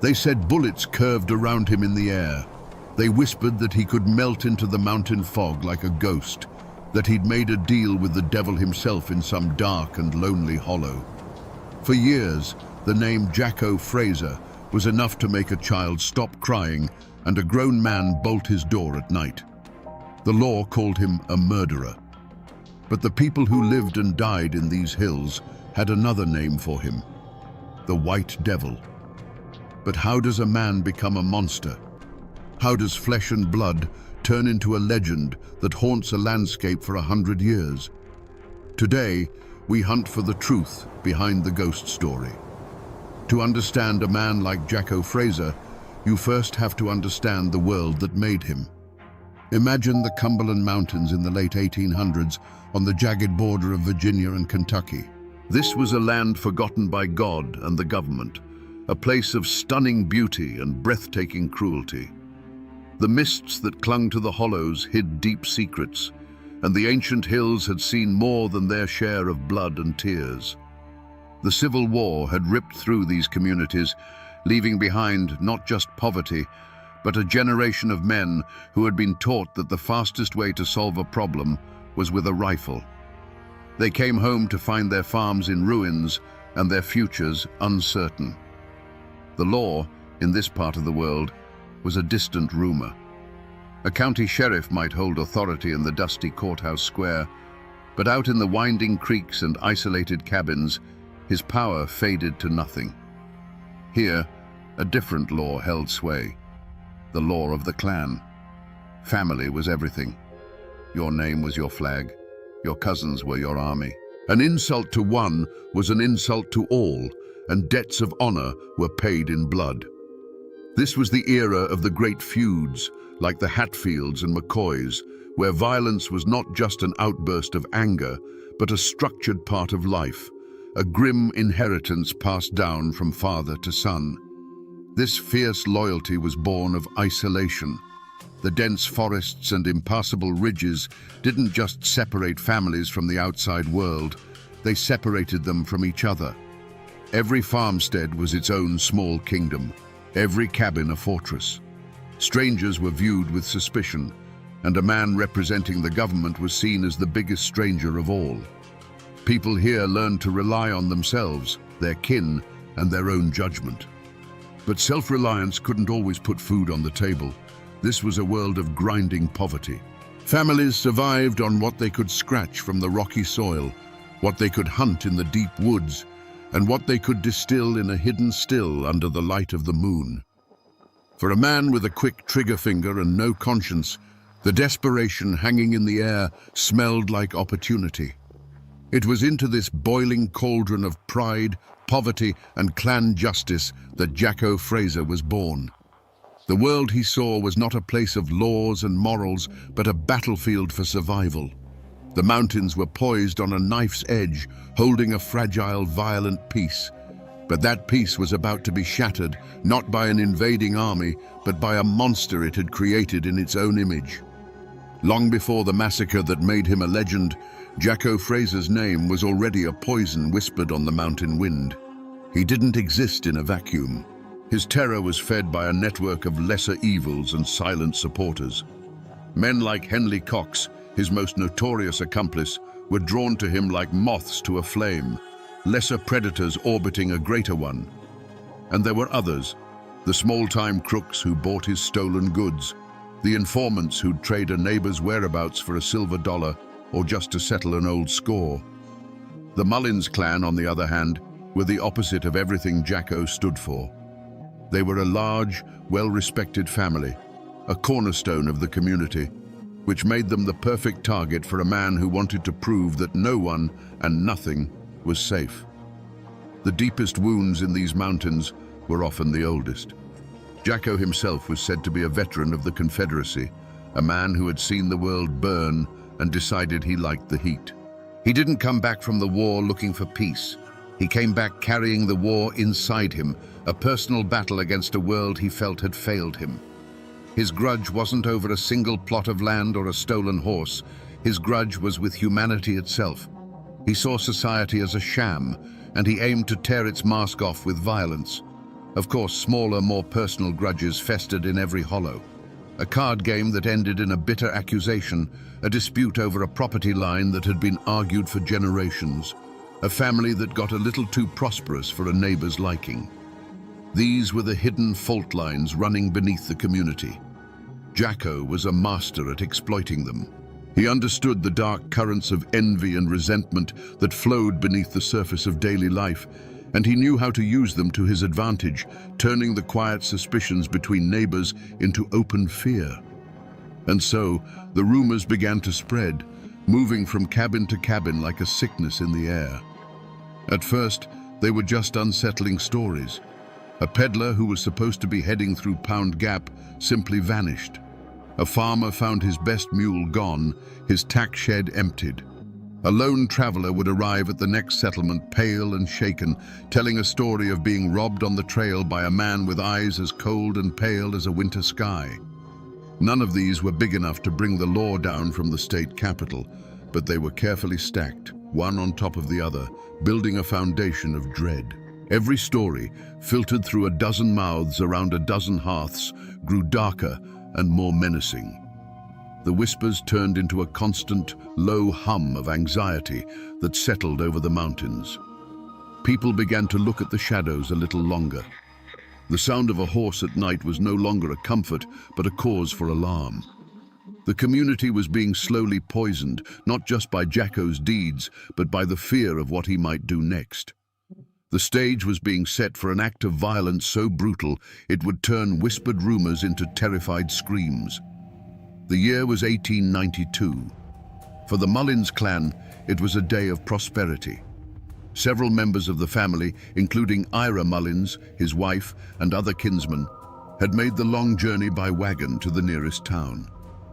They said bullets curved around him in the air. They whispered that he could melt into the mountain fog like a ghost, that he'd made a deal with the devil himself in some dark and lonely hollow. For years, the name Jacko Fraser was enough to make a child stop crying and a grown man bolt his door at night. The law called him a murderer. But the people who lived and died in these hills had another name for him: the White Devil. But how does a man become a monster? How does flesh and blood turn into a legend that haunts a landscape for 100 years? Today, we hunt for the truth behind the ghost story. To understand a man like Jacko Fraser, you first have to understand the world that made him. Imagine the Cumberland Mountains in the late 1800s on the jagged border of Virginia and Kentucky. This was a land forgotten by God and the government, a place of stunning beauty and breathtaking cruelty. The mists that clung to the hollows hid deep secrets, and the ancient hills had seen more than their share of blood and tears. The Civil War had ripped through these communities, leaving behind not just poverty, but a generation of men who had been taught that the fastest way to solve a problem was with a rifle. They came home to find their farms in ruins and their futures uncertain. The law, in this part of the world, was a distant rumor. A county sheriff might hold authority in the dusty courthouse square, but out in the winding creeks and isolated cabins, his power faded to nothing. Here, a different law held sway: the law of the clan. Family was everything. Your name was your flag. Your cousins were your army. An insult to one was an insult to all, and debts of honor were paid in blood. This was the era of the great feuds, like the Hatfields and McCoys, where violence was not just an outburst of anger, but a structured part of life, a grim inheritance passed down from father to son. This fierce loyalty was born of isolation. The dense forests and impassable ridges didn't just separate families from the outside world, they separated them from each other. Every farmstead was its own small kingdom, every cabin a fortress. Strangers were viewed with suspicion, and a man representing the government was seen as the biggest stranger of all. People here learned to rely on themselves, their kin, and their own judgment. But self-reliance couldn't always put food on the table. This was a world of grinding poverty. Families survived on what they could scratch from the rocky soil, what they could hunt in the deep woods, and what they could distill in a hidden still under the light of the moon. For a man with a quick trigger finger and no conscience, the desperation hanging in the air smelled like opportunity. It was into this boiling cauldron of pride, poverty, and clan justice that Jacko Fraser was born. The world he saw was not a place of laws and morals, but a battlefield for survival. The mountains were poised on a knife's edge, holding a fragile, violent peace. But that peace was about to be shattered, not by an invading army, but by a monster it had created in its own image. Long before the massacre that made him a legend, Jacko Fraser's name was already a poison whispered on the mountain wind. He didn't exist in a vacuum. His terror was fed by a network of lesser evils and silent supporters. Men like Henley Cox, his most notorious accomplice, were drawn to him like moths to a flame, lesser predators orbiting a greater one. And there were others, the small-time crooks who bought his stolen goods, the informants who'd trade a neighbor's whereabouts for a silver dollar or just to settle an old score. The Mullins clan, on the other hand, were the opposite of everything Jacko stood for. They were a large, well-respected family, a cornerstone of the community, which made them the perfect target for a man who wanted to prove that no one and nothing was safe. The deepest wounds in these mountains were often the oldest. Jacko himself was said to be a veteran of the Confederacy, a man who had seen the world burn and decided he liked the heat. He didn't come back from the war looking for peace. He came back carrying the war inside him, a personal battle against a world he felt had failed him. His grudge wasn't over a single plot of land or a stolen horse. His grudge was with humanity itself. He saw society as a sham, and he aimed to tear its mask off with violence. Of course, smaller, more personal grudges festered in every hollow. A card game that ended in a bitter accusation, a dispute over a property line that had been argued for generations, a family that got a little too prosperous for a neighbor's liking. These were the hidden fault lines running beneath the community. Jacko was a master at exploiting them. He understood the dark currents of envy and resentment that flowed beneath the surface of daily life, and he knew how to use them to his advantage, turning the quiet suspicions between neighbors into open fear. And so, the rumors began to spread, moving from cabin to cabin like a sickness in the air. At first, they were just unsettling stories. A peddler who was supposed to be heading through Pound Gap simply vanished. A farmer found his best mule gone, his tack shed emptied. A lone traveler would arrive at the next settlement pale and shaken, telling a story of being robbed on the trail by a man with eyes as cold and pale as a winter sky. None of these were big enough to bring the law down from the state capital, but they were carefully stacked, one on top of the other, building a foundation of dread. Every story, filtered through a dozen mouths around a dozen hearths, grew darker and more menacing. The whispers turned into a constant, low hum of anxiety that settled over the mountains. People began to look at the shadows a little longer. The sound of a horse at night was no longer a comfort, but a cause for alarm. The community was being slowly poisoned, not just by Jacko's deeds, but by the fear of what he might do next. The stage was being set for an act of violence so brutal it would turn whispered rumors into terrified screams. The year was 1892. For the Mullins clan, it was a day of prosperity. Several members of the family, including Ira Mullins, his wife, and other kinsmen, had made the long journey by wagon to the nearest town.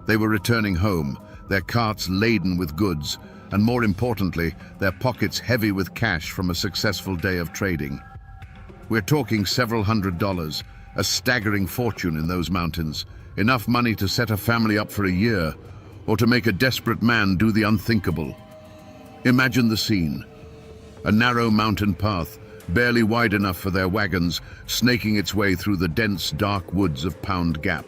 They were returning home, their carts laden with goods, and more importantly, their pockets heavy with cash from a successful day of trading. We're talking several $100s, a staggering fortune in those mountains, enough money to set a family up for a year, or to make a desperate man do the unthinkable. Imagine the scene. A narrow mountain path, barely wide enough for their wagons, snaking its way through the dense, dark woods of Pound Gap.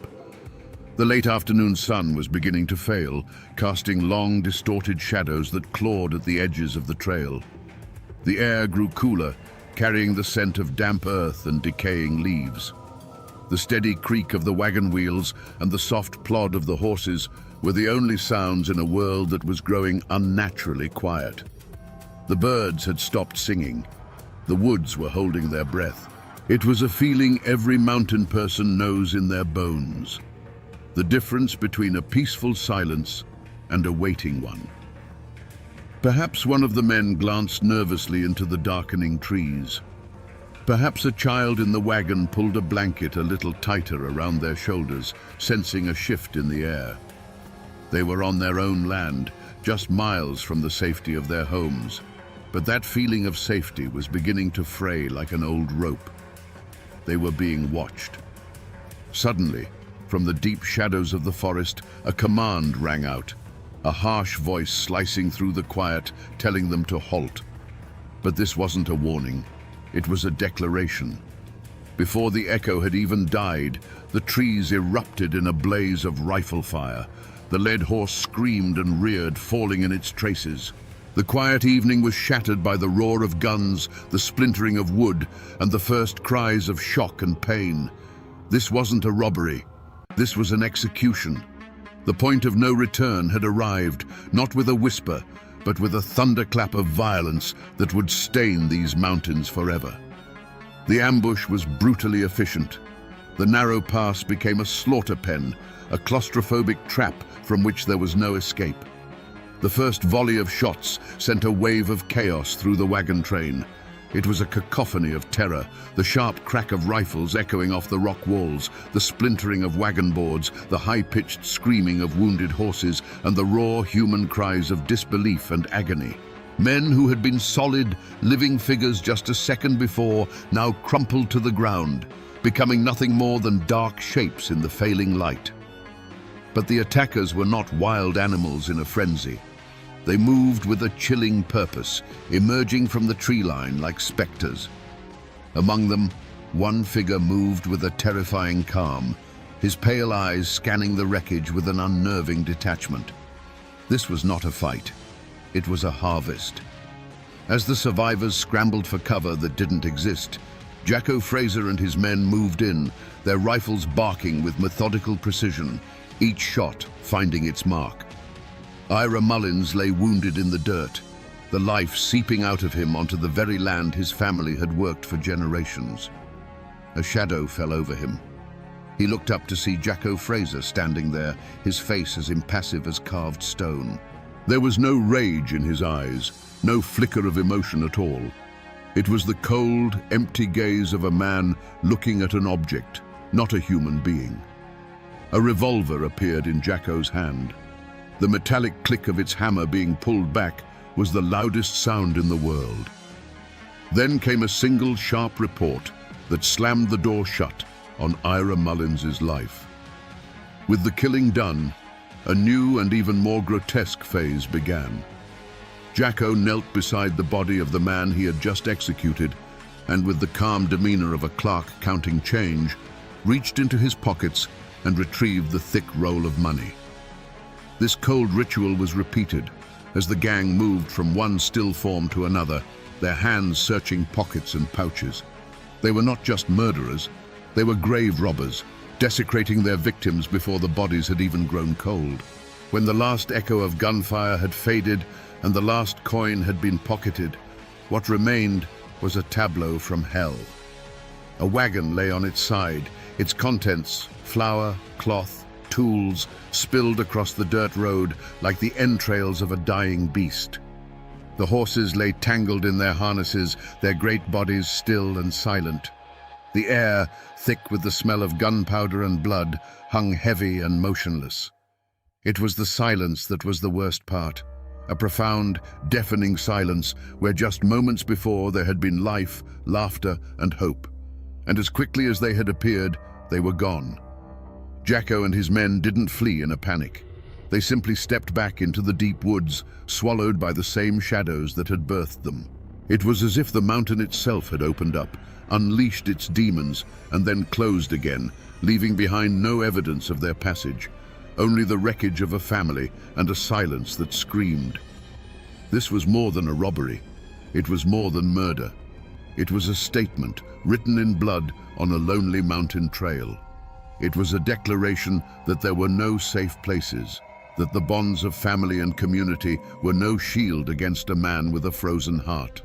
The late afternoon sun was beginning to fail, casting long, distorted shadows that clawed at the edges of the trail. The air grew cooler, carrying the scent of damp earth and decaying leaves. The steady creak of the wagon wheels and the soft plod of the horses were the only sounds in a world that was growing unnaturally quiet. The birds had stopped singing. The woods were holding their breath. It was a feeling every mountain person knows in their bones. The difference between a peaceful silence and a waiting one. Perhaps one of the men glanced nervously into the darkening trees. Perhaps a child in the wagon pulled a blanket a little tighter around their shoulders, sensing a shift in the air. They were on their own land, just miles from the safety of their homes. But that feeling of safety was beginning to fray like an old rope. They were being watched. Suddenly, from the deep shadows of the forest, a command rang out, a harsh voice slicing through the quiet, telling them to halt. But this wasn't a warning. It was a declaration. Before the echo had even died, the trees erupted in a blaze of rifle fire. The led horse screamed and reared, falling in its traces. The quiet evening was shattered by the roar of guns, the splintering of wood, and the first cries of shock and pain. This wasn't a robbery. This was an execution. The point of no return had arrived, not with a whisper, but with a thunderclap of violence that would stain these mountains forever. The ambush was brutally efficient. The narrow pass became a slaughter pen, a claustrophobic trap from which there was no escape. The first volley of shots sent a wave of chaos through the wagon train. It was a cacophony of terror, the sharp crack of rifles echoing off the rock walls, the splintering of wagon boards, the high-pitched screaming of wounded horses, and the raw human cries of disbelief and agony. Men who had been solid, living figures just a second before now crumpled to the ground, becoming nothing more than dark shapes in the failing light. But the attackers were not wild animals in a frenzy. They moved with a chilling purpose, emerging from the tree line like specters. Among them, One figure moved with a terrifying calm, his pale eyes scanning the wreckage with an unnerving detachment. This was not a fight. It was a harvest. As the survivors scrambled for cover that didn't exist, Jacko Fraser and his men moved in, their rifles barking with methodical precision, each shot finding its mark. Ira Mullins lay wounded in the dirt, the life seeping out of him onto the very land his family had worked for generations. A shadow fell over him. He looked up to see Jacko Fraser standing there, his face as impassive as carved stone. There was no rage in his eyes, no flicker of emotion at all. It was the cold, empty gaze of a man looking at an object, not a human being. A revolver appeared in Jacko's hand. The metallic click of its hammer being pulled back was the loudest sound in the world. Then came a single sharp report that slammed the door shut on Ira Mullins's life. With the killing done, a new and even more grotesque phase began. Jacko knelt beside the body of the man he had just executed, and with the calm demeanor of a clerk counting change, reached into his pockets and retrieved the thick roll of money. This cold ritual was repeated as the gang moved from one still form to another, their hands searching pockets and pouches. They were not just murderers, they were grave robbers, desecrating their victims before the bodies had even grown cold. When the last echo of gunfire had faded and the last coin had been pocketed, what remained was a tableau from hell. A wagon lay on its side, its contents, flour, cloth, tools, spilled across the dirt road like the entrails of a dying beast. The horses lay tangled in their harnesses, their great bodies still and silent. The air, thick with the smell of gunpowder and blood, hung heavy and motionless. It was the silence that was the worst part, a profound, deafening silence where just moments before there had been life, laughter, and hope. And as quickly as they had appeared, they were gone. Jacko and his men didn't flee in a panic. They simply stepped back into the deep woods, swallowed by the same shadows that had birthed them. It was as if the mountain itself had opened up, unleashed its demons, and then closed again, leaving behind no evidence of their passage, only the wreckage of a family and a silence that screamed. This was more than a robbery. It was more than murder. It was a statement written in blood on a lonely mountain trail. It was a declaration that there were no safe places, that the bonds of family and community were no shield against a man with a frozen heart.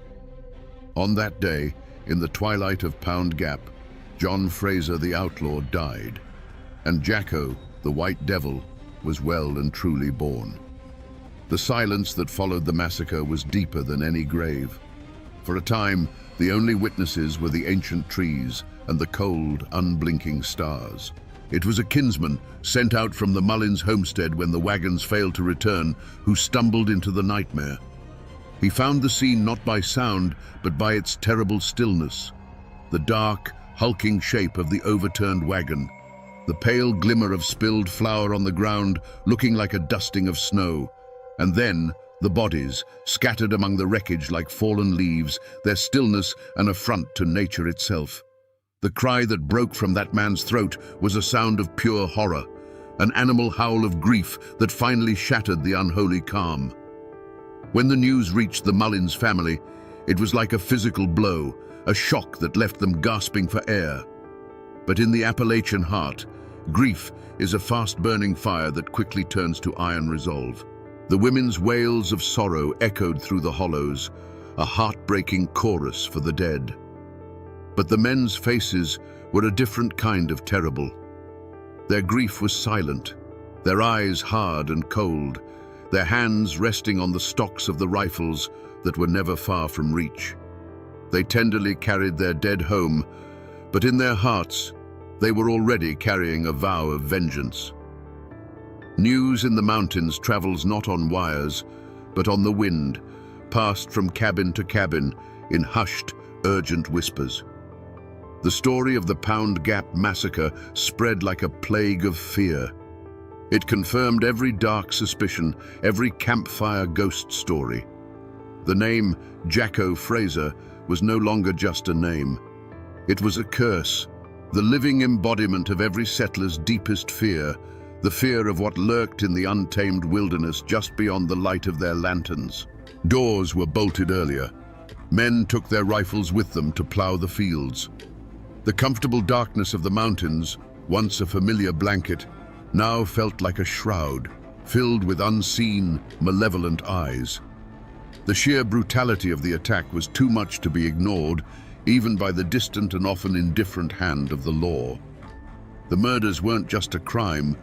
On that day, in the twilight of Pound Gap, John Fraser the outlaw died, and Jacko, the White Devil, was well and truly born. The silence that followed the massacre was deeper than any grave. For a time, the only witnesses were the ancient trees and the cold, unblinking stars. It was a kinsman sent out from the Mullins homestead when the wagons failed to return, who stumbled into the nightmare. He found the scene not by sound, but by its terrible stillness. The dark, hulking shape of the overturned wagon, the pale glimmer of spilled flour on the ground looking like a dusting of snow, and then the bodies, scattered among the wreckage like fallen leaves, their stillness an affront to nature itself. The cry that broke from that man's throat was a sound of pure horror, an animal howl of grief that finally shattered the unholy calm. When the news reached the Mullins family, it was like a physical blow, a shock that left them gasping for air. But in the Appalachian heart, grief is a fast-burning fire that quickly turns to iron resolve. The women's wails of sorrow echoed through the hollows, a heartbreaking chorus for the dead. But the men's faces were a different kind of terrible. Their grief was silent, their eyes hard and cold, their hands resting on the stocks of the rifles that were never far from reach. They tenderly carried their dead home, but in their hearts, they were already carrying a vow of vengeance. News in the mountains travels not on wires, but on the wind, passed from cabin to cabin in hushed, urgent whispers. The story of the Pound Gap massacre spread like a plague of fear. It confirmed every dark suspicion, every campfire ghost story. The name Jacko Fraser was no longer just a name. It was a curse, the living embodiment of every settler's deepest fear, the fear of what lurked in the untamed wilderness just beyond the light of their lanterns. Doors were bolted earlier. Men took their rifles with them to plow the fields. The comfortable darkness of the mountains, once a familiar blanket, now felt like a shroud, filled with unseen, malevolent eyes. The sheer brutality of the attack was too much to be ignored, even by the distant and often indifferent hand of the law. The murders weren't just a crime,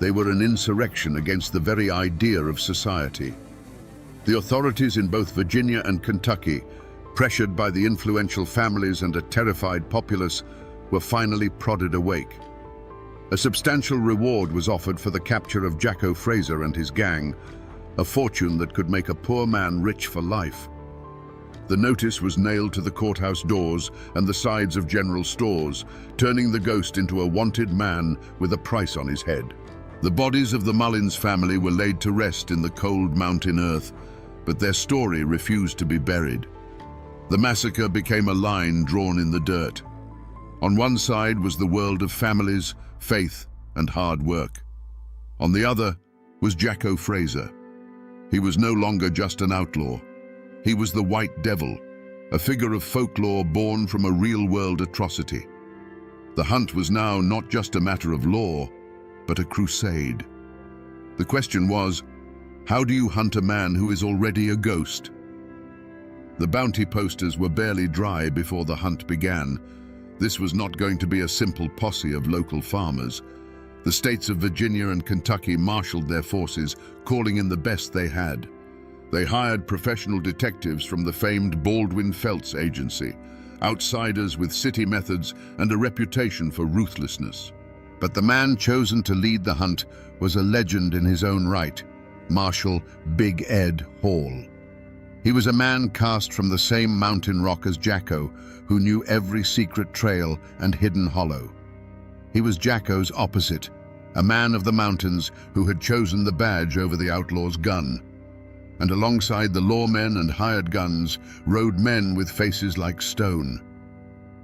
they were an insurrection against the very idea of society. The authorities in both Virginia and Kentucky, pressured by the influential families and a terrified populace, were finally prodded awake. A substantial reward was offered for the capture of Jacko Fraser and his gang, a fortune that could make a poor man rich for life. The notice was nailed to the courthouse doors and the sides of general stores, turning the ghost into a wanted man with a price on his head. The bodies of the Mullins family were laid to rest in the cold mountain earth, but their story refused to be buried. The massacre became a line drawn in the dirt. On one side was the world of families, faith, and hard work. On the other was Jacko Fraser. He was no longer just an outlaw. He was the White Devil, a figure of folklore born from a real-world atrocity. The hunt was now not just a matter of law, but a crusade. The question was, how do you hunt a man who is already a ghost? The bounty posters were barely dry before the hunt began. This was not going to be a simple posse of local farmers. The states of Virginia and Kentucky marshaled their forces, calling in the best they had. They hired professional detectives from the famed Baldwin Felts agency, outsiders with city methods and a reputation for ruthlessness. But the man chosen to lead the hunt was a legend in his own right, Marshal Big Ed Hall. He was a man cast from the same mountain rock as Jacko, who knew every secret trail and hidden hollow. He was Jacko's opposite, a man of the mountains who had chosen the badge over the outlaw's gun. And alongside the lawmen and hired guns rode men with faces like stone.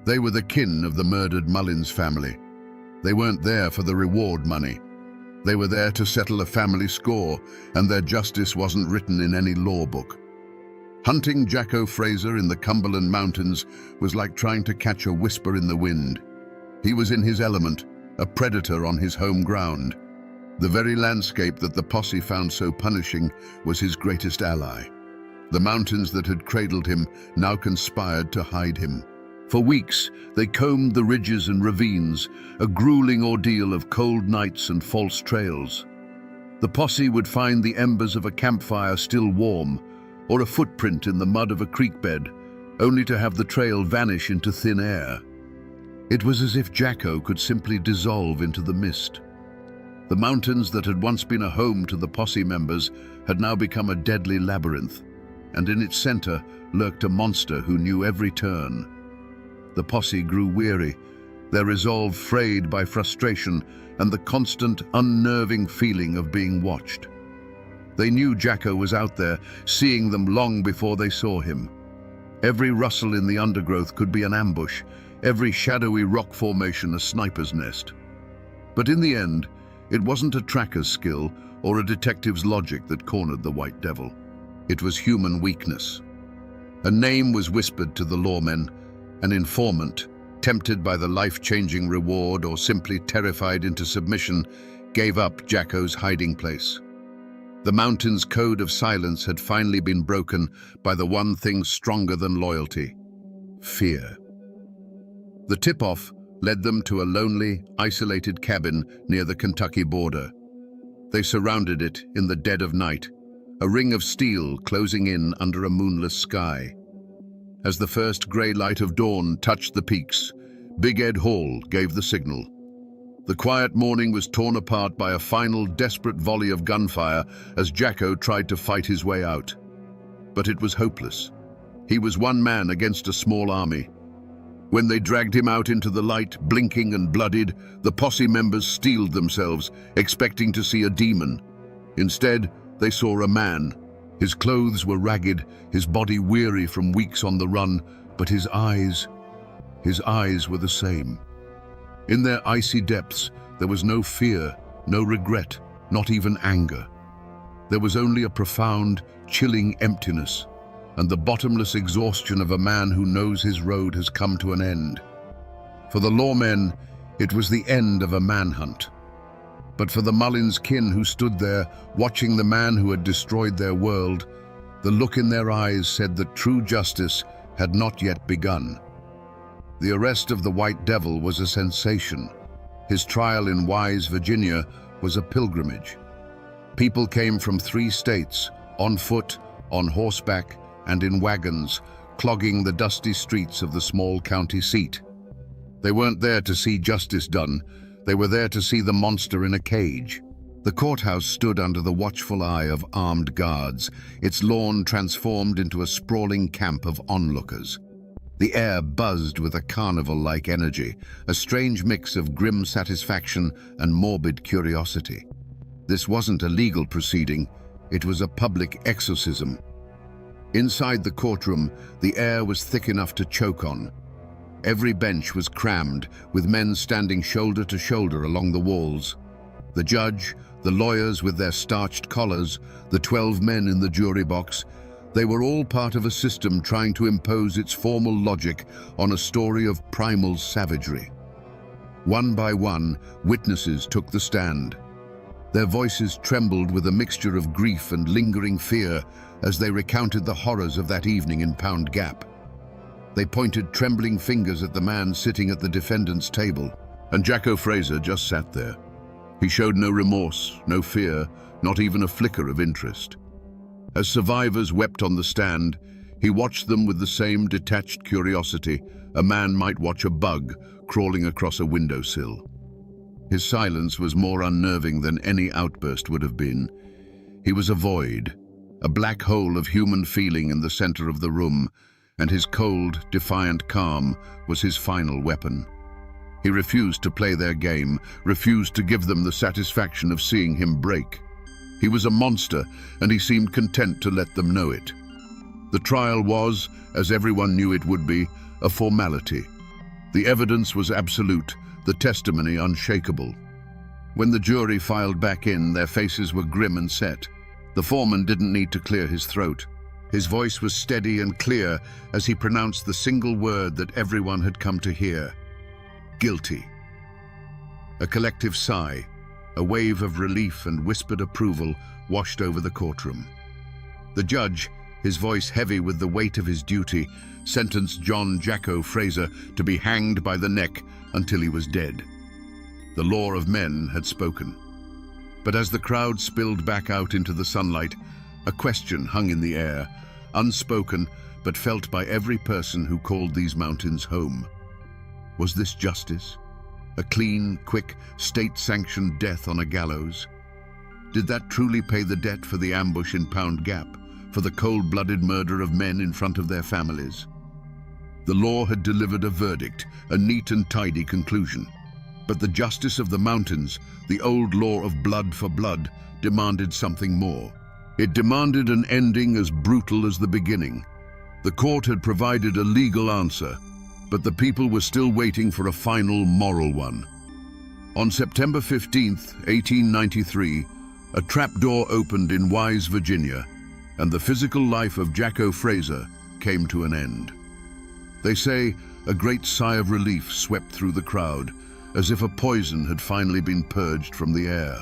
They were the kin of the murdered Mullins family. They weren't there for the reward money. They were there to settle a family score, and their justice wasn't written in any law book. Hunting Jacko Fraser in the Cumberland Mountains was like trying to catch a whisper in the wind. He was in his element, a predator on his home ground. The very landscape that the posse found so punishing was his greatest ally. The mountains that had cradled him now conspired to hide him. For weeks, they combed the ridges and ravines, a grueling ordeal of cold nights and false trails. The posse would find the embers of a campfire still warm, or a footprint in the mud of a creek bed, only to have the trail vanish into thin air. It was as if Jacko could simply dissolve into the mist. The mountains that had once been a home to the posse members had now become a deadly labyrinth, and in its center lurked a monster who knew every turn. The posse grew weary, their resolve frayed by frustration and the constant, unnerving feeling of being watched. They knew Jacko was out there, seeing them long before they saw him. Every rustle in the undergrowth could be an ambush, every shadowy rock formation a sniper's nest. But in the end, it wasn't a tracker's skill or a detective's logic that cornered the White Devil. It was human weakness. A name was whispered to the lawmen, an informant, tempted by the life-changing reward or simply terrified into submission, gave up Jacko's hiding place. The mountain's code of silence had finally been broken by the one thing stronger than loyalty: fear. The tip-off led them to a lonely, isolated cabin near the Kentucky border. They surrounded it in the dead of night, a ring of steel closing in under a moonless sky. As the first grey light of dawn touched the peaks, Big Ed Hall gave the signal. The quiet morning was torn apart by a final desperate volley of gunfire as Jacko tried to fight his way out. But it was hopeless. He was one man against a small army. When they dragged him out into the light, blinking and bloodied, the posse members steeled themselves, expecting to see a demon. Instead, they saw a man. His clothes were ragged, his body weary from weeks on the run, but his eyes His eyes were the same. In their icy depths, there was no fear, no regret, not even anger. There was only a profound, chilling emptiness, and the bottomless exhaustion of a man who knows his road has come to an end. For the lawmen, it was the end of a manhunt. But for the Mullins kin who stood there, watching the man who had destroyed their world, the look in their eyes said that true justice had not yet begun. The arrest of the White Devil was a sensation. His trial in Wise, Virginia, was a pilgrimage. People came from 3 states, on foot, on horseback, and in wagons, clogging the dusty streets of the small county seat. They weren't there to see justice done. They were there to see the monster in a cage. The courthouse stood under the watchful eye of armed guards, its lawn transformed into a sprawling camp of onlookers. The air buzzed with a carnival-like energy, a strange mix of grim satisfaction and morbid curiosity. This wasn't a legal proceeding, it was a public exorcism. Inside the courtroom, the air was thick enough to choke on. Every bench was crammed, with men standing shoulder to shoulder along the walls. The judge, the lawyers with their starched collars, the 12 men in the jury box, they were all part of a system trying to impose its formal logic on a story of primal savagery. One by one, witnesses took the stand. Their voices trembled with a mixture of grief and lingering fear as they recounted the horrors of that evening in Pound Gap. They pointed trembling fingers at the man sitting at the defendant's table, and Jacko Fraser just sat there. He showed no remorse, no fear, not even a flicker of interest. As survivors wept on the stand, he watched them with the same detached curiosity a man might watch a bug crawling across a windowsill. His silence was more unnerving than any outburst would have been. He was a void, a black hole of human feeling in the center of the room, and his cold, defiant calm was his final weapon. He refused to play their game, refused to give them the satisfaction of seeing him break. He was a monster, and he seemed content to let them know it. The trial was, as everyone knew it would be, a formality. The evidence was absolute, the testimony unshakable. When the jury filed back in, their faces were grim and set. The foreman didn't need to clear his throat. His voice was steady and clear as he pronounced the single word that everyone had come to hear: guilty. A collective sigh, a wave of relief and whispered approval washed over the courtroom. The judge, his voice heavy with the weight of his duty, sentenced John Jacko Fraser to be hanged by the neck until he was dead. The law of men had spoken. But as the crowd spilled back out into the sunlight, a question hung in the air, unspoken but felt by every person who called these mountains home. Was this justice? A clean, quick, state-sanctioned death on a gallows? Did that truly pay the debt for the ambush in Pound Gap, for the cold-blooded murder of men in front of their families? The law had delivered a verdict, a neat and tidy conclusion. But the justice of the mountains, the old law of blood for blood, demanded something more. It demanded an ending as brutal as the beginning. The court had provided a legal answer, but the people were still waiting for a final moral one. On September 15th, 1893, a trapdoor opened in Wise, Virginia, and the physical life of Jacko Fraser came to an end. They say a great sigh of relief swept through the crowd, as if a poison had finally been purged from the air.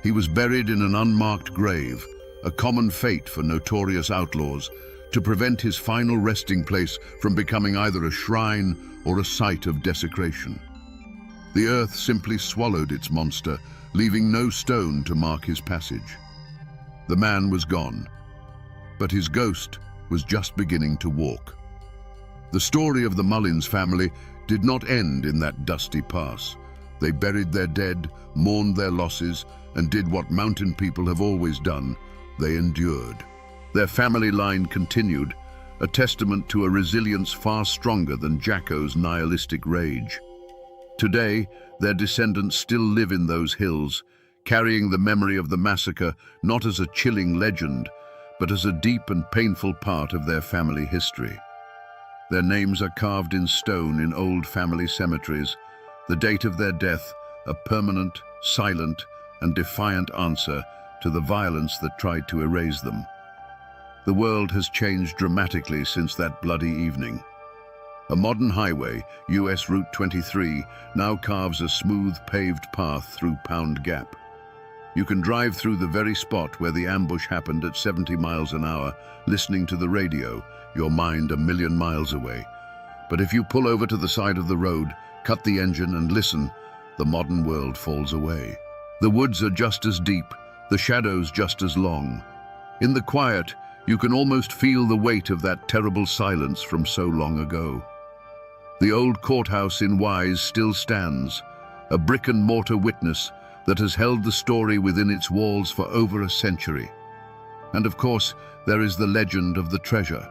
He was buried in an unmarked grave, a common fate for notorious outlaws, to prevent his final resting place from becoming either a shrine or a site of desecration. The earth simply swallowed its monster, leaving no stone to mark his passage. The man was gone, but his ghost was just beginning to walk. The story of the Mullins family did not end in that dusty pass. They buried their dead, mourned their losses, and did what mountain people have always done: they endured. Their family line continued, a testament to a resilience far stronger than Jacko's nihilistic rage. Today, their descendants still live in those hills, carrying the memory of the massacre not as a chilling legend, but as a deep and painful part of their family history. Their names are carved in stone in old family cemeteries, the date of their death a permanent, silent, and defiant answer to the violence that tried to erase them. The world has changed dramatically since that bloody evening. A modern highway, US Route 23, now carves a smooth paved path through Pound Gap. You can drive through the very spot where the ambush happened at 70 miles an hour, listening to the radio, your mind a million miles away. But if you pull over to the side of the road, cut the engine and listen, the modern world falls away. The woods are just as deep, the shadows just as long. In the quiet, you can almost feel the weight of that terrible silence from so long ago. The old courthouse in Wise still stands, a brick-and-mortar witness that has held the story within its walls for over a century. And of course, there is the legend of the treasure.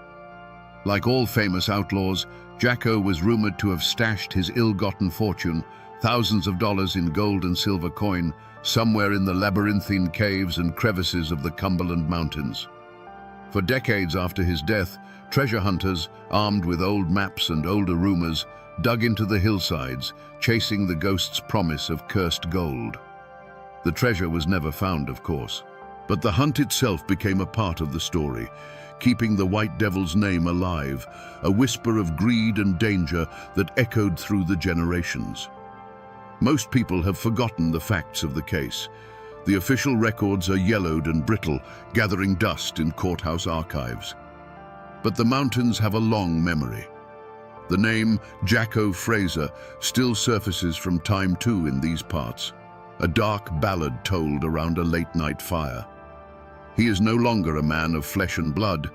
Like all famous outlaws, Jacko was rumored to have stashed his ill-gotten fortune, thousands of dollars in gold and silver coin, somewhere in the labyrinthine caves and crevices of the Cumberland Mountains. For decades after his death, treasure hunters, armed with old maps and older rumors, dug into the hillsides, chasing the ghost's promise of cursed gold. The treasure was never found, of course, but the hunt itself became a part of the story, keeping the White Devil's name alive, a whisper of greed and danger that echoed through the generations. Most people have forgotten the facts of the case. The official records are yellowed and brittle, gathering dust in courthouse archives. But the mountains have a long memory. The name Jacko Fraser still surfaces from time too in these parts, a dark ballad told around a late-night fire. He is no longer a man of flesh and blood,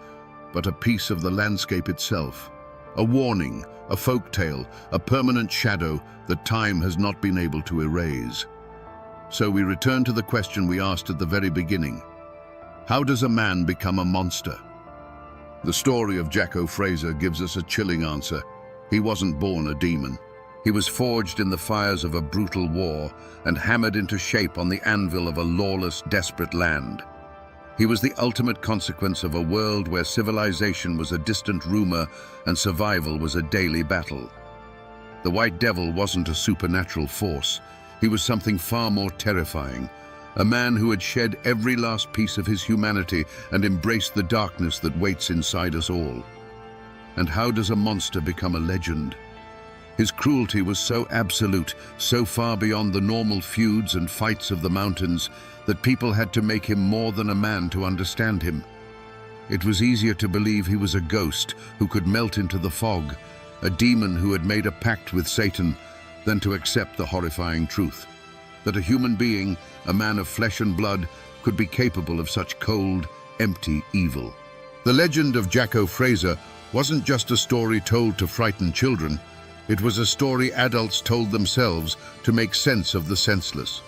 but a piece of the landscape itself, a warning, a folktale, a permanent shadow that time has not been able to erase. So we return to the question we asked at the very beginning. How does a man become a monster? The story of Jacko Fraser gives us a chilling answer. He wasn't born a demon. He was forged in the fires of a brutal war and hammered into shape on the anvil of a lawless, desperate land. He was the ultimate consequence of a world where civilization was a distant rumor and survival was a daily battle. The White Devil wasn't a supernatural force. He was something far more terrifying, a man who had shed every last piece of his humanity and embraced the darkness that waits inside us all. And how does a monster become a legend? His cruelty was so absolute, so far beyond the normal feuds and fights of the mountains, that people had to make him more than a man to understand him. It was easier to believe he was a ghost who could melt into the fog, a demon who had made a pact with Satan, than to accept the horrifying truth, that a human being, a man of flesh and blood, could be capable of such cold, empty evil. The legend of Jacko Fraser wasn't just a story told to frighten children. It was a story adults told themselves to make sense of the senseless.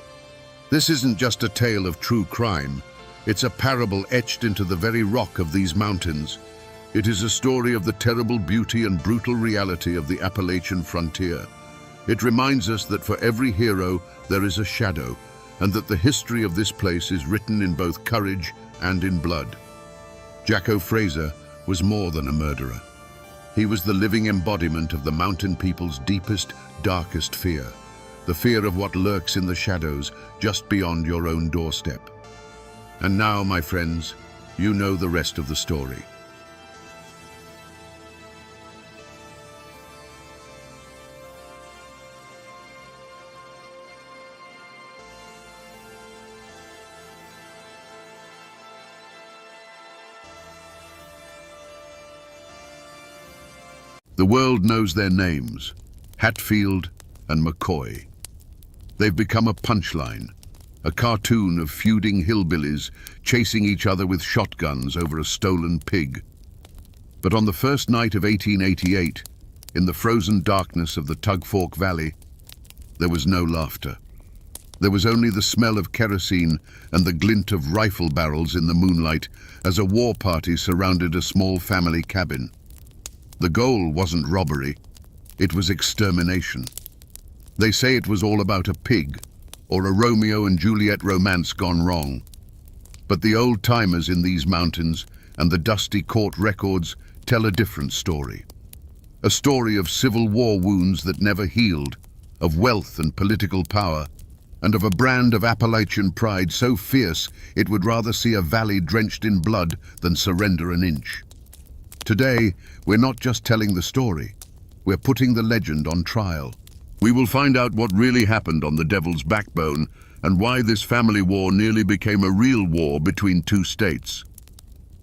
This isn't just a tale of true crime. It's a parable etched into the very rock of these mountains. It is a story of the terrible beauty and brutal reality of the Appalachian frontier. It reminds us that for every hero there is a shadow, and that the history of this place is written in both courage and in blood. Jacko Fraser was more than a murderer. He was the living embodiment of the mountain people's deepest, darkest fear, the fear of what lurks in the shadows just beyond your own doorstep. And now, my friends, you know the rest of the story. The world knows their names, Hatfield and McCoy. They've become a punchline, a cartoon of feuding hillbillies chasing each other with shotguns over a stolen pig. But on the first night of 1888, in the frozen darkness of the Tug Fork Valley, there was no laughter. There was only the smell of kerosene and the glint of rifle barrels in the moonlight as a war party surrounded a small family cabin. The goal wasn't robbery, it was extermination. They say it was all about a pig, or a Romeo and Juliet romance gone wrong. But the old-timers in these mountains and the dusty court records tell a different story. A story of civil war wounds that never healed, of wealth and political power, and of a brand of Appalachian pride so fierce it would rather see a valley drenched in blood than surrender an inch. Today, we're not just telling the story, we're putting the legend on trial. We will find out what really happened on the Devil's Backbone and why this family war nearly became a real war between two states.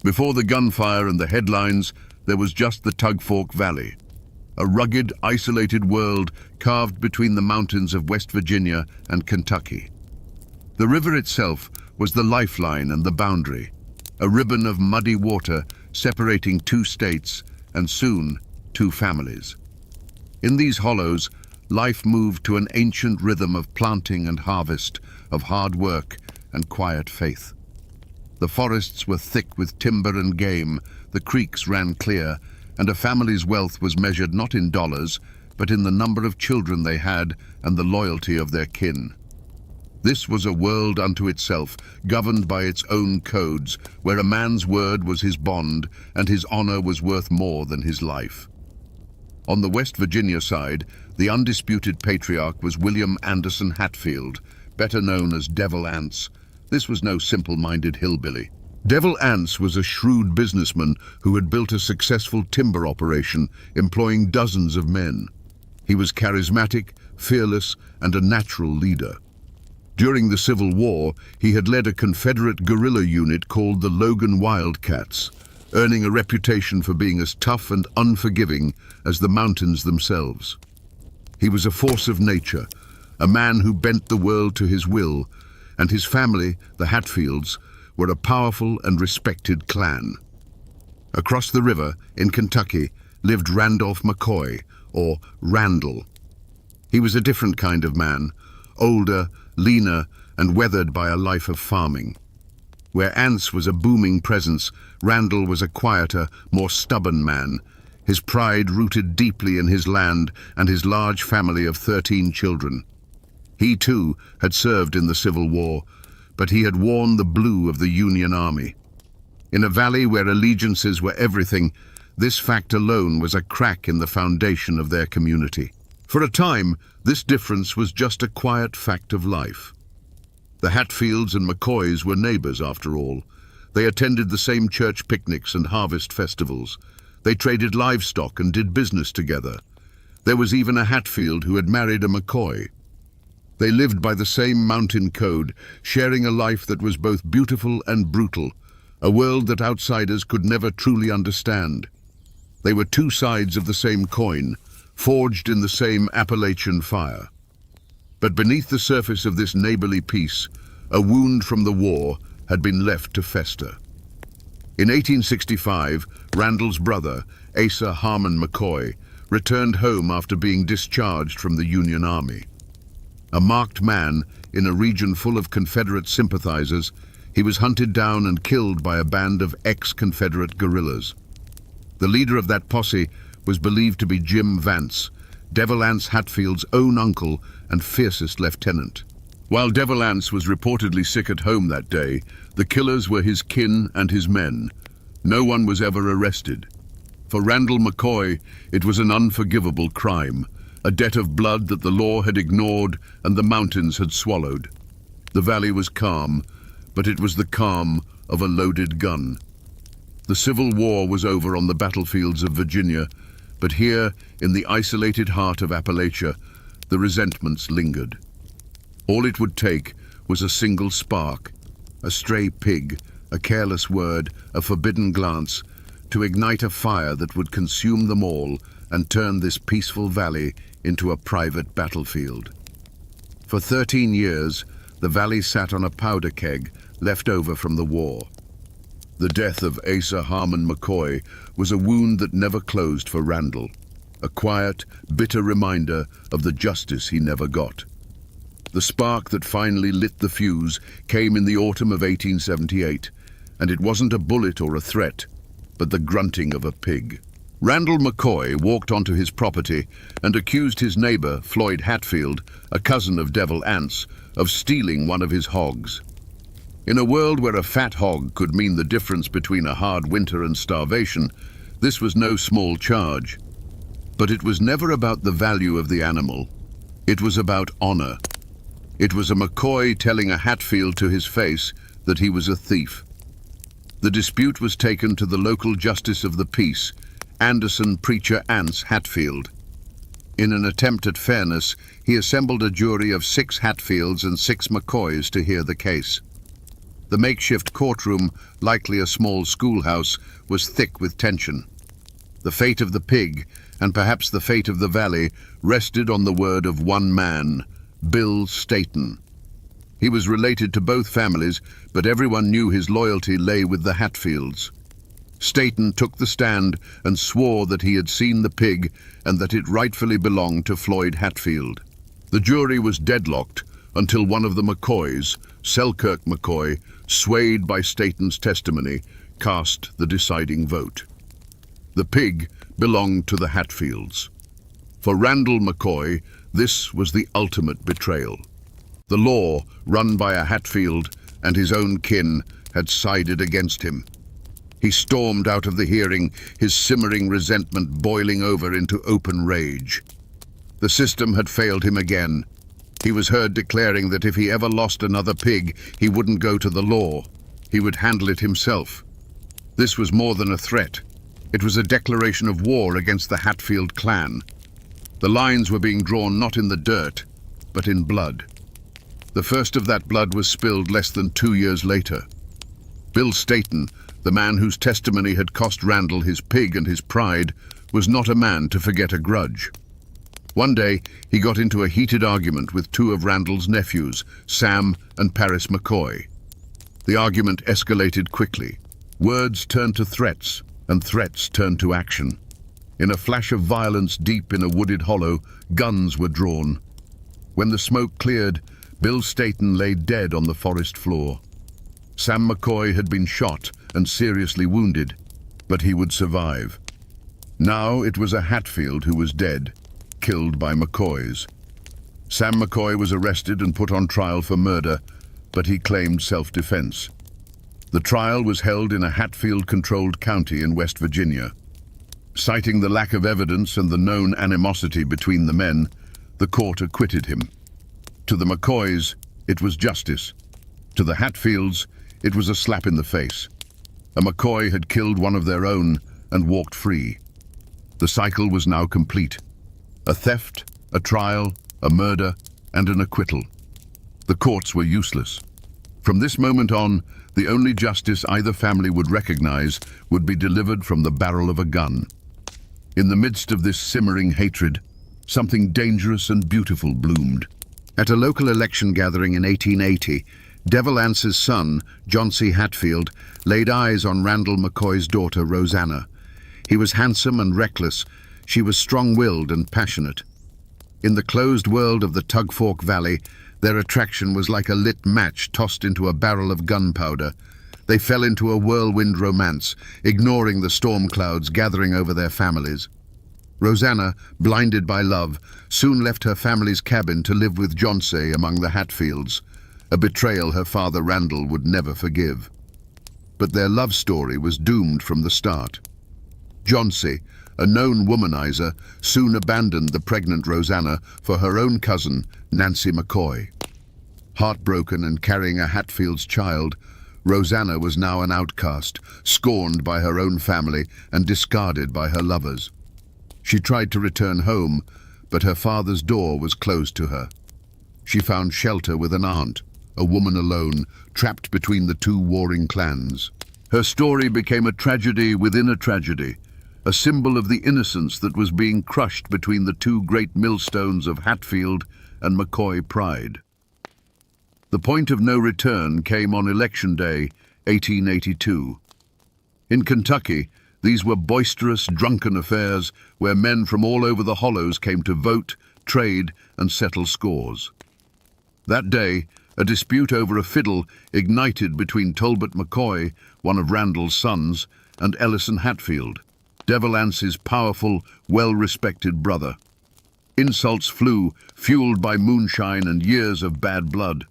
Before the gunfire and the headlines, there was just the Tug Fork Valley, a rugged, isolated world carved between the mountains of West Virginia and Kentucky. The river itself was the lifeline and the boundary, a ribbon of muddy water separating two states and soon two families. In these hollows, life moved to an ancient rhythm of planting and harvest, of hard work and quiet faith. The forests were thick with timber and game, the creeks ran clear, and a family's wealth was measured not in dollars, but in the number of children they had and the loyalty of their kin. This was a world unto itself, governed by its own codes, where a man's word was his bond and his honor was worth more than his life. On the West Virginia side, the undisputed patriarch was William Anderson Hatfield, better known as Devil Anse. This was no simple-minded hillbilly. Devil Anse was a shrewd businessman who had built a successful timber operation, employing dozens of men. He was charismatic, fearless, and a natural leader. During the Civil War, he had led a Confederate guerrilla unit called the Logan Wildcats, earning a reputation for being as tough and unforgiving as the mountains themselves. He was a force of nature, a man who bent the world to his will, and his family, the Hatfields, were a powerful and respected clan. Across the river, in Kentucky, lived Randolph McCoy, or Randall. He was a different kind of man, older, leaner, and weathered by a life of farming. Where Anse was a booming presence, Randall was a quieter, more stubborn man, his pride rooted deeply in his land and his large family of 13 children. He, too, had served in the Civil War, but he had worn the blue of the Union Army. In a valley where allegiances were everything, this fact alone was a crack in the foundation of their community. For a time, this difference was just a quiet fact of life. The Hatfields and McCoys were neighbors, after all. They attended the same church picnics and harvest festivals. They traded livestock and did business together. There was even a Hatfield who had married a McCoy. They lived by the same mountain code, sharing a life that was both beautiful and brutal, a world that outsiders could never truly understand. They were two sides of the same coin, forged in the same Appalachian fire. But beneath the surface of this neighborly peace, a wound from the war had been left to fester. In 1865, Randall's brother, Asa Harmon McCoy, returned home after being discharged from the Union Army. A marked man in a region full of Confederate sympathizers, he was hunted down and killed by a band of ex-Confederate guerrillas. The leader of that posse was believed to be Jim Vance, Devil Anse Hatfield's own uncle and fiercest lieutenant. While Devil Anse was reportedly sick at home that day, the killers were his kin and his men. No one was ever arrested. For Randall McCoy, it was an unforgivable crime, a debt of blood that the law had ignored and the mountains had swallowed. The valley was calm, but it was the calm of a loaded gun. The Civil War was over on the battlefields of Virginia, but here, in the isolated heart of Appalachia, the resentments lingered. All it would take was a single spark, a stray pig, a careless word, a forbidden glance, to ignite a fire that would consume them all and turn this peaceful valley into a private battlefield. For 13 years, the valley sat on a powder keg left over from the war. The death of Asa Harmon McCoy was a wound that never closed for Randall, a quiet, bitter reminder of the justice he never got. The spark that finally lit the fuse came in the autumn of 1878, and it wasn't a bullet or a threat, but the grunting of a pig. Randall McCoy walked onto his property and accused his neighbor, Floyd Hatfield, a cousin of Devil Anse, of stealing one of his hogs. In a world where a fat hog could mean the difference between a hard winter and starvation, this was no small charge. But it was never about the value of the animal. It was about honor. It was a McCoy telling a Hatfield to his face that he was a thief. The dispute was taken to the local justice of the peace, Anderson Preacher Ance Hatfield. In an attempt at fairness, he assembled a jury of 6 Hatfields and 6 McCoys to hear the case. The makeshift courtroom, likely a small schoolhouse, was thick with tension. The fate of the pig, and perhaps the fate of the valley, rested on the word of one man, Bill Staton. He was related to both families, but everyone knew his loyalty lay with the Hatfields. Staton took the stand and swore that he had seen the pig and that it rightfully belonged to Floyd Hatfield. The jury was deadlocked until one of the McCoys, Selkirk McCoy, swayed by Staton's testimony, cast the deciding vote. The pig belonged to the Hatfields. For Randall McCoy, this was the ultimate betrayal. The law, run by a Hatfield and his own kin, had sided against him. He stormed out of the hearing, his simmering resentment boiling over into open rage. The system had failed him again. He was heard declaring that if he ever lost another pig, he wouldn't go to the law. He would handle it himself. This was more than a threat. It was a declaration of war against the Hatfield clan. The lines were being drawn not in the dirt, but in blood. The first of that blood was spilled less than 2 years later. Bill Staton, the man whose testimony had cost Randall his pig and his pride, was not a man to forget a grudge. One day, he got into a heated argument with 2 of Randall's nephews, Sam and Paris McCoy. The argument escalated quickly. Words turned to threats, and threats turned to action. In a flash of violence deep in a wooded hollow, guns were drawn. When the smoke cleared, Bill Staton lay dead on the forest floor. Sam McCoy had been shot and seriously wounded, but he would survive. Now it was a Hatfield who was dead, killed by McCoys. Sam McCoy was arrested and put on trial for murder, but he claimed self-defense. The trial was held in a Hatfield-controlled county in West Virginia. Citing the lack of evidence and the known animosity between the men, the court acquitted him. To the McCoys, it was justice. To the Hatfields, it was a slap in the face. A McCoy had killed one of their own and walked free. The cycle was now complete. A theft, a trial, a murder, and an acquittal. The courts were useless. From this moment on, the only justice either family would recognize would be delivered from the barrel of a gun. In the midst of this simmering hatred, something dangerous and beautiful bloomed. At a local election gathering in 1880, Devil Ance's son, John C. Hatfield, laid eyes on Randall McCoy's daughter, Rosanna. He was handsome and reckless. She was strong-willed and passionate. In the closed world of the Tug Fork Valley, their attraction was like a lit match tossed into a barrel of gunpowder. They fell into a whirlwind romance, ignoring the storm clouds gathering over their families. Rosanna, blinded by love, soon left her family's cabin to live with John C. among the Hatfields, a betrayal her father Randall would never forgive. But their love story was doomed from the start. John C., a known womanizer, soon abandoned the pregnant Rosanna for her own cousin, Nancy McCoy. Heartbroken and carrying a Hatfield's child, Rosanna was now an outcast, scorned by her own family and discarded by her lovers. She tried to return home, but her father's door was closed to her. She found shelter with an aunt, a woman alone, trapped between the 2 warring clans. Her story became a tragedy within a tragedy, a symbol of the innocence that was being crushed between the 2 great millstones of Hatfield and McCoy pride. The point of no return came on Election Day, 1882. In Kentucky, these were boisterous, drunken affairs where men from all over the hollows came to vote, trade, and settle scores. That day, a dispute over a fiddle ignited between Tolbert McCoy, one of Randall's sons, and Ellison Hatfield, Devil Ance's powerful, well-respected brother. Insults flew, fueled by moonshine and years of bad blood.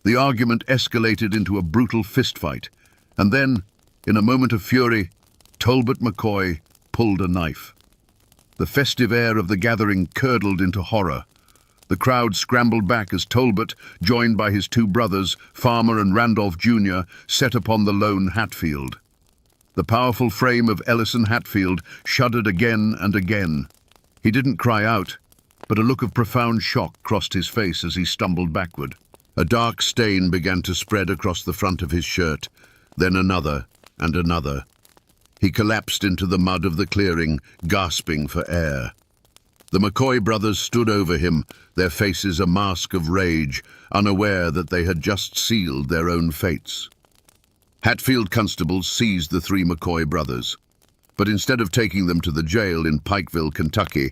The argument escalated into a brutal fistfight, and then, in a moment of fury, Tolbert McCoy pulled a knife. The festive air of the gathering curdled into horror. The crowd scrambled back as Talbot, joined by his two brothers, Farmer and Randolph Jr., set upon the lone Hatfield. The powerful frame of Ellison Hatfield shuddered again and again. He didn't cry out, but a look of profound shock crossed his face as he stumbled backward. A dark stain began to spread across the front of his shirt, then another and another. He collapsed into the mud of the clearing, gasping for air. The McCoy brothers stood over him, their faces a mask of rage, unaware that they had just sealed their own fates. Hatfield constables seized the three McCoy brothers, but instead of taking them to the jail in Pikeville, Kentucky,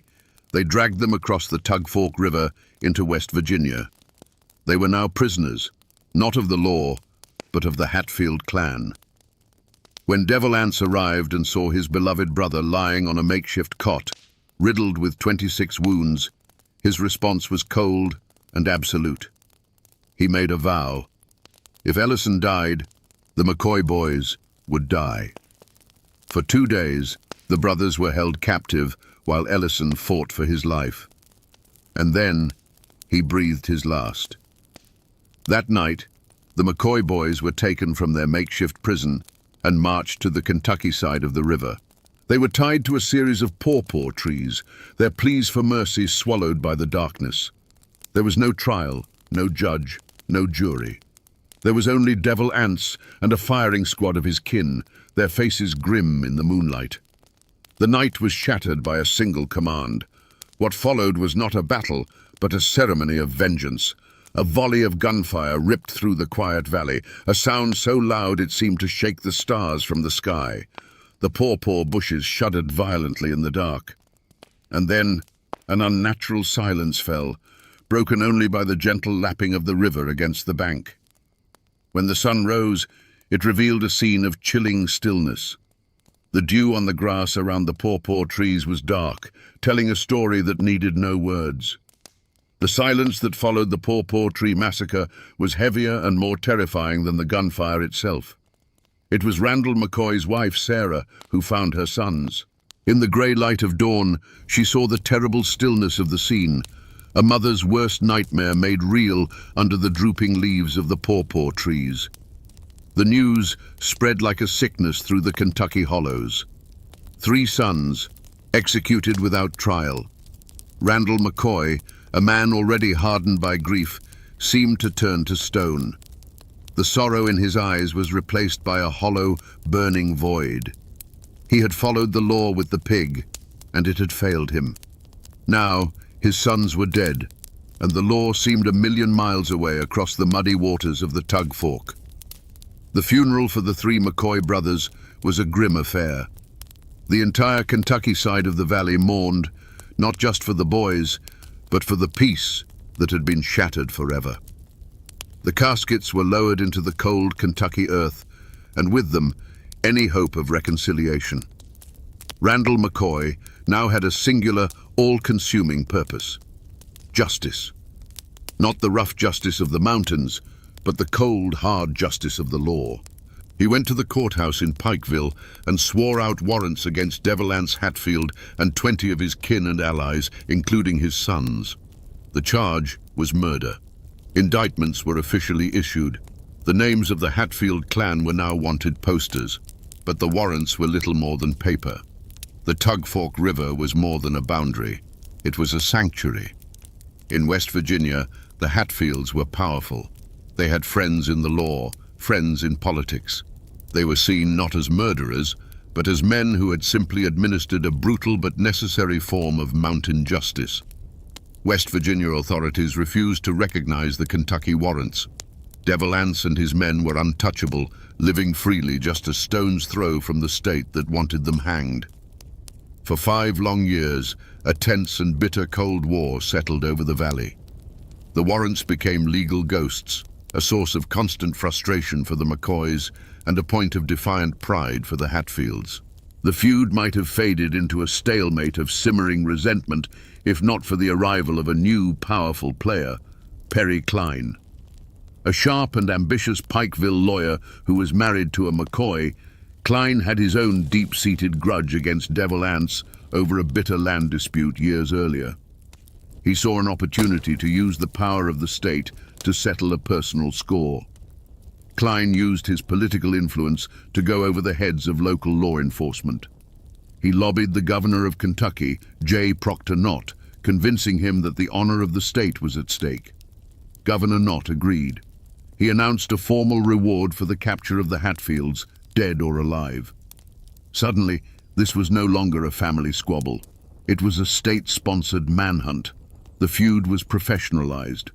they dragged them across the Tug Fork River into West Virginia. They were now prisoners, not of the law, but of the Hatfield clan. When Devil Anse arrived and saw his beloved brother lying on a makeshift cot, riddled with 26 wounds, his response was cold and absolute. He made a vow. If Ellison died, the McCoy boys would die. For 2 days, the brothers were held captive while Ellison fought for his life. And then he breathed his last. That night, the McCoy boys were taken from their makeshift prison and marched to the Kentucky side of the river. They were tied to a series of pawpaw trees, their pleas for mercy swallowed by the darkness. There was no trial, no judge, no jury. There was only Devil Anse and a firing squad of his kin, their faces grim in the moonlight. The night was shattered by a single command. What followed was not a battle, but a ceremony of vengeance. A volley of gunfire ripped through the quiet valley, a sound so loud it seemed to shake the stars from the sky. The pawpaw bushes shuddered violently in the dark. And then an unnatural silence fell, broken only by the gentle lapping of the river against the bank. When the sun rose, it revealed a scene of chilling stillness. The dew on the grass around the pawpaw trees was dark, telling a story that needed no words. The silence that followed the pawpaw tree massacre was heavier and more terrifying than the gunfire itself. It was Randall McCoy's wife, Sarah, who found her sons. In the grey light of dawn, she saw the terrible stillness of the scene, a mother's worst nightmare made real under the drooping leaves of the pawpaw trees. The news spread like a sickness through the Kentucky hollows. 3 sons, executed without trial. Randall McCoy, a man already hardened by grief, seemed to turn to stone. The sorrow in his eyes was replaced by a hollow, burning void. He had followed the law with the pig, and it had failed him. Now, his sons were dead, and the law seemed a million miles away across the muddy waters of the Tug Fork. The funeral for the 3 McCoy brothers was a grim affair. The entire Kentucky side of the valley mourned, not just for the boys, but for the peace that had been shattered forever. The caskets were lowered into the cold Kentucky earth, and with them, any hope of reconciliation. Randall McCoy now had a singular, all-consuming purpose: justice. Not the rough justice of the mountains, but the cold, hard justice of the law. He went to the courthouse in Pikeville and swore out warrants against Devil Anse Hatfield and 20 of his kin and allies, including his sons. The charge was murder. Indictments were officially issued. The names of the Hatfield clan were now wanted posters, but the warrants were little more than paper. The Tug Fork River was more than a boundary. It was a sanctuary. In West Virginia, the Hatfields were powerful. They had friends in the law, friends in politics. They were seen not as murderers, but as men who had simply administered a brutal but necessary form of mountain justice. West Virginia authorities refused to recognize the Kentucky warrants. Devil Anse and his men were untouchable, living freely just a stone's throw from the state that wanted them hanged. For 5 long years, a tense and bitter Cold War settled over the valley. The warrants became legal ghosts, a source of constant frustration for the McCoys and a point of defiant pride for the Hatfields. The feud might have faded into a stalemate of simmering resentment if not for the arrival of a new, powerful player, Perry Cline. A sharp and ambitious Pikeville lawyer who was married to a McCoy, Cline had his own deep-seated grudge against Devil Anse, over a bitter land dispute years earlier. He saw an opportunity to use the power of the state to settle a personal score. Klein used his political influence to go over the heads of local law enforcement. He lobbied the governor of Kentucky, J. Proctor Knott, convincing him that the honor of the state was at stake. Governor Knott agreed. He announced a formal reward for the capture of the Hatfields, dead or alive. Suddenly, this was no longer a family squabble. It was a state-sponsored manhunt. The feud was professionalized.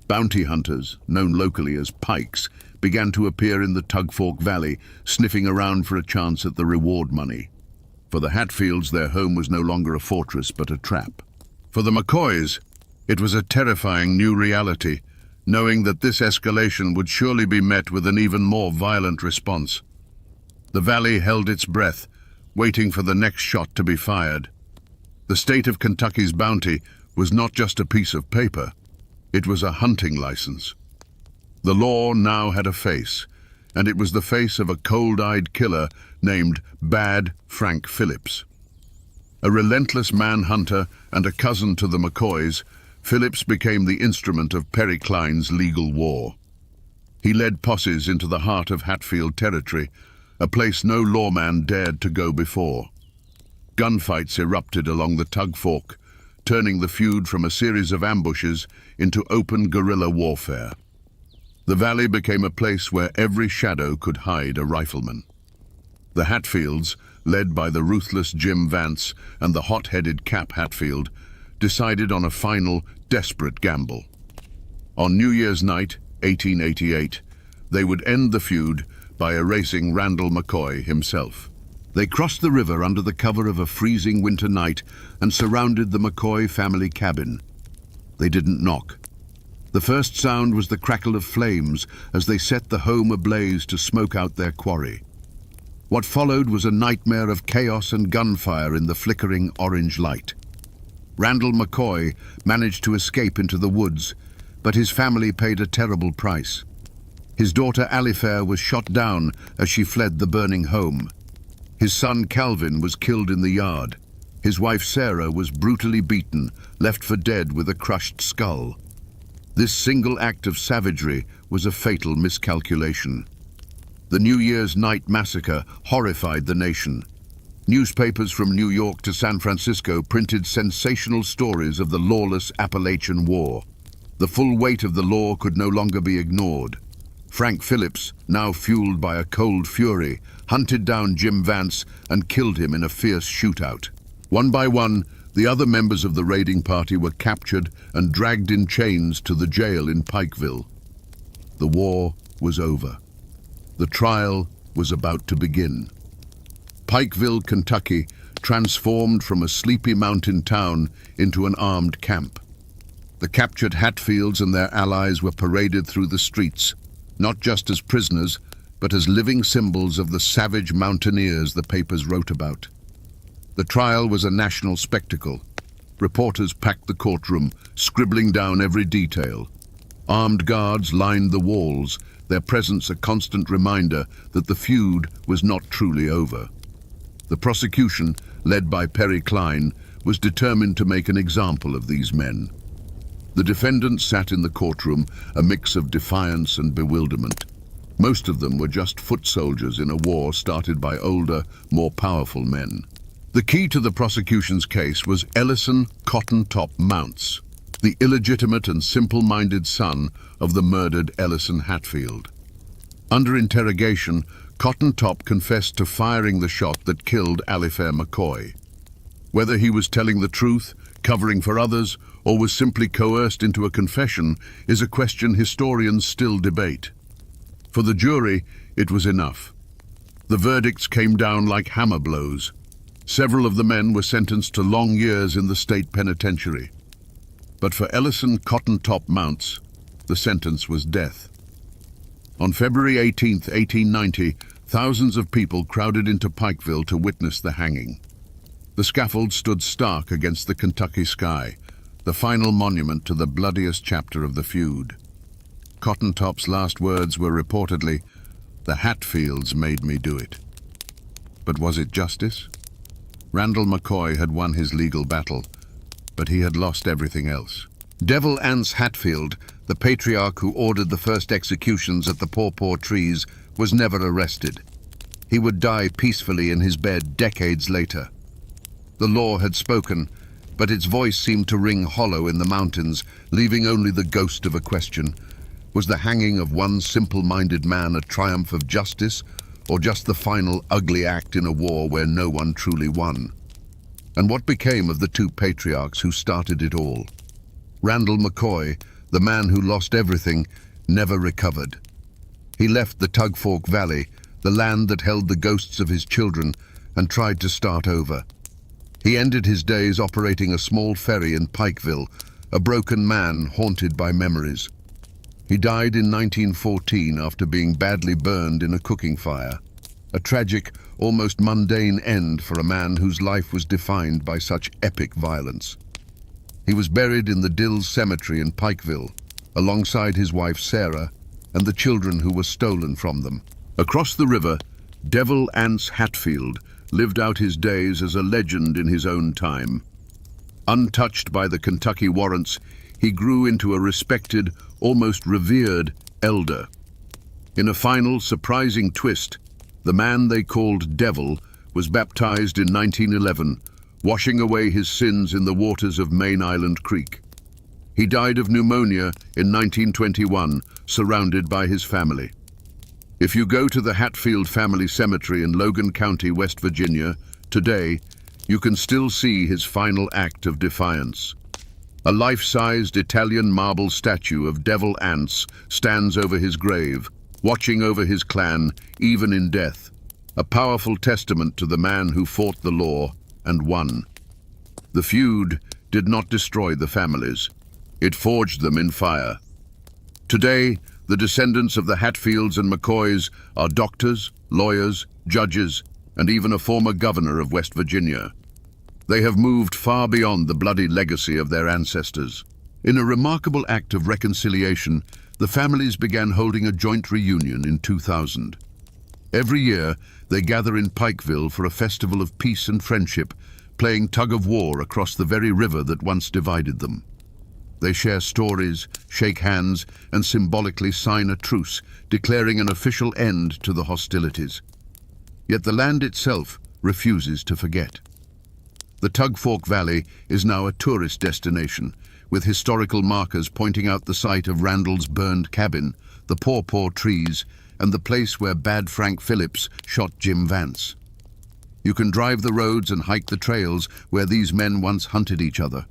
Bounty hunters, known locally as pikes, began to appear in the Tugfork Valley, sniffing around for a chance at the reward money. For the Hatfields, their home was no longer a fortress but a trap. For the McCoys, it was a terrifying new reality, knowing that this escalation would surely be met with an even more violent response. The valley held its breath, waiting for the next shot to be fired. The state of Kentucky's bounty was not just a piece of paper, it was a hunting license. The law now had a face, and it was the face of a cold-eyed killer named Bad Frank Phillips. A relentless manhunter and a cousin to the McCoys, Phillips became the instrument of Perry Klein's legal war. He led posses into the heart of Hatfield territory, a place no lawman dared to go before. Gunfights erupted along the Tug Fork, turning the feud from a series of ambushes into open guerrilla warfare. The valley became a place where every shadow could hide a rifleman. The Hatfields, led by the ruthless Jim Vance and the hot-headed Cap Hatfield, decided on a final, desperate gamble. On New Year's night, 1888, they would end the feud by erasing Randall McCoy himself. They crossed the river under the cover of a freezing winter night and surrounded the McCoy family cabin. They didn't knock. The first sound was the crackle of flames as they set the home ablaze to smoke out their quarry. What followed was a nightmare of chaos and gunfire in the flickering orange light. Randall McCoy managed to escape into the woods, but his family paid a terrible price. His daughter Alifair was shot down as she fled the burning home. His son Calvin was killed in the yard. His wife Sarah was brutally beaten, left for dead with a crushed skull. This single act of savagery was a fatal miscalculation. The New Year's night massacre horrified the nation. Newspapers from New York to San Francisco printed sensational stories of the lawless Appalachian War. The full weight of the law could no longer be ignored. Frank Phillips, now fueled by a cold fury, hunted down Jim Vance and killed him in a fierce shootout. One by one, the other members of the raiding party were captured and dragged in chains to the jail in Pikeville. The war was over. The trial was about to begin. Pikeville, Kentucky, transformed from a sleepy mountain town into an armed camp. The captured Hatfields and their allies were paraded through the streets, not just as prisoners, but as living symbols of the savage mountaineers the papers wrote about. The trial was a national spectacle. Reporters packed the courtroom, scribbling down every detail. Armed guards lined the walls, their presence a constant reminder that the feud was not truly over. The prosecution, led by Perry Klein, was determined to make an example of these men. The defendants sat in the courtroom, a mix of defiance and bewilderment. Most of them were just foot soldiers in a war started by older, more powerful men. The key to the prosecution's case was Ellison Cotton Top Mounts, the illegitimate and simple-minded son of the murdered Ellison Hatfield. Under interrogation, Cotton Top confessed to firing the shot that killed Alifair McCoy. Whether he was telling the truth, covering for others, or was simply coerced into a confession is a question historians still debate. For the jury, it was enough. The verdicts came down like hammer blows. Several of the men were sentenced to long years in the state penitentiary. But for Ellison Cotton Top Mounts, the sentence was death. On February 18, 1890, thousands of people crowded into Pikeville to witness the hanging. The scaffold stood stark against the Kentucky sky, the final monument to the bloodiest chapter of the feud. Cotton Top's last words were reportedly, "The Hatfields made me do it." But was it justice? Randall McCoy had won his legal battle, but he had lost everything else. Devil Anse Hatfield, the patriarch who ordered the first executions at the Paw Trees, was never arrested. He would die peacefully in his bed decades later. The law had spoken, but its voice seemed to ring hollow in the mountains, leaving only the ghost of a question. Was the hanging of one simple-minded man a triumph of justice, or just the final ugly act in a war where no one truly won? And what became of the two patriarchs who started it all? Randall McCoy, the man who lost everything, never recovered. He left the Tug Fork Valley, the land that held the ghosts of his children, and tried to start over. He ended his days operating a small ferry in Pikeville, a broken man haunted by memories. He died in 1914 after being badly burned in a cooking fire. A tragic, almost mundane end for a man whose life was defined by such epic violence. He was buried in the Dills Cemetery in Pikeville, alongside his wife Sarah and the children who were stolen from them. Across the river, Devil Anse Hatfield lived out his days as a legend in his own time. Untouched by the Kentucky warrants, he grew into a respected, almost revered elder. In a final, surprising twist, the man they called Devil was baptized in 1911, washing away his sins in the waters of Main Island Creek. He died of pneumonia in 1921, surrounded by his family. If you go to the Hatfield Family Cemetery in Logan County, West Virginia, today, you can still see his final act of defiance. A life-sized Italian marble statue of Devil Anse stands over his grave, watching over his clan, even in death, a powerful testament to the man who fought the law and won. The feud did not destroy the families. It forged them in fire. Today, the descendants of the Hatfields and McCoys are doctors, lawyers, judges, and even a former governor of West Virginia. They have moved far beyond the bloody legacy of their ancestors. In a remarkable act of reconciliation, the families began holding a joint reunion in 2000. Every year, they gather in Pikeville for a festival of peace and friendship, playing tug-of-war across the very river that once divided them. They share stories, shake hands, and symbolically sign a truce, declaring an official end to the hostilities. Yet the land itself refuses to forget. The Tug Fork Valley is now a tourist destination, with historical markers pointing out the site of Randall's burned cabin, the Paw Trees, and the place where Bad Frank Phillips shot Jim Vance. You can drive the roads and hike the trails where these men once hunted each other.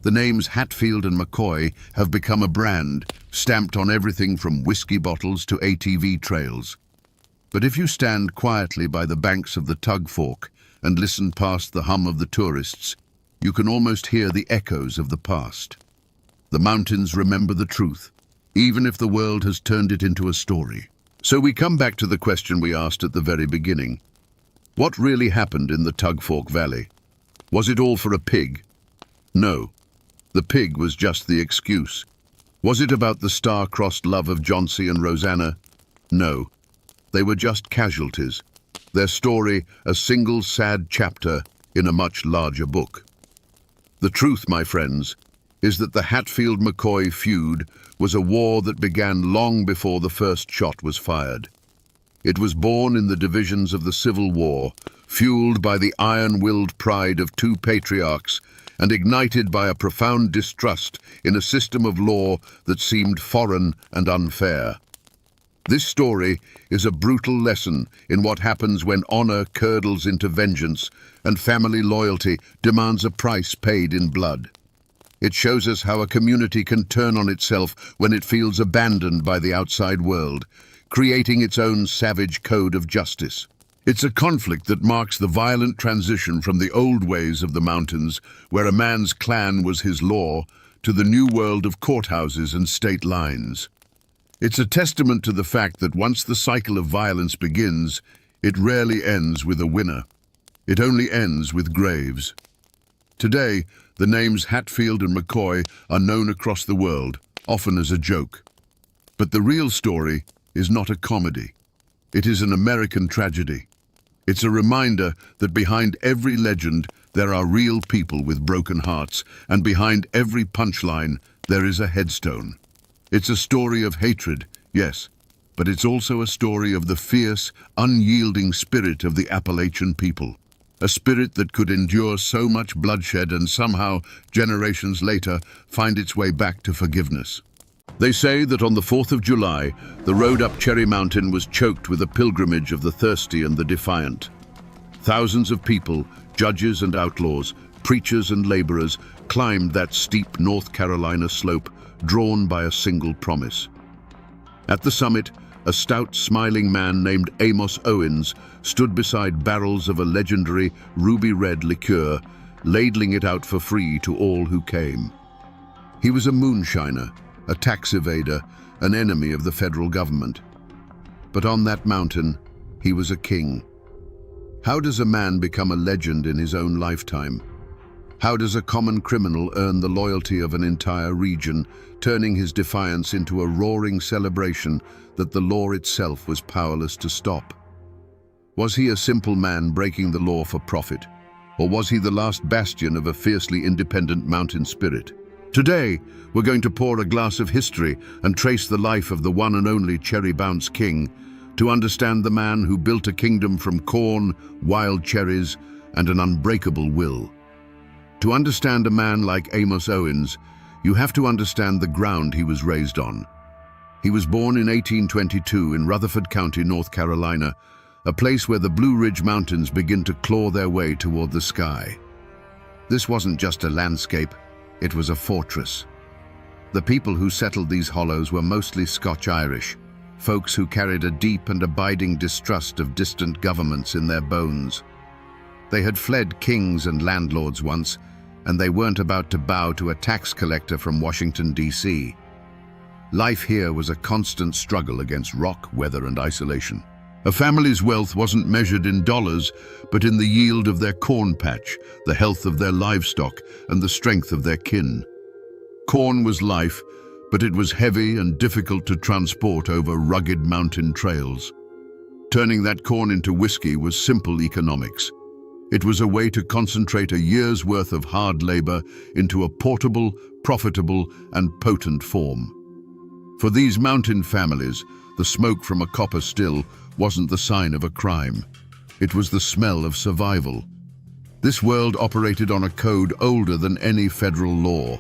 The names Hatfield and McCoy have become a brand, stamped on everything from whiskey bottles to ATV trails. But if you stand quietly by the banks of the Tug Fork and listen past the hum of the tourists, you can almost hear the echoes of the past. The mountains remember the truth, even if the world has turned it into a story. So we come back to the question we asked at the very beginning. What really happened in the Tug Fork Valley? Was it all for a pig? No. The pig was just the excuse. Was it about the star-crossed love of Johnsy and Rosanna? No. They were just casualties. Their story, a single sad chapter in a much larger book. The truth, my friends, is that the Hatfield-McCoy feud was a war that began long before the first shot was fired. It was born in the divisions of the Civil War, fueled by the iron-willed pride of two patriarchs and ignited by a profound distrust in a system of law that seemed foreign and unfair. This story is a brutal lesson in what happens when honor curdles into vengeance and family loyalty demands a price paid in blood. It shows us how a community can turn on itself when it feels abandoned by the outside world, creating its own savage code of justice. It's a conflict that marks the violent transition from the old ways of the mountains, where a man's clan was his law, to the new world of courthouses and state lines. It's a testament to the fact that once the cycle of violence begins, it rarely ends with a winner. It only ends with graves. Today, the names Hatfield and McCoy are known across the world, often as a joke. But the real story is not a comedy. It is an American tragedy. It's a reminder that behind every legend there are real people with broken hearts, and behind every punchline there is a headstone. It's a story of hatred, yes, but it's also a story of the fierce, unyielding spirit of the Appalachian people. A spirit that could endure so much bloodshed and somehow, generations later, find its way back to forgiveness. They say that on the 4th of July, the road up Cherry Mountain was choked with a pilgrimage of the thirsty and the defiant. Thousands of people, judges and outlaws, preachers and laborers, climbed that steep North Carolina slope, drawn by a single promise. At the summit, a stout, smiling man named Amos Owens stood beside barrels of a legendary ruby-red liqueur, ladling it out for free to all who came. He was a moonshiner, a tax evader, an enemy of the federal government. But on that mountain, he was a king. How does a man become a legend in his own lifetime? How does a common criminal earn the loyalty of an entire region, turning his defiance into a roaring celebration that the law itself was powerless to stop? Was he a simple man breaking the law for profit? Or was he the last bastion of a fiercely independent mountain spirit? Today, we're going to pour a glass of history and trace the life of the one and only Cherry Bounce King, to understand the man who built a kingdom from corn, wild cherries, and an unbreakable will. To understand a man like Amos Owens, you have to understand the ground he was raised on. He was born in 1822 in Rutherford County, North Carolina, a place where the Blue Ridge Mountains begin to claw their way toward the sky. This wasn't just a landscape, it was a fortress. The people who settled these hollows were mostly Scotch-Irish, folks who carried a deep and abiding distrust of distant governments in their bones. They had fled kings and landlords once, and they weren't about to bow to a tax collector from Washington, D.C. Life here was a constant struggle against rock, weather, and isolation. A family's wealth wasn't measured in dollars, but in the yield of their corn patch, the health of their livestock, and the strength of their kin. Corn was life, but it was heavy and difficult to transport over rugged mountain trails. Turning that corn into whiskey was simple economics. It was a way to concentrate a year's worth of hard labor into a portable, profitable, and potent form. For these mountain families, the smoke from a copper still wasn't the sign of a crime. It was the smell of survival. This world operated on a code older than any federal law.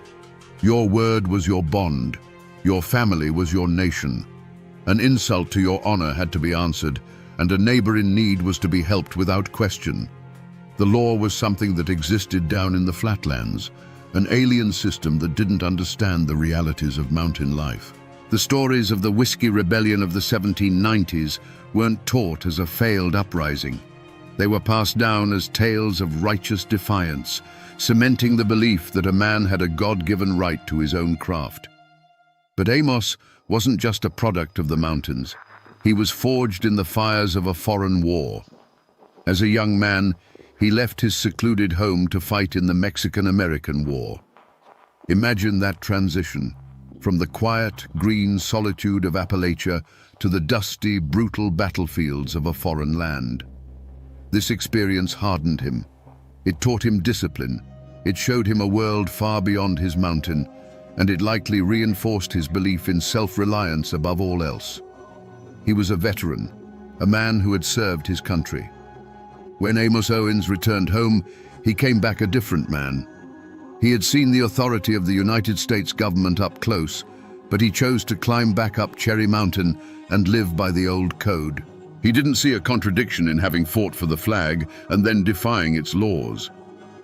Your word was your bond. Your family was your nation. An insult to your honor had to be answered, and a neighbor in need was to be helped without question. The law was something that existed down in the flatlands, an alien system that didn't understand the realities of mountain life. The stories of the Whiskey Rebellion of the 1790s weren't taught as a failed uprising. They were passed down as tales of righteous defiance, cementing the belief that a man had a God-given right to his own craft. But Amos wasn't just a product of the mountains. He was forged in the fires of a foreign war. As a young man, he left his secluded home to fight in the Mexican-American War. Imagine that transition, from the quiet, green solitude of Appalachia to the dusty, brutal battlefields of a foreign land. This experience hardened him. It taught him discipline. It showed him a world far beyond his mountain, and it likely reinforced his belief in self-reliance above all else. He was a veteran, a man who had served his country. When Amos Owens returned home, he came back a different man. He had seen the authority of the United States government up close, but he chose to climb back up Cherry Mountain and live by the old code. He didn't see a contradiction in having fought for the flag and then defying its laws.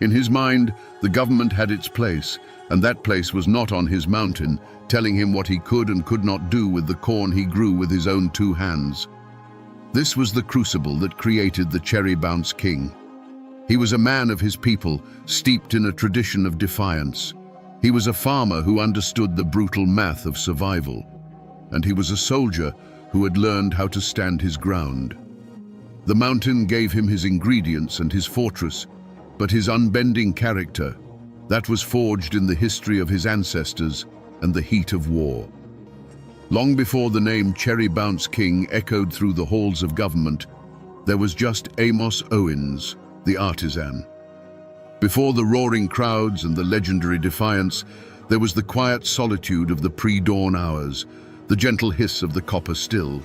In his mind, the government had its place, and that place was not on his mountain, telling him what he could and could not do with the corn he grew with his own 2 hands. This was the crucible that created the Cherry Bounce King. He was a man of his people, steeped in a tradition of defiance. He was a farmer who understood the brutal math of survival. And he was a soldier who had learned how to stand his ground. The mountain gave him his ingredients and his fortress, but his unbending character, that was forged in the history of his ancestors and the heat of war. Long before the name Cherry Bounce King echoed through the halls of government, There was just Amos Owens, the artisan. Before the roaring crowds and the legendary defiance, there was the quiet solitude of the pre-dawn hours, the gentle hiss of the copper still,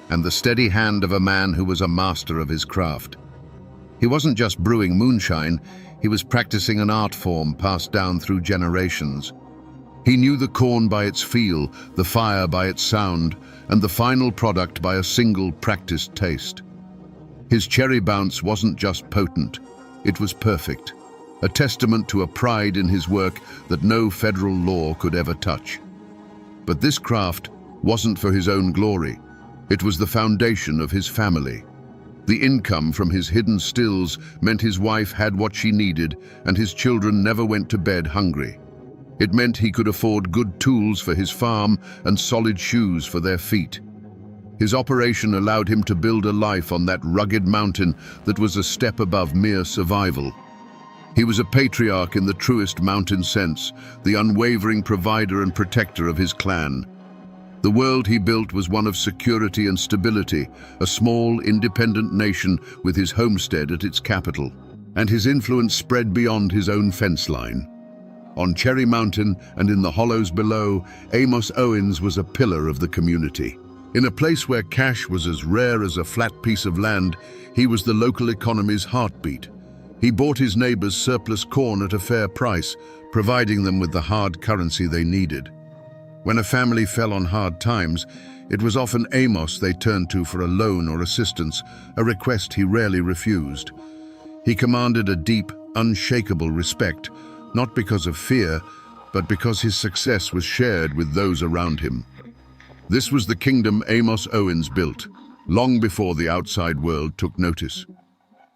and the steady hand of a man who was a master of his craft. He wasn't just brewing moonshine, he was practicing an art form passed down through generations. He knew the corn by its feel, the fire by its sound, and the final product by a single practiced taste. His cherry bounce wasn't just potent, it was perfect, a testament to a pride in his work that no federal law could ever touch. But this craft wasn't for his own glory. It was the foundation of his family. The income from his hidden stills meant his wife had what she needed and his children never went to bed hungry. It meant he could afford good tools for his farm and solid shoes for their feet. His operation allowed him to build a life on that rugged mountain that was a step above mere survival. He was a patriarch in the truest mountain sense, the unwavering provider and protector of his clan. The world he built was one of security and stability, a small, independent nation with his homestead at its capital. And his influence spread beyond his own fence line. On Cherry Mountain and in the hollows below, Amos Owens was a pillar of the community. In a place where cash was as rare as a flat piece of land, he was the local economy's heartbeat. He bought his neighbors surplus corn at a fair price, providing them with the hard currency they needed. When a family fell on hard times, it was often Amos they turned to for a loan or assistance, a request he rarely refused. He commanded a deep, unshakable respect, not because of fear, but because his success was shared with those around him. This was the kingdom Amos Owens built, long before the outside world took notice.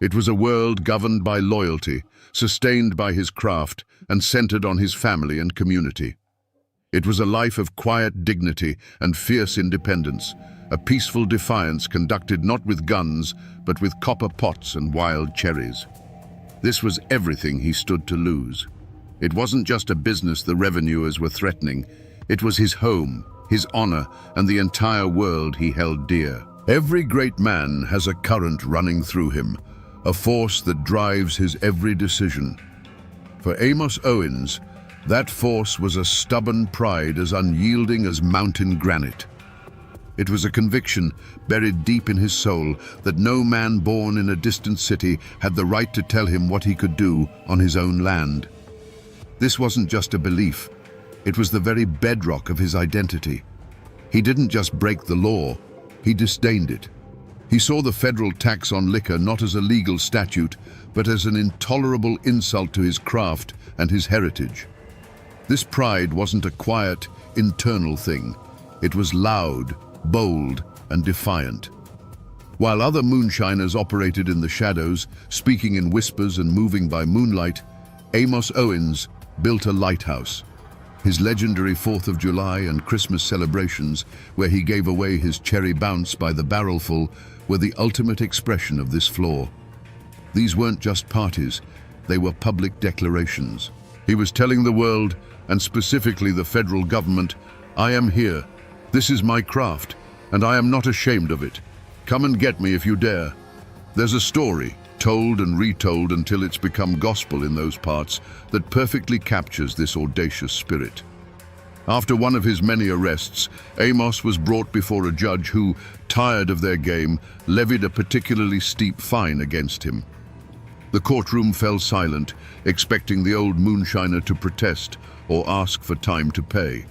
It was a world governed by loyalty, sustained by his craft, and centered on his family and community. It was a life of quiet dignity and fierce independence, a peaceful defiance conducted not with guns, but with copper pots and wild cherries. This was everything he stood to lose. It wasn't just a business the revenuers were threatening. It was his home, his honor, and the entire world he held dear. Every great man has a current running through him, a force that drives his every decision. For Amos Owens, that force was a stubborn pride as unyielding as mountain granite. It was a conviction buried deep in his soul that no man born in a distant city had the right to tell him what he could do on his own land. This wasn't just a belief, it was the very bedrock of his identity. He didn't just break the law, he disdained it. He saw the federal tax on liquor not as a legal statute, but as an intolerable insult to his craft and his heritage. This pride wasn't a quiet, internal thing. It was loud, bold, and defiant. While other moonshiners operated in the shadows, speaking in whispers and moving by moonlight, Amos Owens built a lighthouse. His legendary 4th of July and Christmas celebrations, where he gave away his cherry bounce by the barrelful, were the ultimate expression of this flaw. These weren't just parties, they were public declarations. He was telling the world, and specifically the federal government, I am here, this is my craft, and I am not ashamed of it. Come and get me if you dare. There's a story, told and retold until it's become gospel in those parts, that perfectly captures this audacious spirit. After one of his many arrests, Amos was brought before a judge who, tired of their game, levied a particularly steep fine against him. The courtroom fell silent, expecting the old moonshiner to protest or ask for time to pay.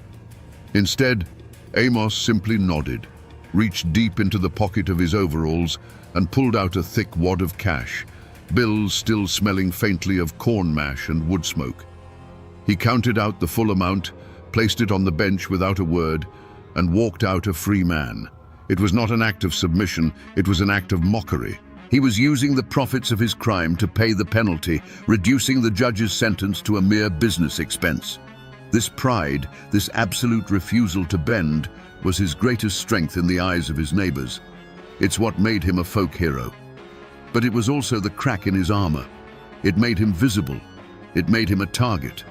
Instead, Amos simply nodded, reached deep into the pocket of his overalls, and pulled out a thick wad of cash, bills still smelling faintly of corn mash and wood smoke. He counted out the full amount, placed it on the bench without a word, and walked out a free man. It was not an act of submission, it was an act of mockery. He was using the profits of his crime to pay the penalty, reducing the judge's sentence to a mere business expense. This pride, this absolute refusal to bend, was his greatest strength in the eyes of his neighbors. It's what made him a folk hero. But it was also the crack in his armor. It made him visible. It made him a target.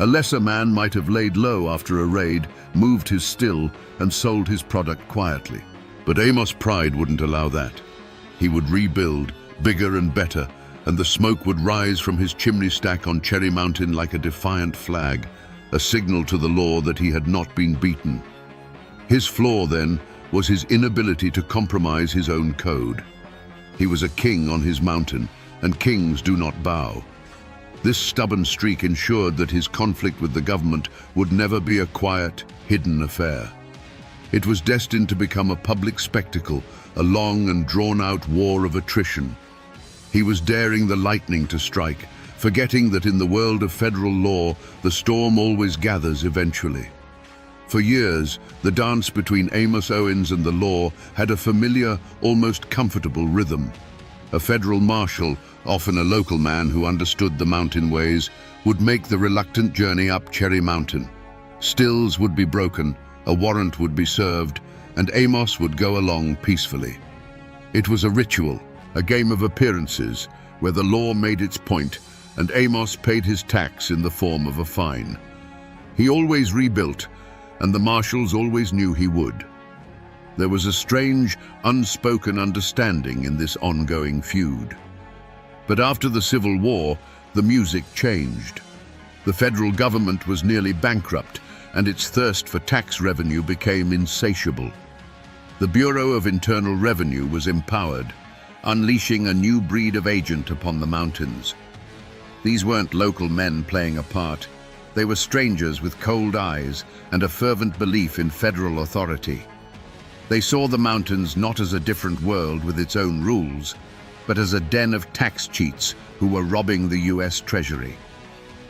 A lesser man might have laid low after a raid, moved his still, and sold his product quietly. But Amos' pride wouldn't allow that. He would rebuild, bigger and better, and the smoke would rise from his chimney stack on Cherry Mountain like a defiant flag, a signal to the law that he had not been beaten. His flaw, then, was his inability to compromise his own code. He was a king on his mountain, and kings do not bow. This stubborn streak ensured that his conflict with the government would never be a quiet, hidden affair. It was destined to become a public spectacle, a long and drawn-out war of attrition. He was daring the lightning to strike, forgetting that in the world of federal law, the storm always gathers eventually. For years, the dance between Amos Owens and the law had a familiar, almost comfortable rhythm. A federal marshal, often a local man who understood the mountain ways, would make the reluctant journey up Cherry Mountain. Stills would be broken, a warrant would be served, and Amos would go along peacefully. It was a ritual, a game of appearances, where the law made its point, and Amos paid his tax in the form of a fine. He always rebuilt, and the marshals always knew he would. There was a strange, unspoken understanding in this ongoing feud. But after the Civil War, the music changed. The federal government was nearly bankrupt, and its thirst for tax revenue became insatiable. The Bureau of Internal Revenue was empowered, unleashing a new breed of agent upon the mountains. These weren't local men playing a part. They were strangers with cold eyes and a fervent belief in federal authority. They saw the mountains not as a different world with its own rules, but as a den of tax cheats who were robbing the US Treasury.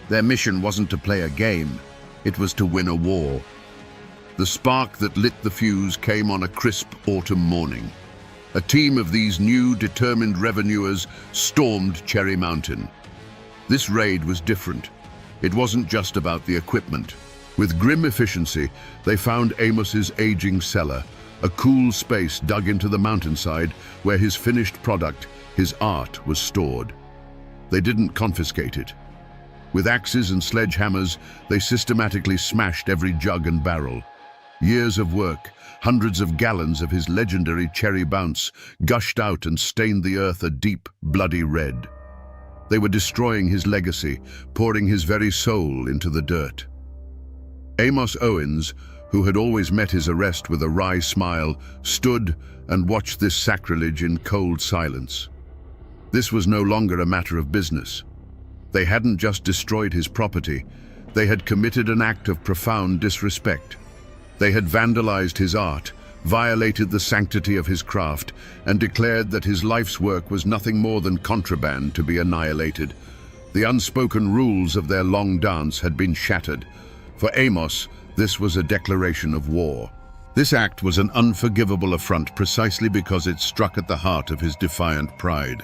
Their mission wasn't to play a game, it was to win a war. The spark that lit the fuse came on a crisp autumn morning. A team of these new, determined revenuers stormed Cherry Mountain. This raid was different. It wasn't just about the equipment. With grim efficiency, they found Amos's aging cellar, a cool space dug into the mountainside where his finished product, his art, was stored. They didn't confiscate it. With axes and sledgehammers, they systematically smashed every jug and barrel. Years of work, hundreds of gallons of his legendary cherry bounce, gushed out and stained the earth a deep, bloody red. They were destroying his legacy, pouring his very soul into the dirt. Amos Owens, who had always met his arrest with a wry smile, stood and watched this sacrilege in cold silence. This was no longer a matter of business. They hadn't just destroyed his property, they had committed an act of profound disrespect. They had vandalized his art, violated the sanctity of his craft, and declared that his life's work was nothing more than contraband to be annihilated. The unspoken rules of their long dance had been shattered. For Amos, this was a declaration of war. This act was an unforgivable affront precisely because it struck at the heart of his defiant pride.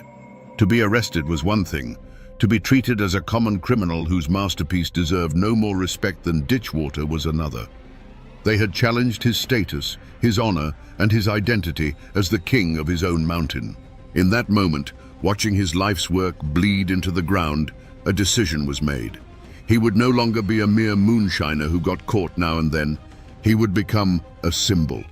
To be arrested was one thing. To be treated as a common criminal whose masterpiece deserved no more respect than ditch water was another. They had challenged his status, his honor, and his identity as the king of his own mountain. In that moment, watching his life's work bleed into the ground, a decision was made. He would no longer be a mere moonshiner who got caught now and then. He would become a symbol.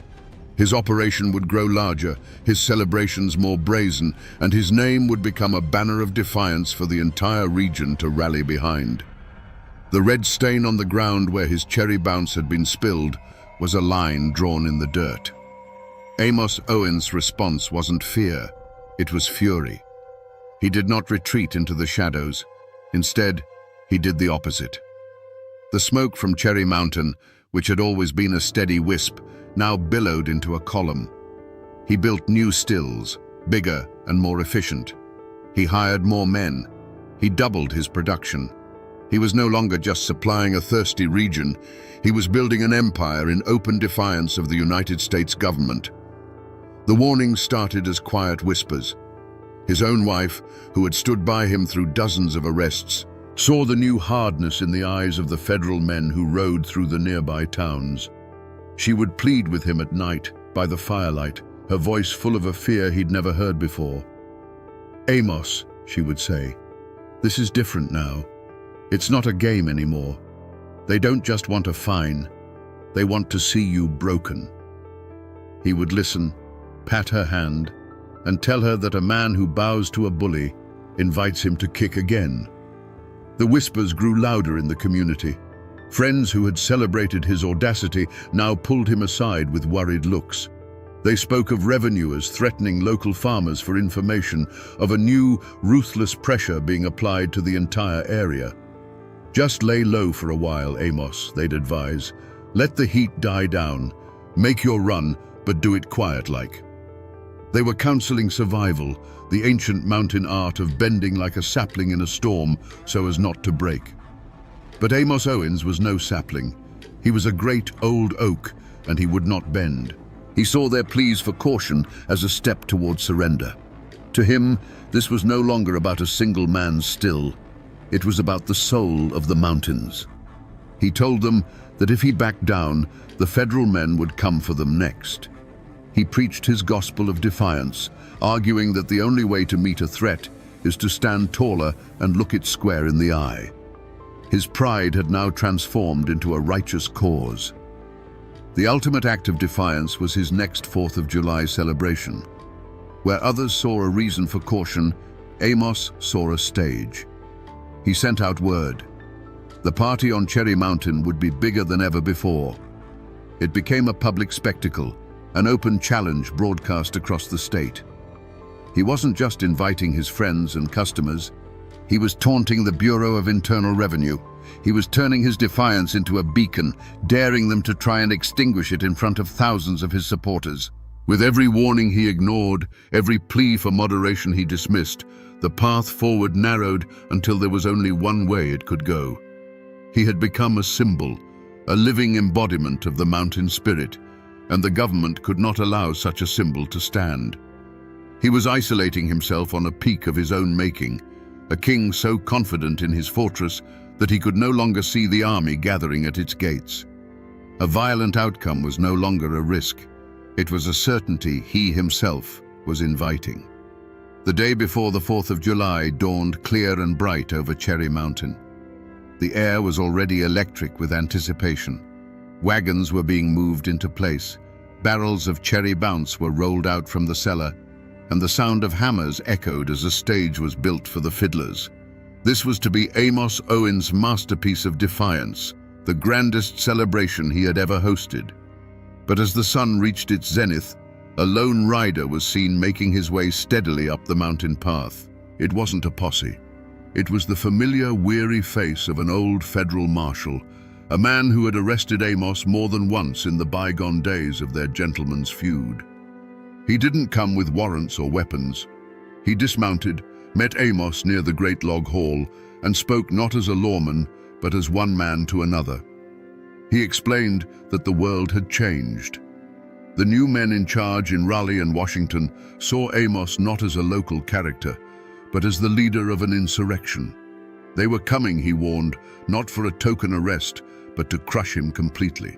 His operation would grow larger, his celebrations more brazen, and his name would become a banner of defiance for the entire region to rally behind. The red stain on the ground where his cherry bounce had been spilled was a line drawn in the dirt. Amos Owens' response wasn't fear, it was fury. He did not retreat into the shadows. Instead, he did the opposite. The smoke from Cherry Mountain, which had always been a steady wisp, now billowed into a column. He built new stills, bigger and more efficient. He hired more men. He doubled his production. He was no longer just supplying a thirsty region. He was building an empire in open defiance of the United States government. The warnings started as quiet whispers. His own wife, who had stood by him through dozens of arrests, saw the new hardness in the eyes of the federal men who rode through the nearby towns. She would plead with him at night, by the firelight, her voice full of a fear he'd never heard before. "Amos," she would say, "this is different now. It's not a game anymore. They don't just want a fine. They want to see you broken." He would listen, pat her hand, and tell her that a man who bows to a bully invites him to kick again. The whispers grew louder in the community. Friends who had celebrated his audacity now pulled him aside with worried looks. They spoke of revenuers threatening local farmers for information, of a new, ruthless pressure being applied to the entire area. Just lay low for a while, Amos, they'd advise. Let the heat die down. Make your run, but do it quiet-like. They were counseling survival, the ancient mountain art of bending like a sapling in a storm so as not to break. But Amos Owens was no sapling. He was a great old oak, and he would not bend. He saw their pleas for caution as a step toward surrender. To him, this was no longer about a single man's still. It was about the soul of the mountains. He told them that if he backed down, the federal men would come for them next. He preached his gospel of defiance, arguing that the only way to meet a threat is to stand taller and look it square in the eye. His pride had now transformed into a righteous cause. The ultimate act of defiance was his next 4th of July celebration. Where others saw a reason for caution, Amos saw a stage. He sent out word. The party on Cherry Mountain would be bigger than ever before. It became a public spectacle, an open challenge broadcast across the state. He wasn't just inviting his friends and customers. He was taunting the Bureau of Internal Revenue. He was turning his defiance into a beacon, daring them to try and extinguish it in front of thousands of his supporters. With every warning he ignored, every plea for moderation he dismissed, the path forward narrowed until there was only one way it could go. He had become a symbol, a living embodiment of the mountain spirit, and the government could not allow such a symbol to stand. He was isolating himself on a peak of his own making, a king so confident in his fortress that he could no longer see the army gathering at its gates. A violent outcome was no longer a risk. It was a certainty he himself was inviting. The day before the 4th of July dawned clear and bright over Cherry Mountain. The air was already electric with anticipation. Wagons were being moved into place. Barrels of cherry bounce were rolled out from the cellar, and the sound of hammers echoed as a stage was built for the fiddlers. This was to be Amos Owens' masterpiece of defiance, the grandest celebration he had ever hosted. But as the sun reached its zenith, a lone rider was seen making his way steadily up the mountain path. It wasn't a posse. It was the familiar, weary face of an old federal marshal, a man who had arrested Amos more than once in the bygone days of their gentleman's feud. He didn't come with warrants or weapons. He dismounted, met Amos near the Great Log Hall, and spoke not as a lawman, but as one man to another. He explained that the world had changed. The new men in charge in Raleigh and Washington saw Amos not as a local character, but as the leader of an insurrection. They were coming, he warned, not for a token arrest, but to crush him completely.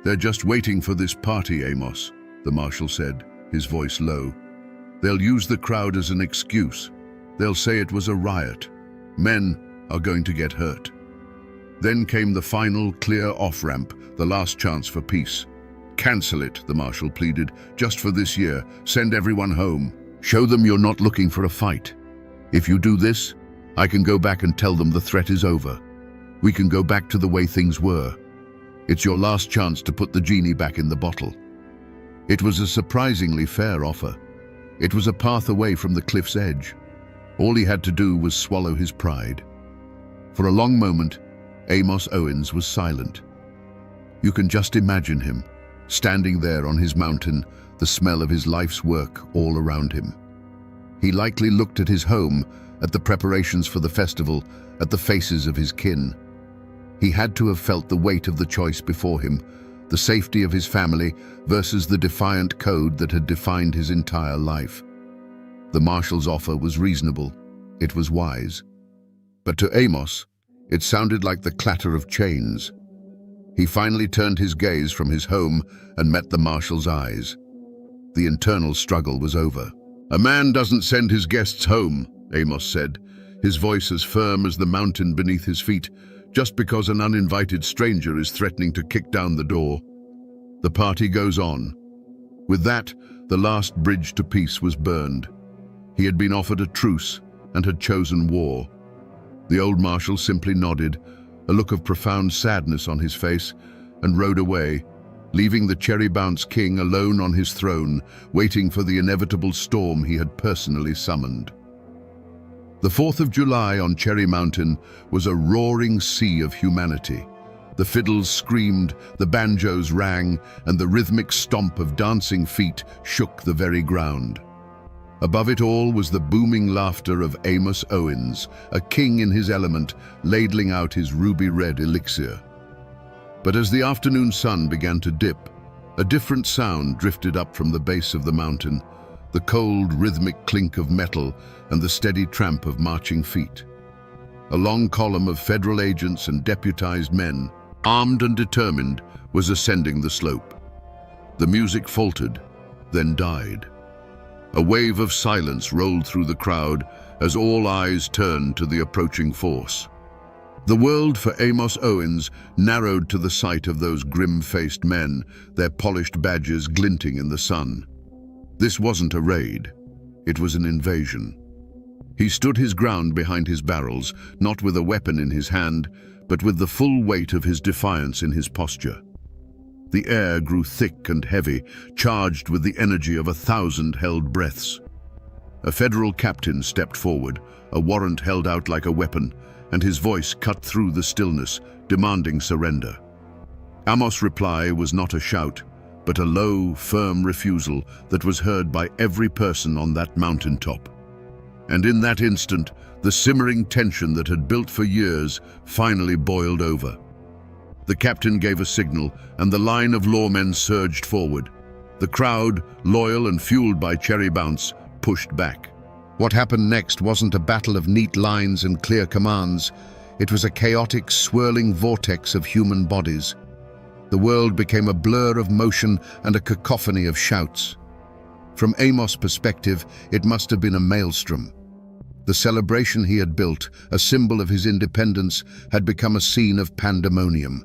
"They're just waiting for this party, Amos," the marshal said, his voice low. "They'll use the crowd as an excuse. They'll say it was a riot. Men are going to get hurt." Then came the final, clear off-ramp, the last chance for peace. "Cancel it," the marshal pleaded, "just for this year. Send everyone home. Show them you're not looking for a fight. If you do this, I can go back and tell them the threat is over. We can go back to the way things were. It's your last chance to put the genie back in the bottle." It was a surprisingly fair offer. It was a path away from the cliff's edge. All he had to do was swallow his pride. For a long moment, Amos Owens was silent. You can just imagine him, standing there on his mountain, the smell of his life's work all around him. He likely looked at his home, at the preparations for the festival, at the faces of his kin. He had to have felt the weight of the choice before him, the safety of his family versus the defiant code that had defined his entire life. The marshal's offer was reasonable. It was wise. But to Amos, it sounded like the clatter of chains. He finally turned his gaze from his home and met the marshal's eyes. The internal struggle was over. "A man doesn't send his guests home," Amos said, his voice as firm as the mountain beneath his feet, "just because an uninvited stranger is threatening to kick down the door. The party goes on." With that, The last bridge to peace was burned. He had been offered a truce and had chosen war. The old marshal simply nodded, a look of profound sadness on his face, and rode away, leaving the cherry-bounce king alone on his throne, waiting for the inevitable storm he had personally summoned. The 4th of July on Cherry Mountain was a roaring sea of humanity. The fiddles screamed, the banjos rang, and the rhythmic stomp of dancing feet shook the very ground. Above it all was the booming laughter of Amos Owens, a king in his element, ladling out his ruby-red elixir. But as the afternoon sun began to dip, a different sound drifted up from the base of the mountain, the cold, rhythmic clink of metal and the steady tramp of marching feet. A long column of federal agents and deputized men, armed and determined, was ascending the slope. The music faltered, then died. A wave of silence rolled through the crowd as all eyes turned to the approaching force. The world for Amos Owens narrowed to the sight of those grim-faced men, their polished badges glinting in the sun. This wasn't a raid. It was an invasion. He stood his ground behind his barrels, not with a weapon in his hand, but with the full weight of his defiance in his posture. The air grew thick and heavy, charged with the energy of 1,000 held breaths. A federal captain stepped forward, a warrant held out like a weapon, and his voice cut through the stillness, demanding surrender. Amos' reply was not a shout, but a low, firm refusal that was heard by every person on that mountaintop. And in that instant, the simmering tension that had built for years finally boiled over. The captain gave a signal, and the line of lawmen surged forward. The crowd, loyal and fueled by Cherry Bounce, pushed back. What happened next wasn't a battle of neat lines and clear commands. It was a chaotic, swirling vortex of human bodies. The world became a blur of motion and a cacophony of shouts. From Amos' perspective, it must have been a maelstrom. The celebration he had built, a symbol of his independence, had become a scene of pandemonium.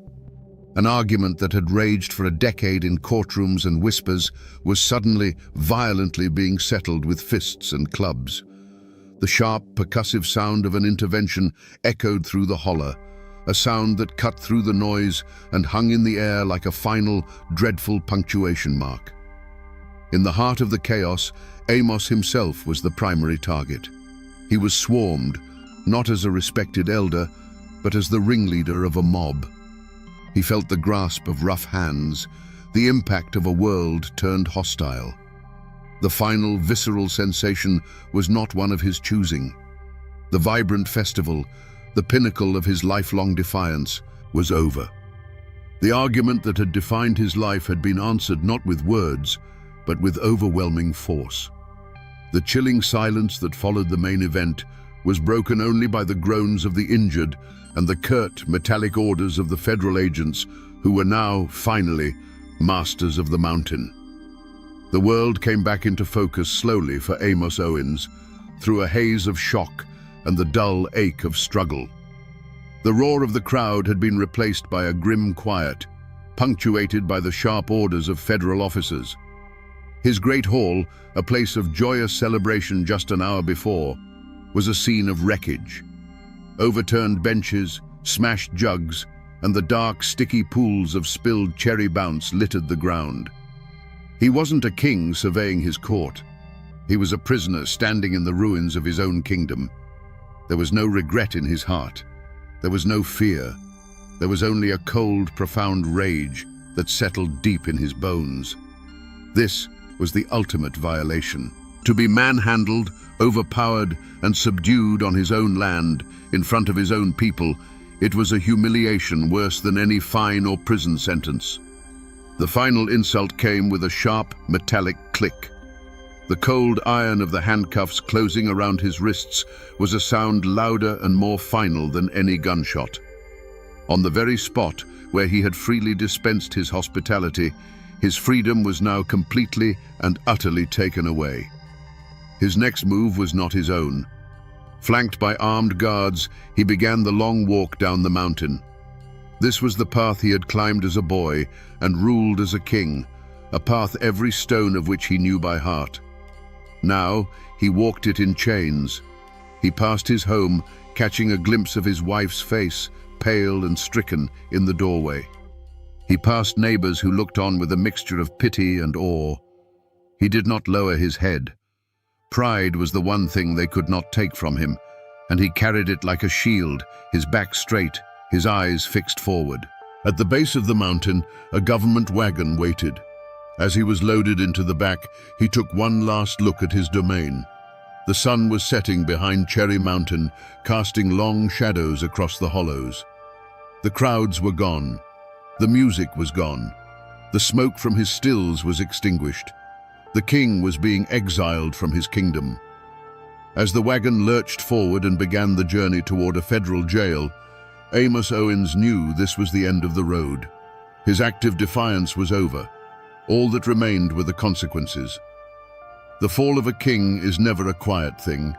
An argument that had raged for a decade in courtrooms and whispers was suddenly, violently being settled with fists and clubs. The sharp, percussive sound of an intervention echoed through the holler, a sound that cut through the noise and hung in the air like a final, dreadful punctuation mark. In the heart of the chaos, Amos himself was the primary target. He was swarmed, not as a respected elder, but as the ringleader of a mob. He felt the grasp of rough hands, the impact of a world turned hostile. The final, visceral sensation was not one of his choosing. The vibrant festival, the pinnacle of his lifelong defiance, was over. The argument that had defined his life had been answered not with words, but with overwhelming force. The chilling silence that followed the main event was broken only by the groans of the injured and the curt, metallic orders of the federal agents who were now, finally, masters of the mountain. The world came back into focus slowly for Amos Owens, through a haze of shock and the dull ache of struggle. The roar of the crowd had been replaced by a grim quiet, punctuated by the sharp orders of federal officers. His great hall, a place of joyous celebration just an hour before, was a scene of wreckage. Overturned benches, smashed jugs, and the dark, sticky pools of spilled Cherry Bounce littered the ground. He wasn't a king surveying his court. He was a prisoner standing in the ruins of his own kingdom. There was no regret in his heart. There was no fear. There was only a cold, profound rage that settled deep in his bones. This was the ultimate violation. To be manhandled, overpowered, and subdued on his own land, in front of his own people, it was a humiliation worse than any fine or prison sentence. The final insult came with a sharp, metallic click. The cold iron of the handcuffs closing around his wrists was a sound louder and more final than any gunshot. On the very spot where he had freely dispensed his hospitality, his freedom was now completely and utterly taken away. His next move was not his own. Flanked by armed guards, he began the long walk down the mountain. This was the path he had climbed as a boy and ruled as a king, a path every stone of which he knew by heart. Now he walked it in chains. He passed his home, catching a glimpse of his wife's face, pale and stricken, in the doorway. He passed neighbors who looked on with a mixture of pity and awe. He did not lower his head. Pride was the one thing they could not take from him, and he carried it like a shield, his back straight, his eyes fixed forward. At the base of the mountain, a government wagon waited. As he was loaded into the back, he took one last look at his domain. The sun was setting behind Cherry Mountain, casting long shadows across the hollows. The crowds were gone. The music was gone. The smoke from his stills was extinguished. The king was being exiled from his kingdom. As the wagon lurched forward and began the journey toward a federal jail, Amos Owens knew this was the end of the road. His active defiance was over. All that remained were the consequences. The fall of a king is never a quiet thing,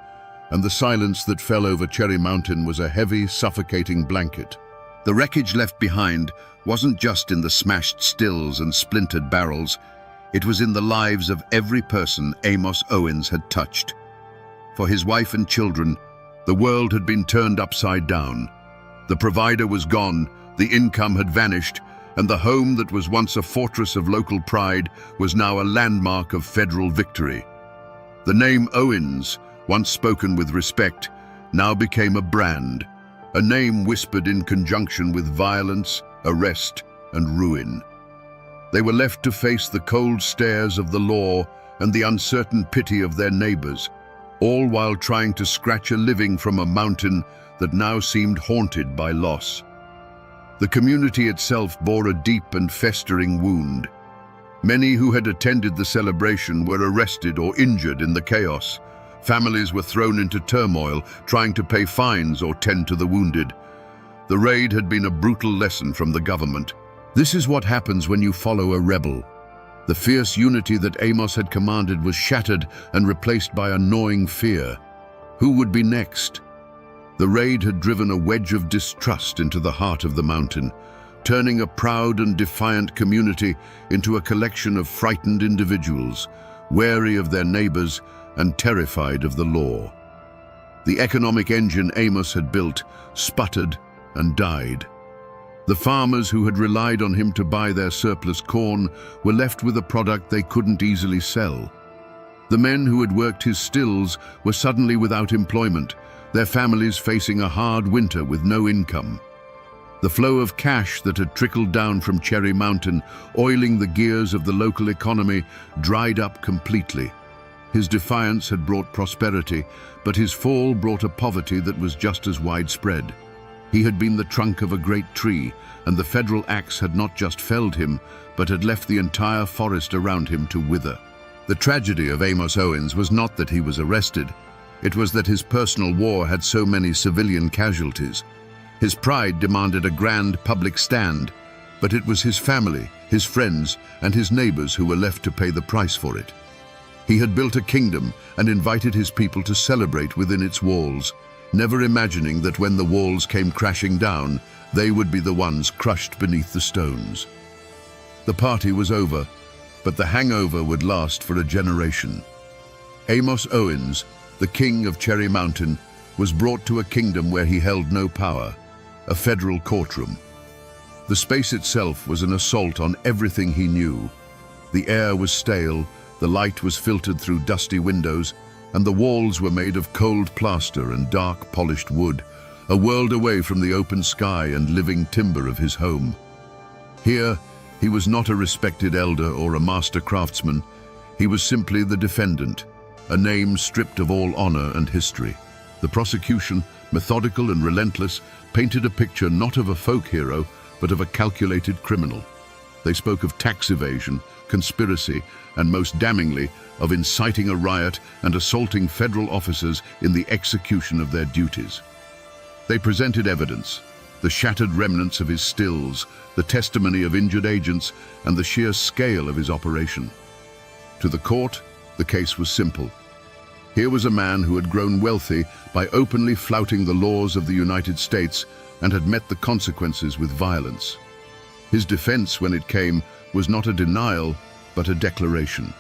and the silence that fell over Cherry Mountain was a heavy, suffocating blanket. The wreckage left behind wasn't just in the smashed stills and splintered barrels, it was in the lives of every person Amos Owens had touched. For his wife and children, the world had been turned upside down. The provider was gone, the income had vanished, and the home that was once a fortress of local pride was now a landmark of federal victory. The name Owens, once spoken with respect, now became a brand, a name whispered in conjunction with violence, arrest, and ruin. They were left to face the cold stares of the law and the uncertain pity of their neighbors, all while trying to scratch a living from a mountain that now seemed haunted by loss. The community itself bore a deep and festering wound. Many who had attended the celebration were arrested or injured in the chaos. Families were thrown into turmoil, trying to pay fines or tend to the wounded. The raid had been a brutal lesson from the government. This is what happens when you follow a rebel. The fierce unity that Amos had commanded was shattered and replaced by a gnawing fear. Who would be next? The raid had driven a wedge of distrust into the heart of the mountain, turning a proud and defiant community into a collection of frightened individuals, wary of their neighbors and terrified of the law. The economic engine Amos had built sputtered and died. The farmers who had relied on him to buy their surplus corn were left with a product they couldn't easily sell. The men who had worked his stills were suddenly without employment, their families facing a hard winter with no income. The flow of cash that had trickled down from Cherry Mountain, oiling the gears of the local economy, dried up completely. His defiance had brought prosperity, but his fall brought a poverty that was just as widespread. He had been the trunk of a great tree, and the federal axe had not just felled him, but had left the entire forest around him to wither. The tragedy of Amos Owens was not that he was arrested. It was that his personal war had so many civilian casualties. His pride demanded a grand public stand, but it was his family, his friends, and his neighbors who were left to pay the price for it. He had built a kingdom and invited his people to celebrate within its walls, never imagining that when the walls came crashing down, they would be the ones crushed beneath the stones. The party was over, but the hangover would last for a generation. Amos Owens, the king of Cherry Mountain, was brought to a kingdom where he held no power, a federal courtroom. The space itself was an assault on everything he knew. The air was stale, the light was filtered through dusty windows, and the walls were made of cold plaster and dark polished wood, a world away from the open sky and living timber of his home. Here, he was not a respected elder or a master craftsman. He was simply the defendant, a name stripped of all honor and history. The prosecution, methodical and relentless, painted a picture not of a folk hero, but of a calculated criminal. They spoke of tax evasion, conspiracy, and most damningly, of inciting a riot and assaulting federal officers in the execution of their duties. They presented evidence, the shattered remnants of his stills, the testimony of injured agents, and the sheer scale of his operation. To the court, the case was simple. Here was a man who had grown wealthy by openly flouting the laws of the United States and had met the consequences with violence. His defense, when it came, was not a denial, but a declaration.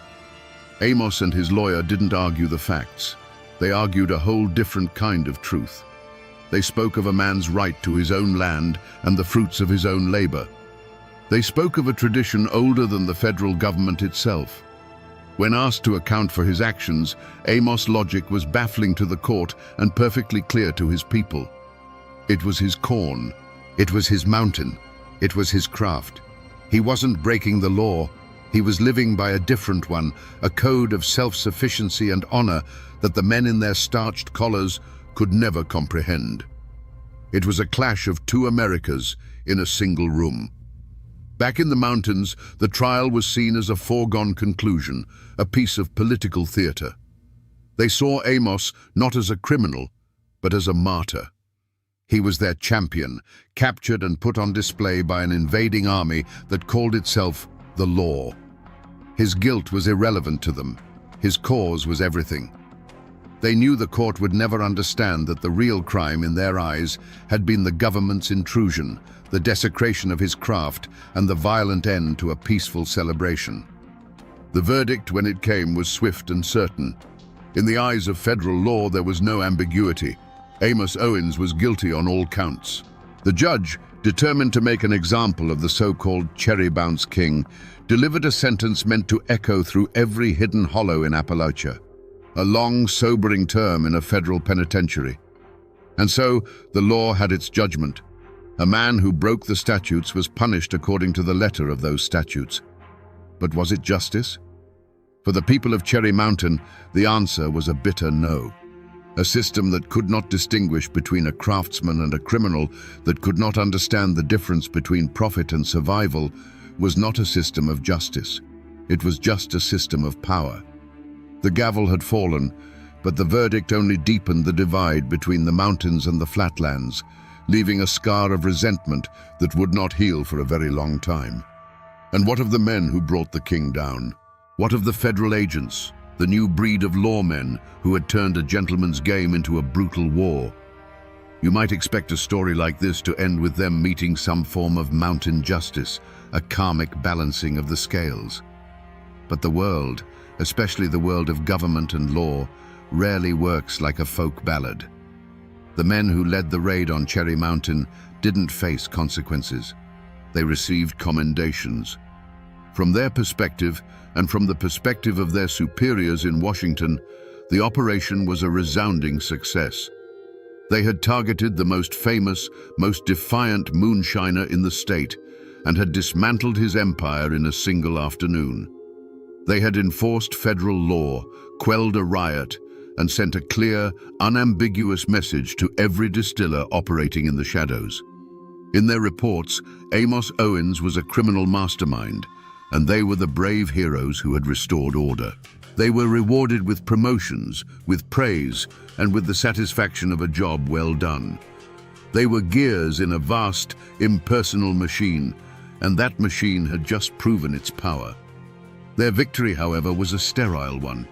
Amos and his lawyer didn't argue the facts. They argued a whole different kind of truth. They spoke of a man's right to his own land and the fruits of his own labor. They spoke of a tradition older than the federal government itself. When asked to account for his actions, Amos' logic was baffling to the court and perfectly clear to his people. It was his corn. It was his mountain. It was his craft. He wasn't breaking the law. He was living by a different one, a code of self-sufficiency and honor that the men in their starched collars could never comprehend. It was a clash of two Americas in a single room. Back in the mountains, the trial was seen as a foregone conclusion, a piece of political theater. They saw Amos not as a criminal, but as a martyr. He was their champion, captured and put on display by an invading army that called itself the law. His guilt was irrelevant to them. His cause was everything. They knew the court would never understand that the real crime in their eyes had been the government's intrusion, the desecration of his craft, and the violent end to a peaceful celebration. The verdict, when it came, was swift and certain. In the eyes of federal law, there was no ambiguity. Amos Owens was guilty on all counts. The judge, determined to make an example of the so-called cherry bounce king, delivered a sentence meant to echo through every hidden hollow in Appalachia. A long, sobering term in a federal penitentiary. And so, the law had its judgment. A man who broke the statutes was punished according to the letter of those statutes. But was it justice? For the people of Cherry Mountain, the answer was a bitter no. A system that could not distinguish between a craftsman and a criminal, that could not understand the difference between profit and survival, was not a system of justice. It was just a system of power. The gavel had fallen, but the verdict only deepened the divide between the mountains and the flatlands, leaving a scar of resentment that would not heal for a very long time. And what of the men who brought the king down? What of the federal agents, the new breed of lawmen who had turned a gentleman's game into a brutal war? You might expect a story like this to end with them meeting some form of mountain justice, a karmic balancing of the scales. But the world, especially the world of government and law, rarely works like a folk ballad. The men who led the raid on Cherry Mountain didn't face consequences. They received commendations. From their perspective, and from the perspective of their superiors in Washington, the operation was a resounding success. They had targeted the most famous, most defiant moonshiner in the state, and had dismantled his empire in a single afternoon. They had enforced federal law, quelled a riot, and sent a clear, unambiguous message to every distiller operating in the shadows. In their reports, Amos Owens was a criminal mastermind, and they were the brave heroes who had restored order. They were rewarded with promotions, with praise, and with the satisfaction of a job well done. They were gears in a vast, impersonal machine, and that machine had just proven its power. Their victory, however, was a sterile one.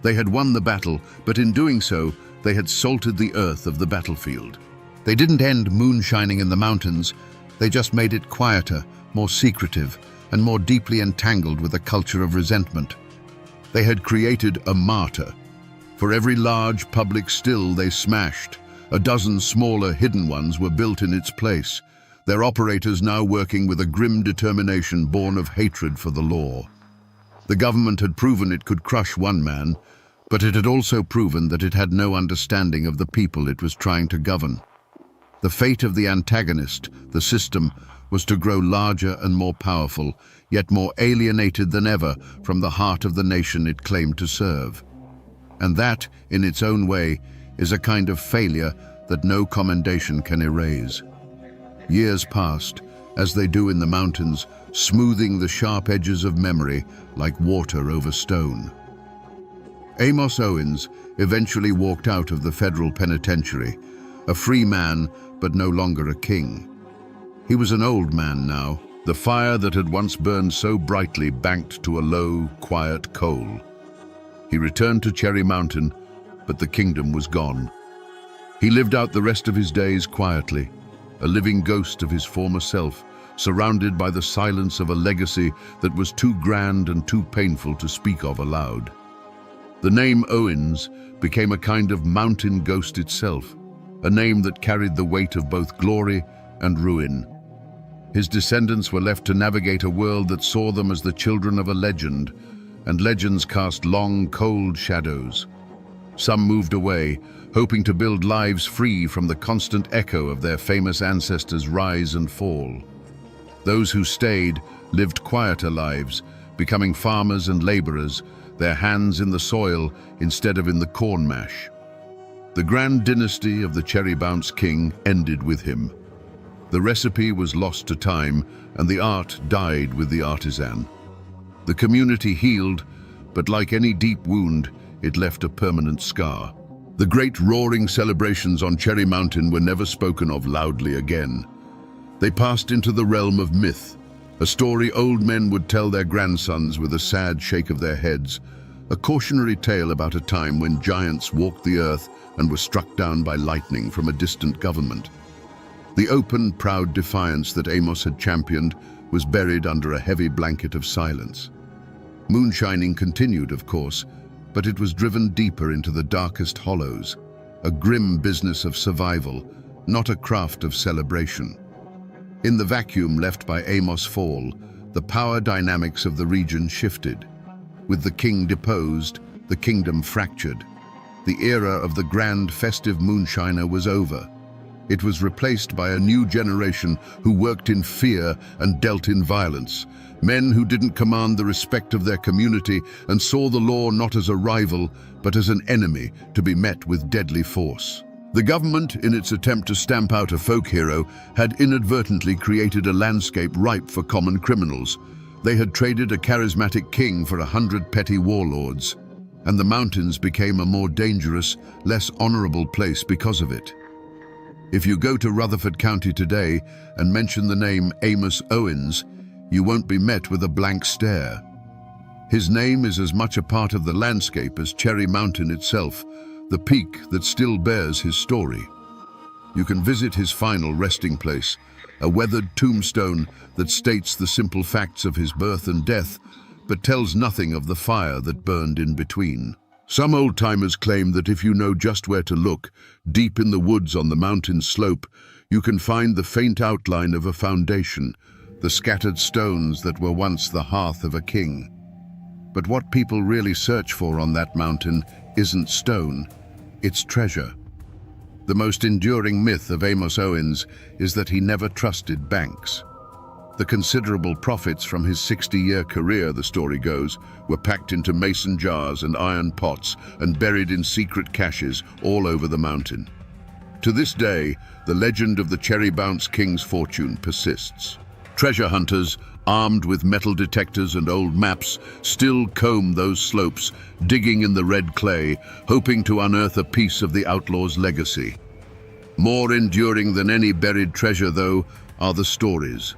They had won the battle, but in doing so, they had salted the earth of the battlefield. They didn't end moonshining in the mountains, they just made it quieter, more secretive, and more deeply entangled with a culture of resentment. They had created a martyr. For every large public still they smashed, a dozen smaller hidden ones were built in its place, their operators now working with a grim determination born of hatred for the law. The government had proven it could crush one man, but it had also proven that it had no understanding of the people it was trying to govern. The fate of the antagonist, the system, was to grow larger and more powerful, yet more alienated than ever from the heart of the nation it claimed to serve. And that, in its own way, is a kind of failure that no commendation can erase. Years passed, as they do in the mountains, smoothing the sharp edges of memory like water over stone. Amos Owens eventually walked out of the federal penitentiary, a free man, but no longer a king. He was an old man now, the fire that had once burned so brightly banked to a low, quiet coal. He returned to Cherry Mountain, but the kingdom was gone. He lived out the rest of his days quietly, a living ghost of his former self, surrounded by the silence of a legacy that was too grand and too painful to speak of aloud. The name Owens became a kind of mountain ghost itself, a name that carried the weight of both glory and ruin. His descendants were left to navigate a world that saw them as the children of a legend, and legends cast long, cold shadows. Some moved away, hoping to build lives free from the constant echo of their famous ancestors' rise and fall. Those who stayed lived quieter lives, becoming farmers and laborers, their hands in the soil instead of in the corn mash. The grand dynasty of the Cherry Bounce King ended with him. The recipe was lost to time, and the art died with the artisan. The community healed, but like any deep wound, it left a permanent scar. The great roaring celebrations on Cherry Mountain were never spoken of loudly again. They passed into the realm of myth, a story old men would tell their grandsons with a sad shake of their heads, a cautionary tale about a time when giants walked the earth and were struck down by lightning from a distant government. The open, proud defiance that Amos had championed was buried under a heavy blanket of silence. Moonshining continued, of course, but it was driven deeper into the darkest hollows, a grim business of survival, not a craft of celebration. In the vacuum left by Amos' fall, the power dynamics of the region shifted. With the king deposed, the kingdom fractured. The era of the grand festive moonshiner was over. It was replaced by a new generation who worked in fear and dealt in violence. Men who didn't command the respect of their community and saw the law not as a rival, but as an enemy to be met with deadly force. The government, in its attempt to stamp out a folk hero, had inadvertently created a landscape ripe for common criminals. They had traded a charismatic king for 100 petty warlords, and the mountains became a more dangerous, less honorable place because of it. If you go to Rutherford County today and mention the name Amos Owens, you won't be met with a blank stare. His name is as much a part of the landscape as Cherry Mountain itself, the peak that still bears his story. You can visit his final resting place, a weathered tombstone that states the simple facts of his birth and death, but tells nothing of the fire that burned in between. Some old-timers claim that if you know just where to look, deep in the woods on the mountain slope, you can find the faint outline of a foundation, the scattered stones that were once the hearth of a king. But what people really search for on that mountain isn't stone, it's treasure. The most enduring myth of Amos Owens is that he never trusted banks. The considerable profits from his 60-year career, the story goes, were packed into mason jars and iron pots and buried in secret caches all over the mountain. To this day, the legend of the Cherry Bounce King's fortune persists. Treasure hunters, armed with metal detectors and old maps, still comb those slopes, digging in the red clay, hoping to unearth a piece of the outlaw's legacy. More enduring than any buried treasure, though, are the stories.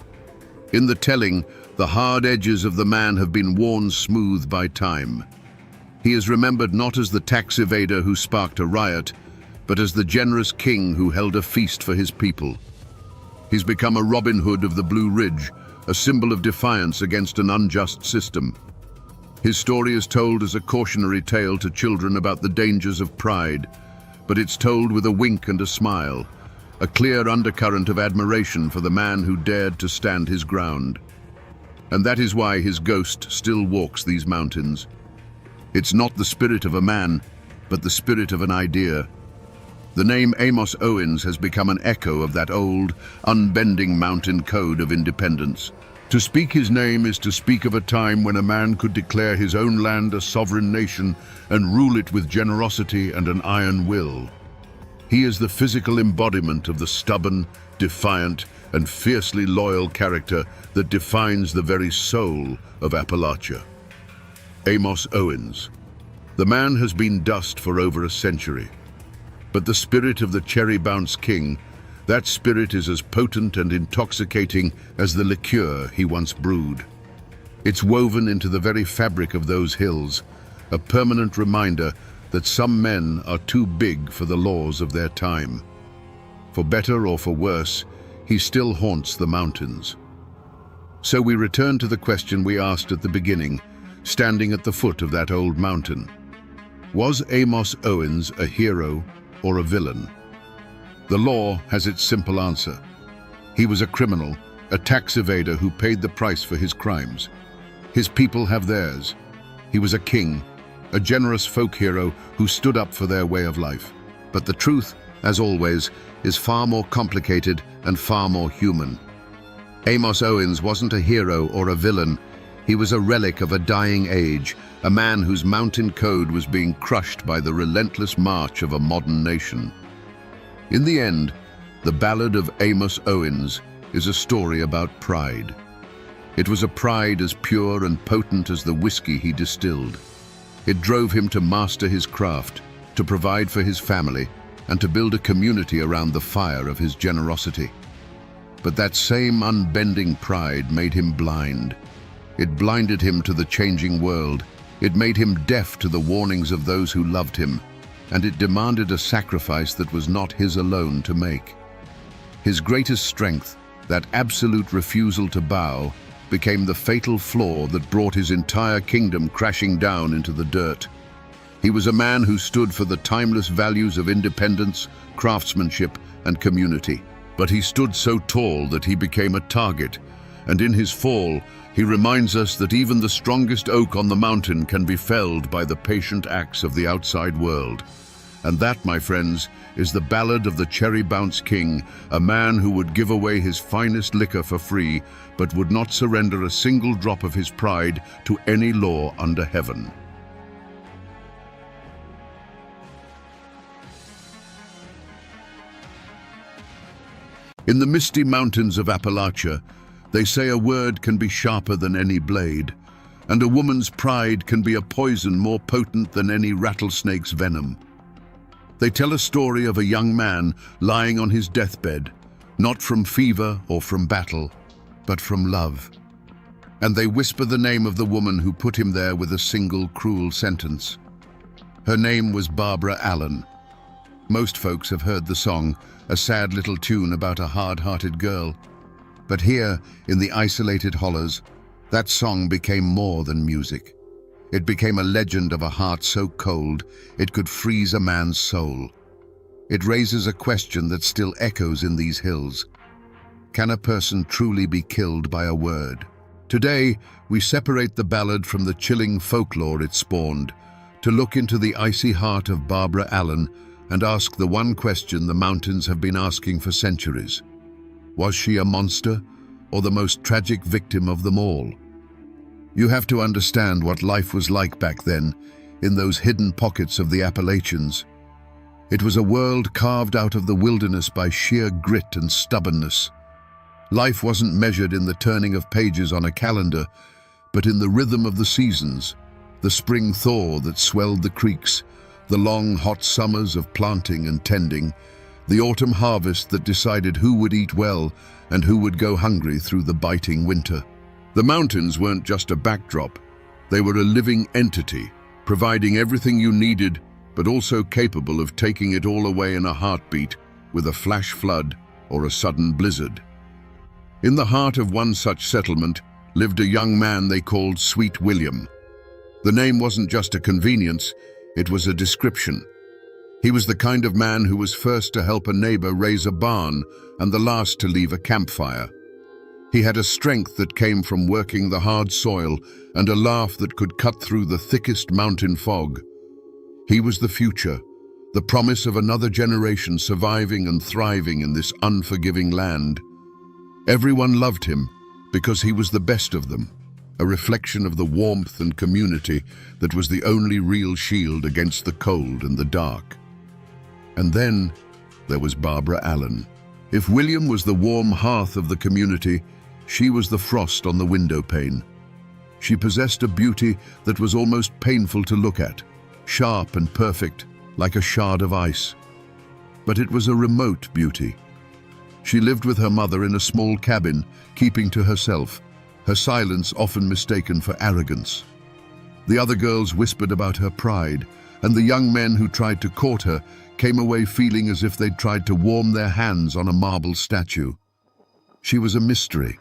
In the telling, the hard edges of the man have been worn smooth by time. He is remembered not as the tax evader who sparked a riot, but as the generous king who held a feast for his people. He's become a Robin Hood of the Blue Ridge, a symbol of defiance against an unjust system. His story is told as a cautionary tale to children about the dangers of pride, but it's told with a wink and a smile, a clear undercurrent of admiration for the man who dared to stand his ground. And that is why his ghost still walks these mountains. It's not the spirit of a man, but the spirit of an idea. The name Amos Owens has become an echo of that old, unbending mountain code of independence. To speak his name is to speak of a time when a man could declare his own land a sovereign nation and rule it with generosity and an iron will. He is the physical embodiment of the stubborn, defiant, and fiercely loyal character that defines the very soul of Appalachia. Amos Owens. The man has been dust for over a century. But the spirit of the Cherry Bounce King, that spirit is as potent and intoxicating as the liqueur he once brewed. It's woven into the very fabric of those hills, a permanent reminder that some men are too big for the laws of their time. For better or for worse, he still haunts the mountains. So we return to the question we asked at the beginning, standing at the foot of that old mountain. Was Amos Owens a hero or a villain? The law has its simple answer. He was a criminal, a tax evader who paid the price for his crimes. His people have theirs. He was a king, a generous folk hero who stood up for their way of life. But the truth, as always, is far more complicated and far more human. Amos Owens wasn't a hero or a villain. He was a relic of a dying age, a man whose mountain code was being crushed by the relentless march of a modern nation. In the end, the Ballad of Amos Owens is a story about pride. It was a pride as pure and potent as the whiskey he distilled. It drove him to master his craft, to provide for his family, and to build a community around the fire of his generosity. But that same unbending pride made him blind. It blinded him to the changing world. It made him deaf to the warnings of those who loved him, and it demanded a sacrifice that was not his alone to make. His greatest strength, that absolute refusal to bow, became the fatal flaw that brought his entire kingdom crashing down into the dirt. He was a man who stood for the timeless values of independence, craftsmanship, and community. But he stood so tall that he became a target, and in his fall, he reminds us that even the strongest oak on the mountain can be felled by the patient axe of the outside world. And that, my friends, is the ballad of the Cherry Bounce King, a man who would give away his finest liquor for free, but would not surrender a single drop of his pride to any law under heaven. In the misty mountains of Appalachia, they say a word can be sharper than any blade, and a woman's pride can be a poison more potent than any rattlesnake's venom. They tell a story of a young man lying on his deathbed, not from fever or from battle, but from love. And they whisper the name of the woman who put him there with a single cruel sentence. Her name was Barbara Allen. Most folks have heard the song, a sad little tune about a hard-hearted girl. But here, in the isolated hollows, that song became more than music. It became a legend of a heart so cold it could freeze a man's soul. It raises a question that still echoes in these hills. Can a person truly be killed by a word? Today, we separate the ballad from the chilling folklore it spawned, to look into the icy heart of Barbara Allen and ask the one question the mountains have been asking for centuries. Was she a monster, or the most tragic victim of them all? You have to understand what life was like back then, in those hidden pockets of the Appalachians. It was a world carved out of the wilderness by sheer grit and stubbornness. Life wasn't measured in the turning of pages on a calendar, but in the rhythm of the seasons, the spring thaw that swelled the creeks, the long, hot summers of planting and tending, the autumn harvest that decided who would eat well and who would go hungry through the biting winter. The mountains weren't just a backdrop. They were a living entity, providing everything you needed, but also capable of taking it all away in a heartbeat with a flash flood or a sudden blizzard. In the heart of one such settlement lived a young man they called Sweet William. The name wasn't just a convenience, it was a description. He was the kind of man who was first to help a neighbor raise a barn and the last to leave a campfire. He had a strength that came from working the hard soil and a laugh that could cut through the thickest mountain fog. He was the future, the promise of another generation surviving and thriving in this unforgiving land. Everyone loved him because he was the best of them, a reflection of the warmth and community that was the only real shield against the cold and the dark. And then there was Barbara Allen. If William was the warm hearth of the community, she was the frost on the window pane. She possessed a beauty that was almost painful to look at, sharp and perfect, like a shard of ice. But it was a remote beauty. She lived with her mother in a small cabin, keeping to herself, her silence often mistaken for arrogance. The other girls whispered about her pride, and the young men who tried to court her came away feeling as if they'd tried to warm their hands on a marble statue. She was a mystery,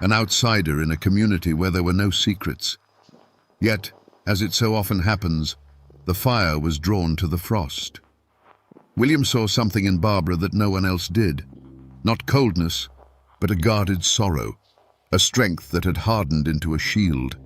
an outsider in a community where there were no secrets. Yet, as it so often happens, the fire was drawn to the frost. William saw something in Barbara that no one else did. Not coldness, but a guarded sorrow, a strength that had hardened into a shield.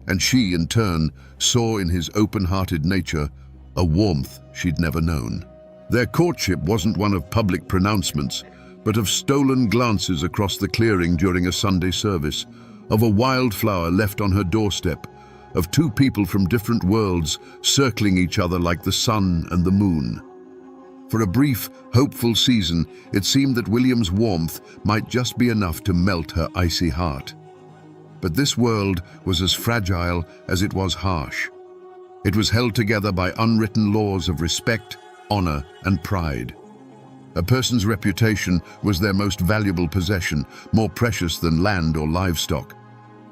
And she, in turn, saw in his open-hearted nature a warmth she'd never known. Their courtship wasn't one of public pronouncements, but of stolen glances across the clearing during a Sunday service, of a wildflower left on her doorstep, of two people from different worlds circling each other like the sun and the moon. For a brief, hopeful season, it seemed that William's warmth might just be enough to melt her icy heart. But this world was as fragile as it was harsh. It was held together by unwritten laws of respect, honor, and pride. A person's reputation was their most valuable possession, more precious than land or livestock.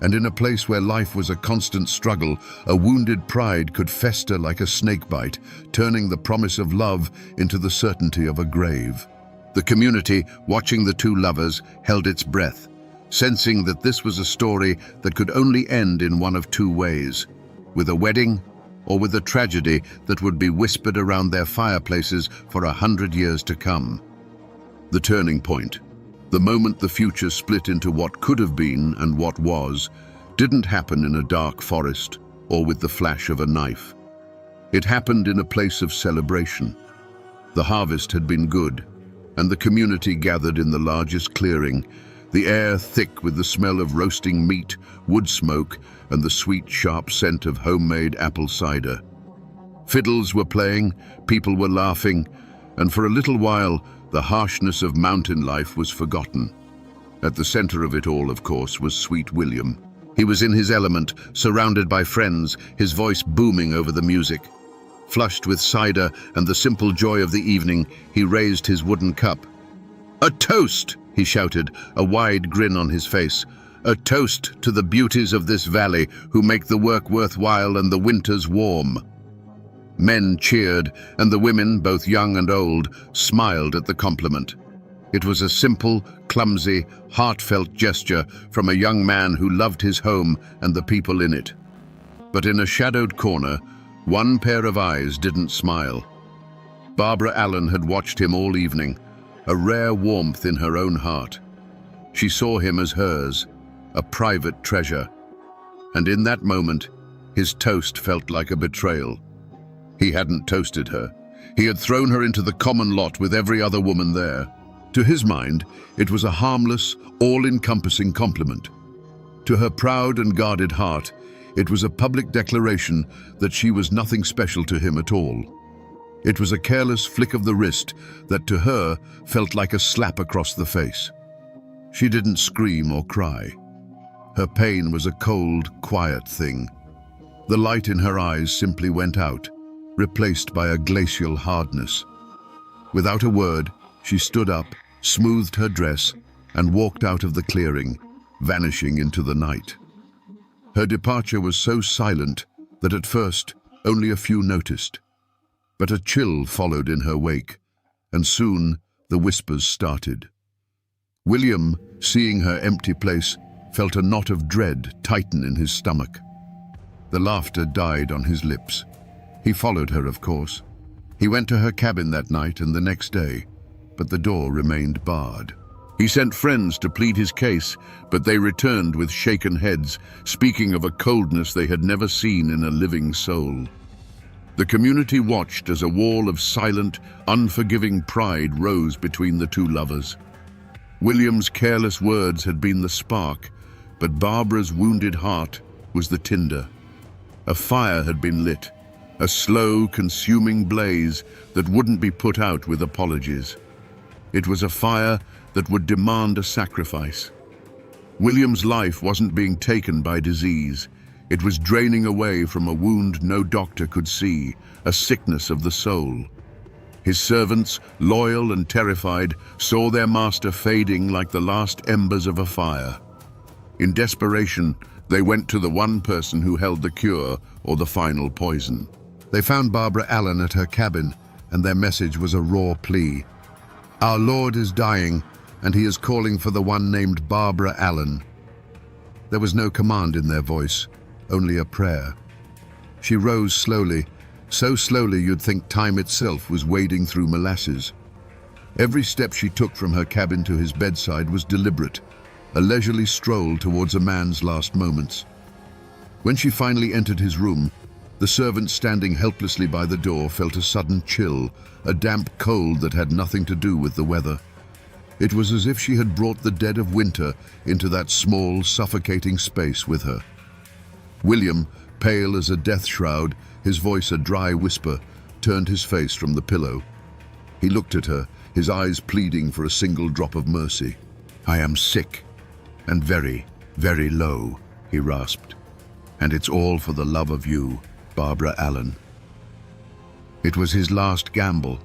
And in a place where life was a constant struggle, a wounded pride could fester like a snakebite, turning the promise of love into the certainty of a grave. The community, watching the two lovers, held its breath, sensing that this was a story that could only end in one of two ways: with a wedding or with a tragedy that would be whispered around their fireplaces for 100 years to come. The turning point, the moment the future split into what could have been and what was, didn't happen in a dark forest or with the flash of a knife. It happened in a place of celebration. The harvest had been good, and the community gathered in the largest clearing, the air thick with the smell of roasting meat, wood smoke, and the sweet, sharp scent of homemade apple cider. Fiddles were playing, people were laughing, and for a little while, the harshness of mountain life was forgotten. At the center of it all, of course, was sweet William. He was in his element, surrounded by friends, his voice booming over the music. Flushed with cider and the simple joy of the evening, he raised his wooden cup. "A toast!" he shouted, a wide grin on his face. "A toast to the beauties of this valley who make the work worthwhile and the winters warm." Men cheered, and the women, both young and old, smiled at the compliment. It was a simple, clumsy, heartfelt gesture from a young man who loved his home and the people in it. But in a shadowed corner, one pair of eyes didn't smile. Barbara Allen had watched him all evening, a rare warmth in her own heart. She saw him as hers, a private treasure. And in that moment, his toast felt like a betrayal. He hadn't toasted her. He had thrown her into the common lot with every other woman there. To his mind, it was a harmless, all-encompassing compliment. To her proud and guarded heart, it was a public declaration that she was nothing special to him at all. It was a careless flick of the wrist that to her felt like a slap across the face. She didn't scream or cry. Her pain was a cold, quiet thing. The light in her eyes simply went out, replaced by a glacial hardness. Without a word, she stood up, smoothed her dress, and walked out of the clearing, vanishing into the night. Her departure was so silent that at first only a few noticed. But a chill followed in her wake, and soon the whispers started. William, seeing her empty place, felt a knot of dread tighten in his stomach. The laughter died on his lips. He followed her, of course. He went to her cabin that night and the next day, but the door remained barred. He sent friends to plead his case, but they returned with shaken heads, speaking of a coldness they had never seen in a living soul. The community watched as a wall of silent, unforgiving pride rose between the two lovers. William's careless words had been the spark, but Barbara's wounded heart was the tinder. A fire had been lit, a slow, consuming blaze that wouldn't be put out with apologies. It was a fire that would demand a sacrifice. William's life wasn't being taken by disease. It was draining away from a wound no doctor could see, a sickness of the soul. His servants, loyal and terrified, saw their master fading like the last embers of a fire. In desperation, they went to the one person who held the cure or the final poison. They found Barbara Allen at her cabin, and their message was a raw plea. "Our Lord is dying, and he is calling for the one named Barbara Allen. There was no command in their voice, only a prayer. She rose slowly, so slowly you'd think time itself was wading through molasses. Every step she took from her cabin to his bedside was deliberate, a leisurely stroll towards a man's last moments. When she finally entered his room, the servant standing helplessly by the door felt a sudden chill, a damp cold that had nothing to do with the weather. It was as if she had brought the dead of winter into that small, suffocating space with her. William, pale as a death shroud, his voice a dry whisper, turned his face from the pillow. He looked at her, his eyes pleading for a single drop of mercy. "I am sick, and very, very low," he rasped. "And it's all for the love of you, Barbara Allen." It was his last gamble,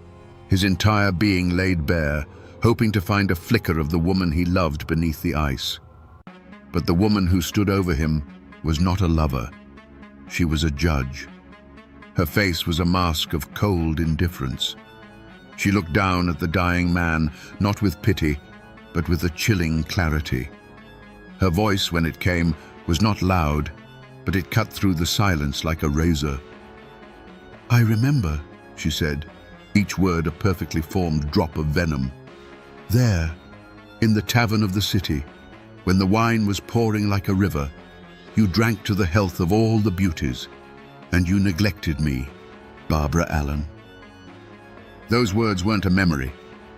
his entire being laid bare, hoping to find a flicker of the woman he loved beneath the ice. But the woman who stood over him was not a lover. She was a judge. Her face was a mask of cold indifference. She looked down at the dying man, not with pity, but with a chilling clarity. Her voice, when it came, was not loud, but it cut through the silence like a razor. "I remember," she said, each word a perfectly formed drop of venom. "There, in the tavern of the city, when the wine was pouring like a river, you drank to the health of all the beauties, and you neglected me, Barbara Allen." Those words weren't a memory.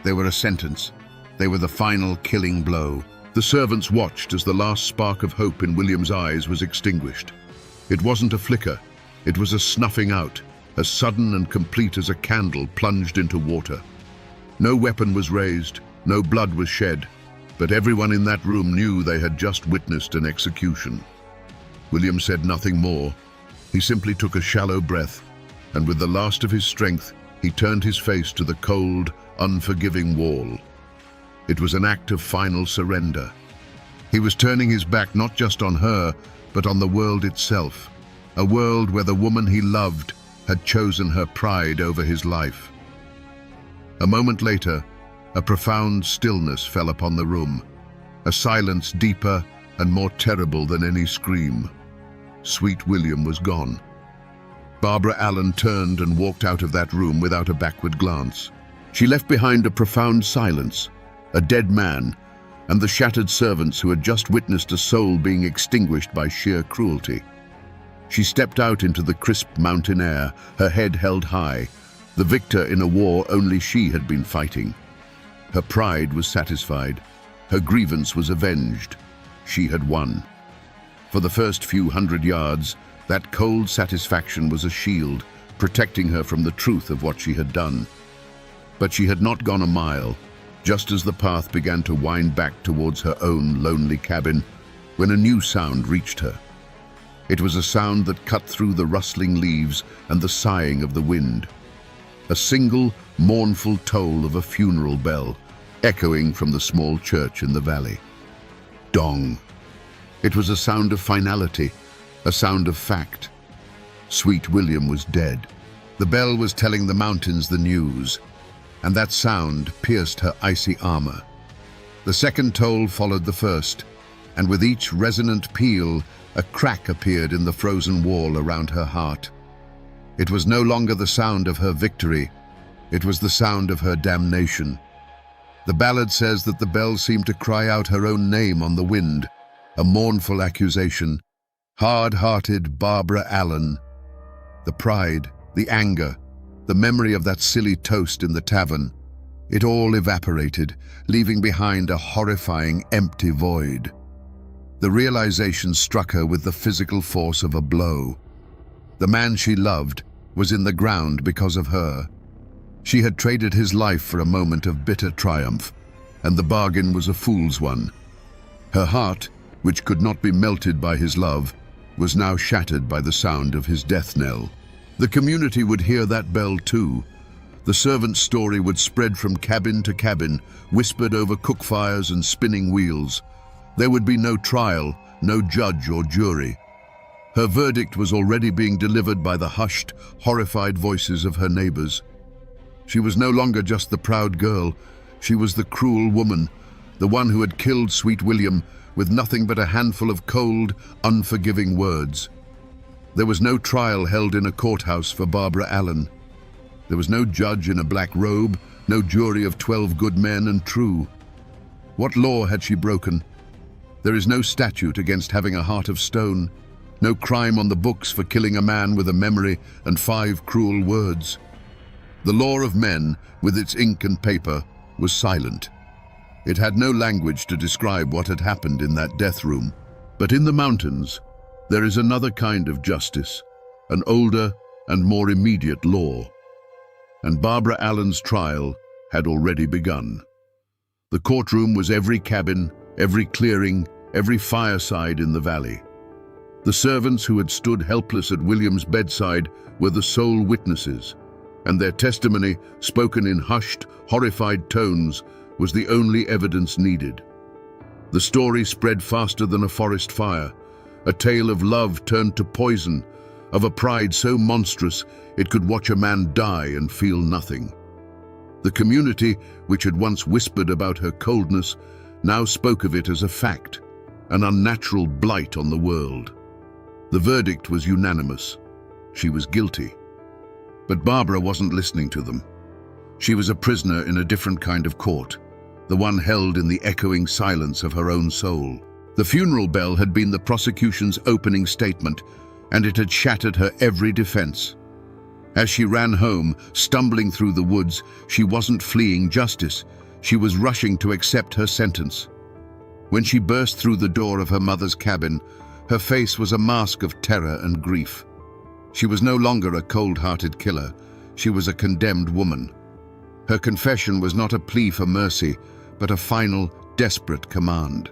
They were a sentence. They were the final killing blow. The servants watched as the last spark of hope in William's eyes was extinguished. It wasn't a flicker. It was a snuffing out, as sudden and complete as a candle plunged into water. No weapon was raised, no blood was shed, but everyone in that room knew they had just witnessed an execution. William said nothing more. He simply took a shallow breath, and with the last of his strength, he turned his face to the cold, unforgiving wall. It was an act of final surrender. He was turning his back not just on her, but on the world itself, a world where the woman he loved had chosen her pride over his life. A moment later, a profound stillness fell upon the room, a silence deeper and more terrible than any scream. Sweet William was gone. Barbara Allen turned and walked out of that room without a backward glance. She left behind a profound silence, a dead man, and the shattered servants who had just witnessed a soul being extinguished by sheer cruelty. She stepped out into the crisp mountain air, her head held high, the victor in a war only she had been fighting. Her pride was satisfied. Her grievance was avenged. She had won. For the first few hundred yards, that cold satisfaction was a shield, protecting her from the truth of what she had done. But she had not gone a mile, just as the path began to wind back towards her own lonely cabin, when a new sound reached her. It was a sound that cut through the rustling leaves and the sighing of the wind. A single, mournful toll of a funeral bell, echoing from the small church in the valley. Dong. It was a sound of finality, a sound of fact. Sweet William was dead. The bell was telling the mountains the news, and that sound pierced her icy armor. The second toll followed the first, and with each resonant peal, a crack appeared in the frozen wall around her heart. It was no longer the sound of her victory, it was the sound of her damnation. The ballad says that the bell seemed to cry out her own name on the wind, a mournful accusation. Hard-hearted Barbara Allen. The pride, the anger, the memory of that silly toast in the tavern, it all evaporated, leaving behind a horrifying, empty void. The realization struck her with the physical force of a blow. The man she loved was in the ground because of her. She had traded his life for a moment of bitter triumph, and the bargain was a fool's one. Her heart, which could not be melted by his love, was now shattered by the sound of his death knell. The community would hear that bell too. The servant's story would spread from cabin to cabin, whispered over cook fires and spinning wheels. There would be no trial, no judge or jury. Her verdict was already being delivered by the hushed, horrified voices of her neighbors. She was no longer just the proud girl. She was the cruel woman, the one who had killed Sweet William, with nothing but a handful of cold, unforgiving words. There was no trial held in a courthouse for Barbara Allen. There was no judge in a black robe, no jury of 12 good men and true. What law had she broken? There is no statute against having a heart of stone, no crime on the books for killing a man with a memory and 5 cruel words. The law of men, with its ink and paper, was silent. It had no language to describe what had happened in that death room. But in the mountains, there is another kind of justice, an older and more immediate law. And Barbara Allen's trial had already begun. The courtroom was every cabin, every clearing, every fireside in the valley. The servants who had stood helpless at William's bedside were the sole witnesses, and their testimony, spoken in hushed, horrified tones, was the only evidence needed. The story spread faster than a forest fire, a tale of love turned to poison, of a pride so monstrous it could watch a man die and feel nothing. The community, which had once whispered about her coldness, now spoke of it as a fact, an unnatural blight on the world. The verdict was unanimous. She was guilty. But Barbara wasn't listening to them. She was a prisoner in a different kind of court, the one held in the echoing silence of her own soul. The funeral bell had been the prosecution's opening statement, and it had shattered her every defense. As she ran home, stumbling through the woods, she wasn't fleeing justice. She was rushing to accept her sentence. When she burst through the door of her mother's cabin, her face was a mask of terror and grief. She was no longer a cold-hearted killer. She was a condemned woman. Her confession was not a plea for mercy, but a final, desperate command.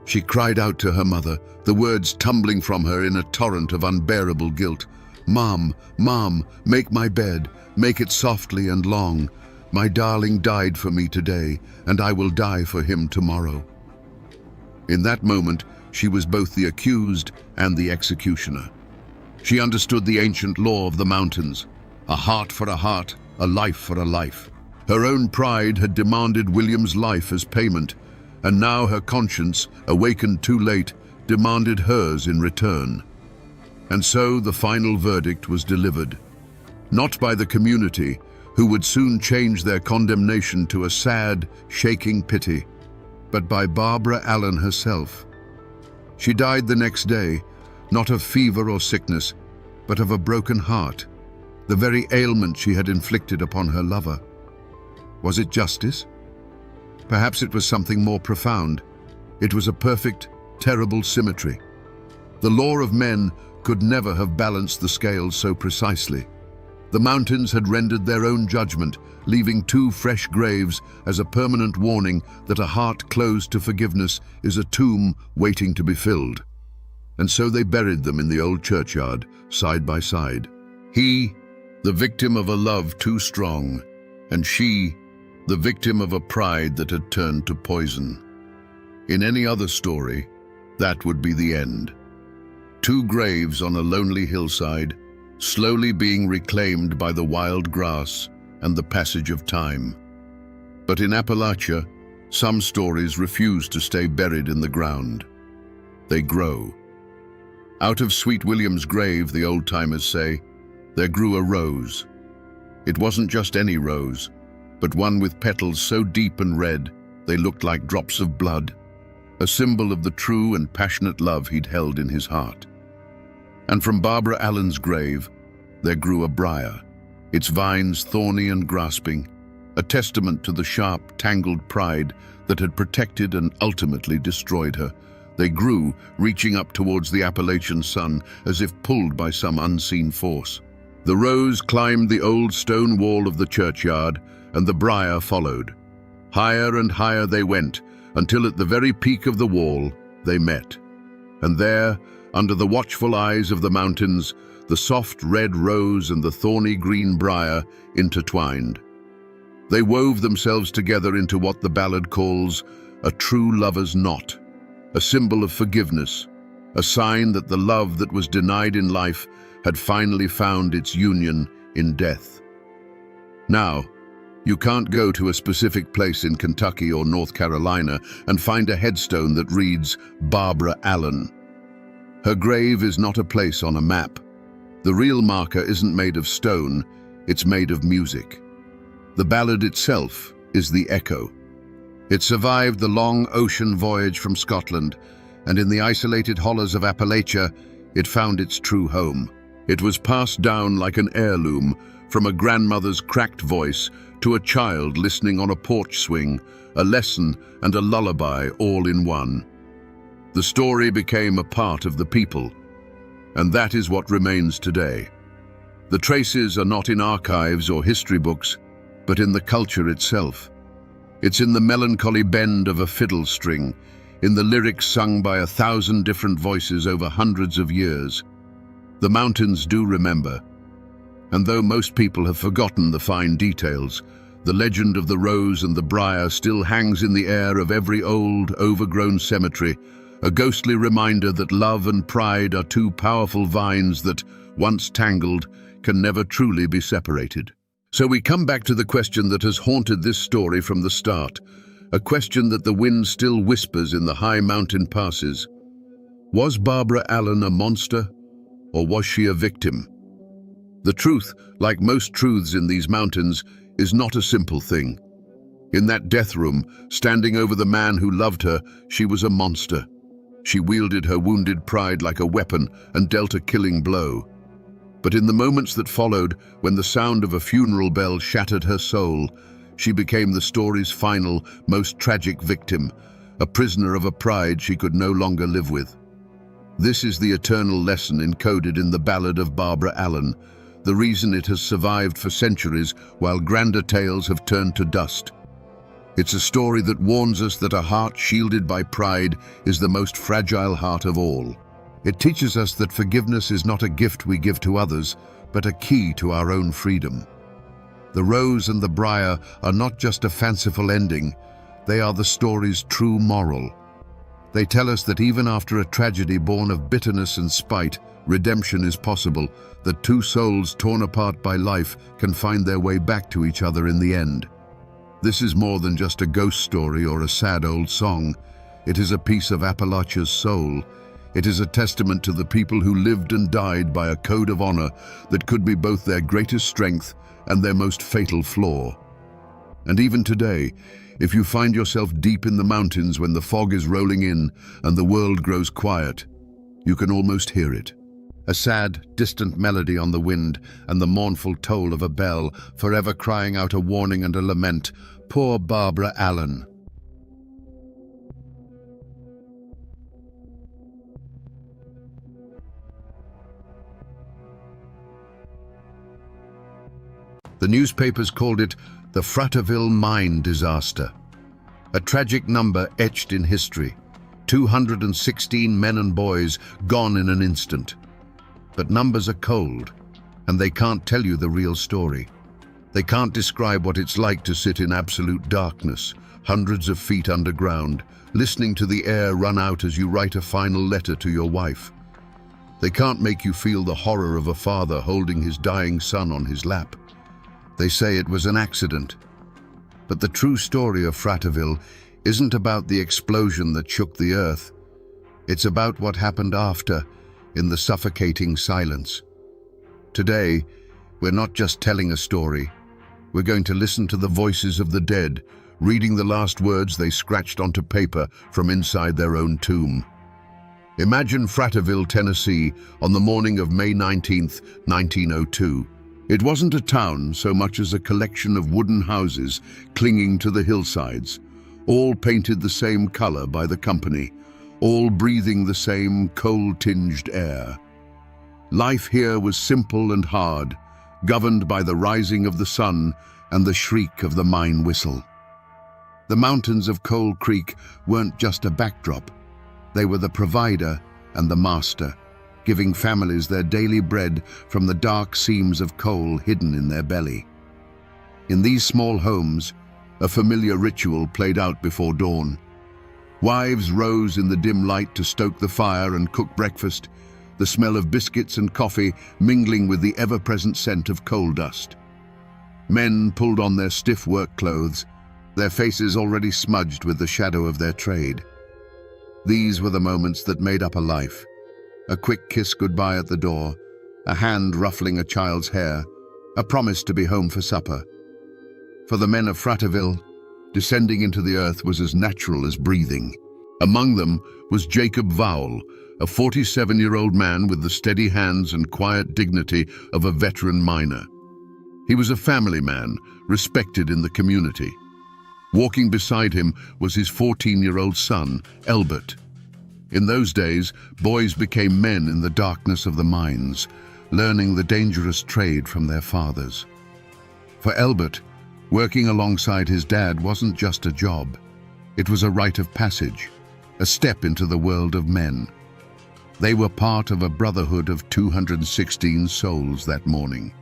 She cried out to her mother, the words tumbling from her in a torrent of unbearable guilt. "Mom, Mom, make my bed, make it softly and long. My darling died for me today, and I will die for him tomorrow." In that moment, she was both the accused and the executioner. She understood the ancient law of the mountains, a heart for a heart, a life for a life. Her own pride had demanded William's life as payment, and now her conscience, awakened too late, demanded hers in return. And so the final verdict was delivered, not by the community, who would soon change their condemnation to a sad, shaking pity, but by Barbara Allen herself. She died the next day, not of fever or sickness, but of a broken heart, the very ailment she had inflicted upon her lover. Was it justice? Perhaps it was something more profound. It was a perfect, terrible symmetry. The law of men could never have balanced the scales so precisely. The mountains had rendered their own judgment, leaving 2 fresh graves as a permanent warning that a heart closed to forgiveness is a tomb waiting to be filled. And so they buried them in the old churchyard, side by side. He, the victim of a love too strong, and she, the victim of a pride that had turned to poison. In any other story, that would be the end. 2 graves on a lonely hillside, slowly being reclaimed by the wild grass and the passage of time. But in Appalachia, some stories refuse to stay buried in the ground. They grow. Out of Sweet William's grave, the old-timers say, there grew a rose. It wasn't just any rose, but one with petals so deep and red they looked like drops of blood, a symbol of the true and passionate love he'd held in his heart. And from Barbara Allen's grave, there grew a briar, its vines thorny and grasping, a testament to the sharp, tangled pride that had protected and ultimately destroyed her. They grew, reaching up towards the Appalachian sun as if pulled by some unseen force. The rose climbed the old stone wall of the churchyard, and the briar followed. Higher and higher they went, until at the very peak of the wall they met. And there, under the watchful eyes of the mountains, the soft red rose and the thorny green briar intertwined. They wove themselves together into what the ballad calls a true lover's knot, a symbol of forgiveness, a sign that the love that was denied in life had finally found its union in death. Now, You can't go to a specific place in Kentucky or North Carolina and find a headstone that reads Barbara Allen. Her grave is not a place on a map. The real marker isn't made of stone, it's made of music. The ballad itself is the echo. It survived the long ocean voyage from Scotland, and in the isolated hollows of Appalachia, it found its true home. It was passed down like an heirloom, from a grandmother's cracked voice to a child listening on a porch swing, a lesson and a lullaby all in one. The story became a part of the people, and that is what remains today. The traces are not in archives or history books, but in the culture itself. It's in the melancholy bend of a fiddle string, in the lyrics sung by 1,000 different voices over hundreds of years. The mountains do remember, and though most people have forgotten the fine details, the legend of the rose and the briar still hangs in the air of every old, overgrown cemetery, a ghostly reminder that love and pride are two powerful vines that, once tangled, can never truly be separated. So we come back to the question that has haunted this story from the start, a question that the wind still whispers in the high mountain passes. Was Barbara Allen a monster, or was she a victim? The truth, like most truths in these mountains, is not a simple thing. In that death room, standing over the man who loved her, she was a monster. She wielded her wounded pride like a weapon and dealt a killing blow. But in the moments that followed, when the sound of a funeral bell shattered her soul, she became the story's final, most tragic victim, a prisoner of a pride she could no longer live with. This is the eternal lesson encoded in the ballad of Barbara Allen, the reason it has survived for centuries while grander tales have turned to dust. It's a story that warns us that a heart shielded by pride is the most fragile heart of all. It teaches us that forgiveness is not a gift we give to others, but a key to our own freedom. The rose and the briar are not just a fanciful ending, they are the story's true moral. They tell us that even after a tragedy born of bitterness and spite, redemption is possible, that two souls torn apart by life can find their way back to each other in the end. This is more than just a ghost story or a sad old song. It is a piece of Appalachia's soul. It is a testament to the people who lived and died by a code of honor that could be both their greatest strength and their most fatal flaw. And even today, if you find yourself deep in the mountains when the fog is rolling in and the world grows quiet, you can almost hear it. A sad, distant melody on the wind and the mournful toll of a bell, forever crying out a warning and a lament. Poor Barbara Allen. The newspapers called it the Fraterville mine disaster. A tragic number etched in history. 216 men and boys gone in an instant. But numbers are cold, and they can't tell you the real story. They can't describe what it's like to sit in absolute darkness, hundreds of feet underground, listening to the air run out as you write a final letter to your wife. They can't make you feel the horror of a father holding his dying son on his lap. They say it was an accident. But the true story of Fraterville isn't about the explosion that shook the earth. It's about what happened after, in the suffocating silence. Today, we're not just telling a story. We're going to listen to the voices of the dead, reading the last words they scratched onto paper from inside their own tomb. Imagine Fraterville, Tennessee, on the morning of May 19th, 1902. It wasn't a town so much as a collection of wooden houses clinging to the hillsides, all painted the same color by the company, all breathing the same coal-tinged air. Life here was simple and hard, governed by the rising of the sun and the shriek of the mine whistle. The mountains of Coal Creek weren't just a backdrop. They were the provider and the master, giving families their daily bread from the dark seams of coal hidden in their belly. In these small homes, a familiar ritual played out before dawn. Wives rose in the dim light to stoke the fire and cook breakfast, the smell of biscuits and coffee mingling with the ever-present scent of coal dust. Men pulled on their stiff work clothes, their faces already smudged with the shadow of their trade. These were the moments that made up a life. A quick kiss goodbye at the door, a hand ruffling a child's hair, a promise to be home for supper. For the men of Frateville, descending into the earth was as natural as breathing. Among them was Jacob Vowell, a 47-year-old man with the steady hands and quiet dignity of a veteran miner. He was a family man, respected in the community. Walking beside him was his 14-year-old son, Elbert. In those days, boys became men in the darkness of the mines, learning the dangerous trade from their fathers. For Elbert, working alongside his dad wasn't just a job. It was a rite of passage, a step into the world of men. They were part of a brotherhood of 216 souls that morning.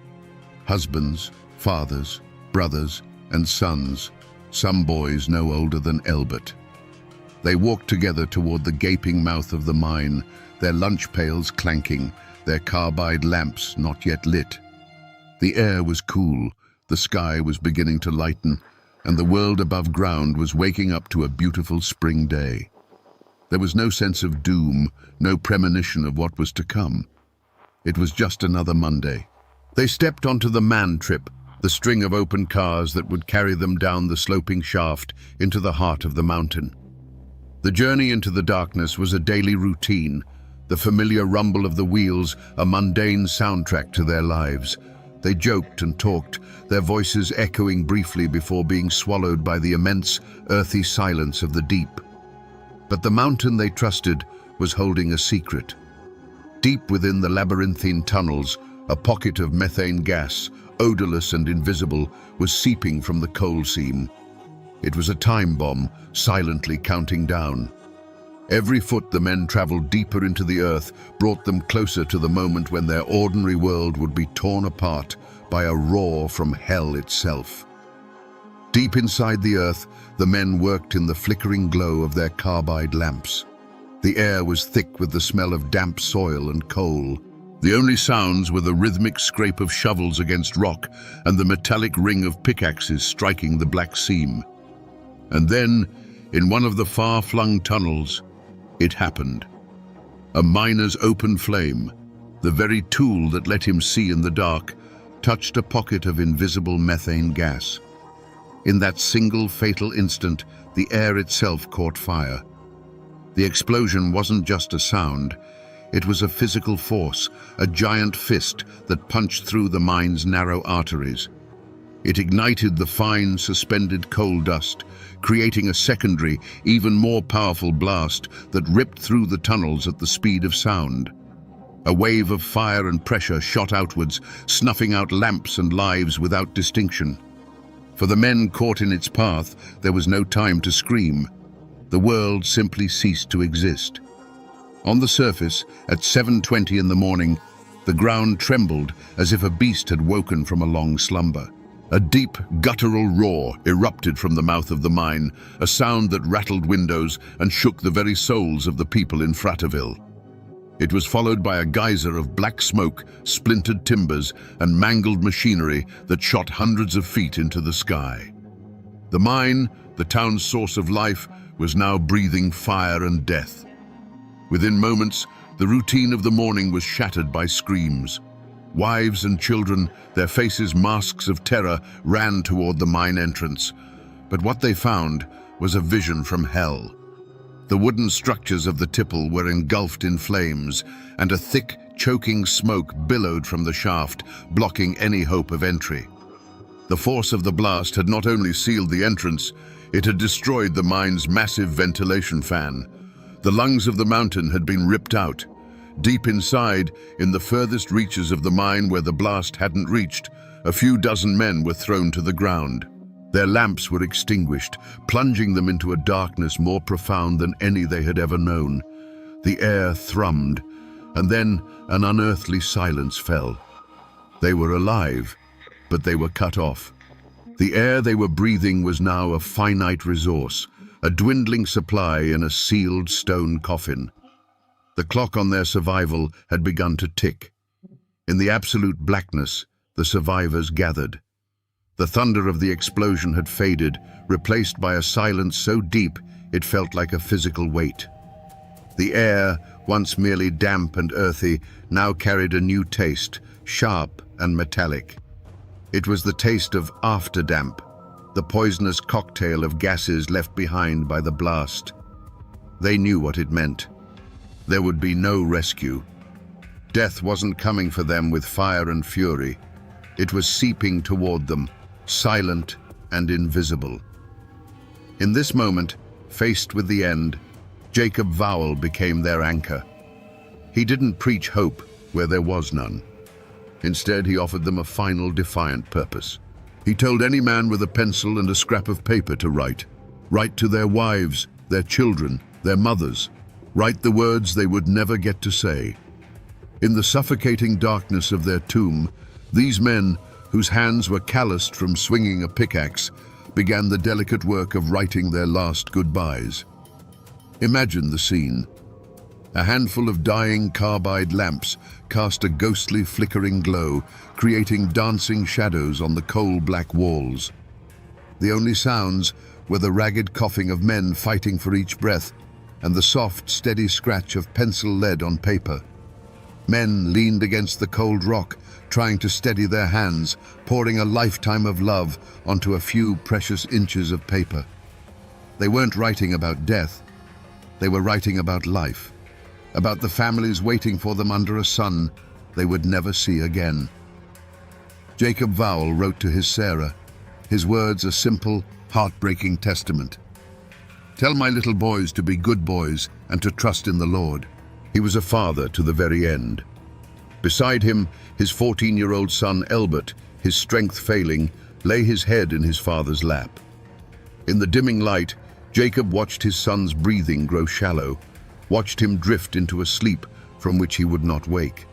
Husbands, fathers, brothers, and sons, some boys no older than Elbert. They walked together toward the gaping mouth of the mine, their lunch pails clanking, their carbide lamps not yet lit. The air was cool, the sky was beginning to lighten, and the world above ground was waking up to a beautiful spring day. There was no sense of doom, no premonition of what was to come. It was just another Monday. They stepped onto the man trip, the string of open cars that would carry them down the sloping shaft into the heart of the mountain. The journey into the darkness was a daily routine, the familiar rumble of the wheels a mundane soundtrack to their lives. They joked and talked, their voices echoing briefly before being swallowed by the immense, earthy silence of the deep. But the mountain they trusted was holding a secret. Deep within the labyrinthine tunnels, a pocket of methane gas, odorless and invisible, was seeping from the coal seam. It was a time bomb, silently counting down. Every foot the men traveled deeper into the earth brought them closer to the moment when their ordinary world would be torn apart by a roar from hell itself. Deep inside the earth, the men worked in the flickering glow of their carbide lamps. The air was thick with the smell of damp soil and coal. The only sounds were the rhythmic scrape of shovels against rock and the metallic ring of pickaxes striking the black seam. And then, in one of the far-flung tunnels, it happened. A miner's open flame, the very tool that let him see in the dark, touched a pocket of invisible methane gas. In that single fatal instant, the air itself caught fire. The explosion wasn't just a sound, it was a physical force, a giant fist that punched through the mine's narrow arteries. It ignited the fine, suspended coal dust, creating a secondary, even more powerful blast that ripped through the tunnels at the speed of sound. A wave of fire and pressure shot outwards, snuffing out lamps and lives without distinction. For the men caught in its path, there was no time to scream. The world simply ceased to exist. On the surface, at 7:20 in the morning, the ground trembled as if a beast had woken from a long slumber. A deep, guttural roar erupted from the mouth of the mine, a sound that rattled windows and shook the very souls of the people in Frateville. It was followed by a geyser of black smoke, splintered timbers, and mangled machinery that shot hundreds of feet into the sky. The mine, the town's source of life, was now breathing fire and death. Within moments, the routine of the morning was shattered by screams. Wives and children, their faces masks of terror, ran toward the mine entrance. But what they found was a vision from hell. The wooden structures of the tipple were engulfed in flames, and a thick, choking smoke billowed from the shaft, blocking any hope of entry. The force of the blast had not only sealed the entrance, it had destroyed the mine's massive ventilation fan. The lungs of the mountain had been ripped out. Deep inside, in the furthest reaches of the mine where the blast hadn't reached, a few dozen men were thrown to the ground. Their lamps were extinguished, plunging them into a darkness more profound than any they had ever known. The air thrummed, and then an unearthly silence fell. They were alive, but they were cut off. The air they were breathing was now a finite resource, a dwindling supply in a sealed stone coffin. The clock on their survival had begun to tick. In the absolute blackness, the survivors gathered. The thunder of the explosion had faded, replaced by a silence so deep it felt like a physical weight. The air, once merely damp and earthy, now carried a new taste, sharp and metallic. It was the taste of afterdamp, the poisonous cocktail of gases left behind by the blast. They knew what it meant. There would be no rescue. Death wasn't coming for them with fire and fury. It was seeping toward them, silent and invisible. In this moment, faced with the end, Jacob Vowell became their anchor. He didn't preach hope where there was none. Instead, he offered them a final defiant purpose. He told any man with a pencil and a scrap of paper to write. Write to their wives, their children, their mothers. Write the words they would never get to say. In the suffocating darkness of their tomb, these men, whose hands were calloused from swinging a pickaxe, began the delicate work of writing their last goodbyes. Imagine the scene. A handful of dying carbide lamps cast a ghostly flickering glow, creating dancing shadows on the coal-black walls. The only sounds were the ragged coughing of men fighting for each breath and the soft, steady scratch of pencil lead on paper. Men leaned against the cold rock, trying to steady their hands, pouring a lifetime of love onto a few precious inches of paper. They weren't writing about death. They were writing about life, about the families waiting for them under a sun they would never see again. Jacob Vowell wrote to his Sarah, his words a simple, heartbreaking testament. Tell my little boys to be good boys and to trust in the Lord. He was a father to the very end. Beside him, his 14-year-old son Elbert, his strength failing, lay his head in his father's lap. In the dimming light, Jacob watched his son's breathing grow shallow, watched him drift into a sleep from which he would not wake.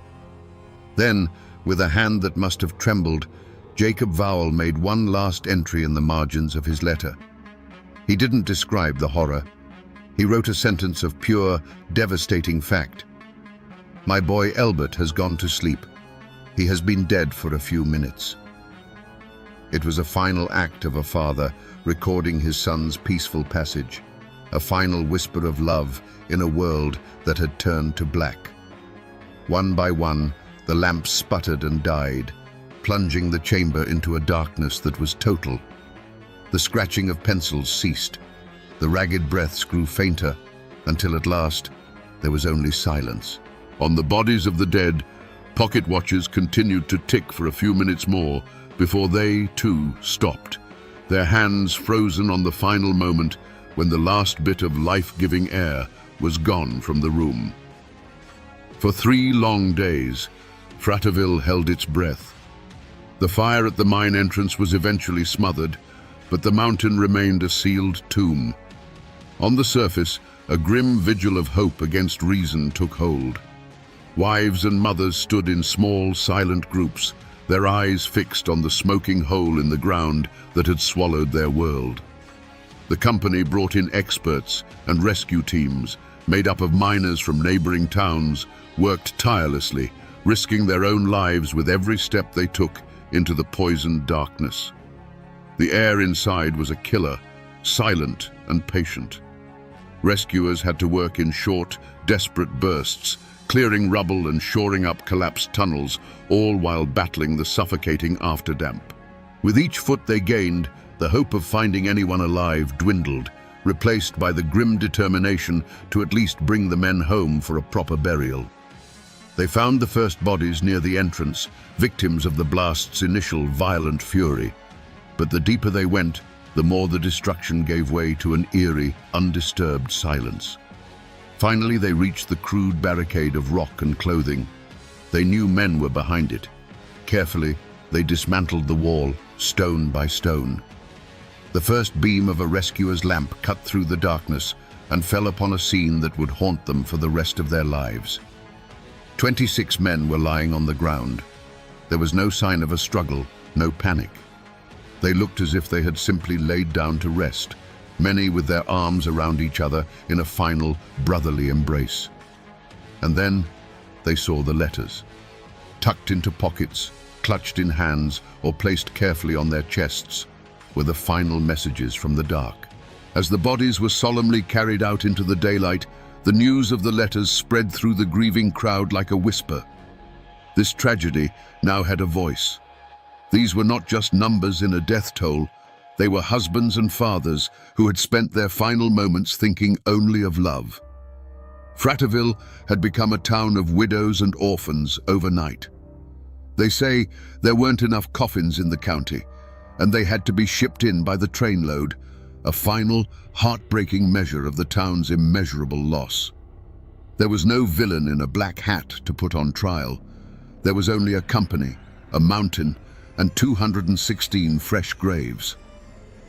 Then, with a hand that must have trembled, Jacob Vowell made one last entry in the margins of his letter. He didn't describe the horror. He wrote a sentence of pure, devastating fact. My boy Elbert has gone to sleep. He has been dead for a few minutes. It was a final act of a father recording his son's peaceful passage, a final whisper of love in a world that had turned to black. One by one, the lamps sputtered and died, plunging the chamber into a darkness that was total. The scratching of pencils ceased. The ragged breaths grew fainter, until at last there was only silence. On the bodies of the dead, pocket watches continued to tick for a few minutes more before they, too, stopped, their hands frozen on the final moment when the last bit of life-giving air was gone from the room. For 3 long days, Fraterville held its breath. The fire at the mine entrance was eventually smothered, but the mountain remained a sealed tomb. On the surface, a grim vigil of hope against reason took hold. Wives and mothers stood in small, silent groups, their eyes fixed on the smoking hole in the ground that had swallowed their world. The company brought in experts and rescue teams, made up of miners from neighboring towns, worked tirelessly, risking their own lives with every step they took into the poisoned darkness. The air inside was a killer, silent and patient. Rescuers had to work in short, desperate bursts, clearing rubble and shoring up collapsed tunnels, all while battling the suffocating afterdamp. With each foot they gained, the hope of finding anyone alive dwindled, replaced by the grim determination to at least bring the men home for a proper burial. They found the first bodies near the entrance, victims of the blast's initial violent fury. But the deeper they went, the more the destruction gave way to an eerie, undisturbed silence. Finally, they reached the crude barricade of rock and clothing. They knew men were behind it. Carefully, they dismantled the wall, stone by stone. The first beam of a rescuer's lamp cut through the darkness and fell upon a scene that would haunt them for the rest of their lives. 26 men were lying on the ground. There was no sign of a struggle, no panic. They looked as if they had simply laid down to rest, many with their arms around each other in a final, brotherly embrace. And then they saw the letters. Tucked into pockets, clutched in hands or placed carefully on their chests, were the final messages from the dark. As the bodies were solemnly carried out into the daylight, the news of the letters spread through the grieving crowd like a whisper. This tragedy now had a voice. These were not just numbers in a death toll, they were husbands and fathers who had spent their final moments thinking only of love. Frateville had become a town of widows and orphans overnight. They say there weren't enough coffins in the county, and they had to be shipped in by the trainload, a final, heartbreaking measure of the town's immeasurable loss. There was no villain in a black hat to put on trial. There was only a company, a mountain, and 216 fresh graves.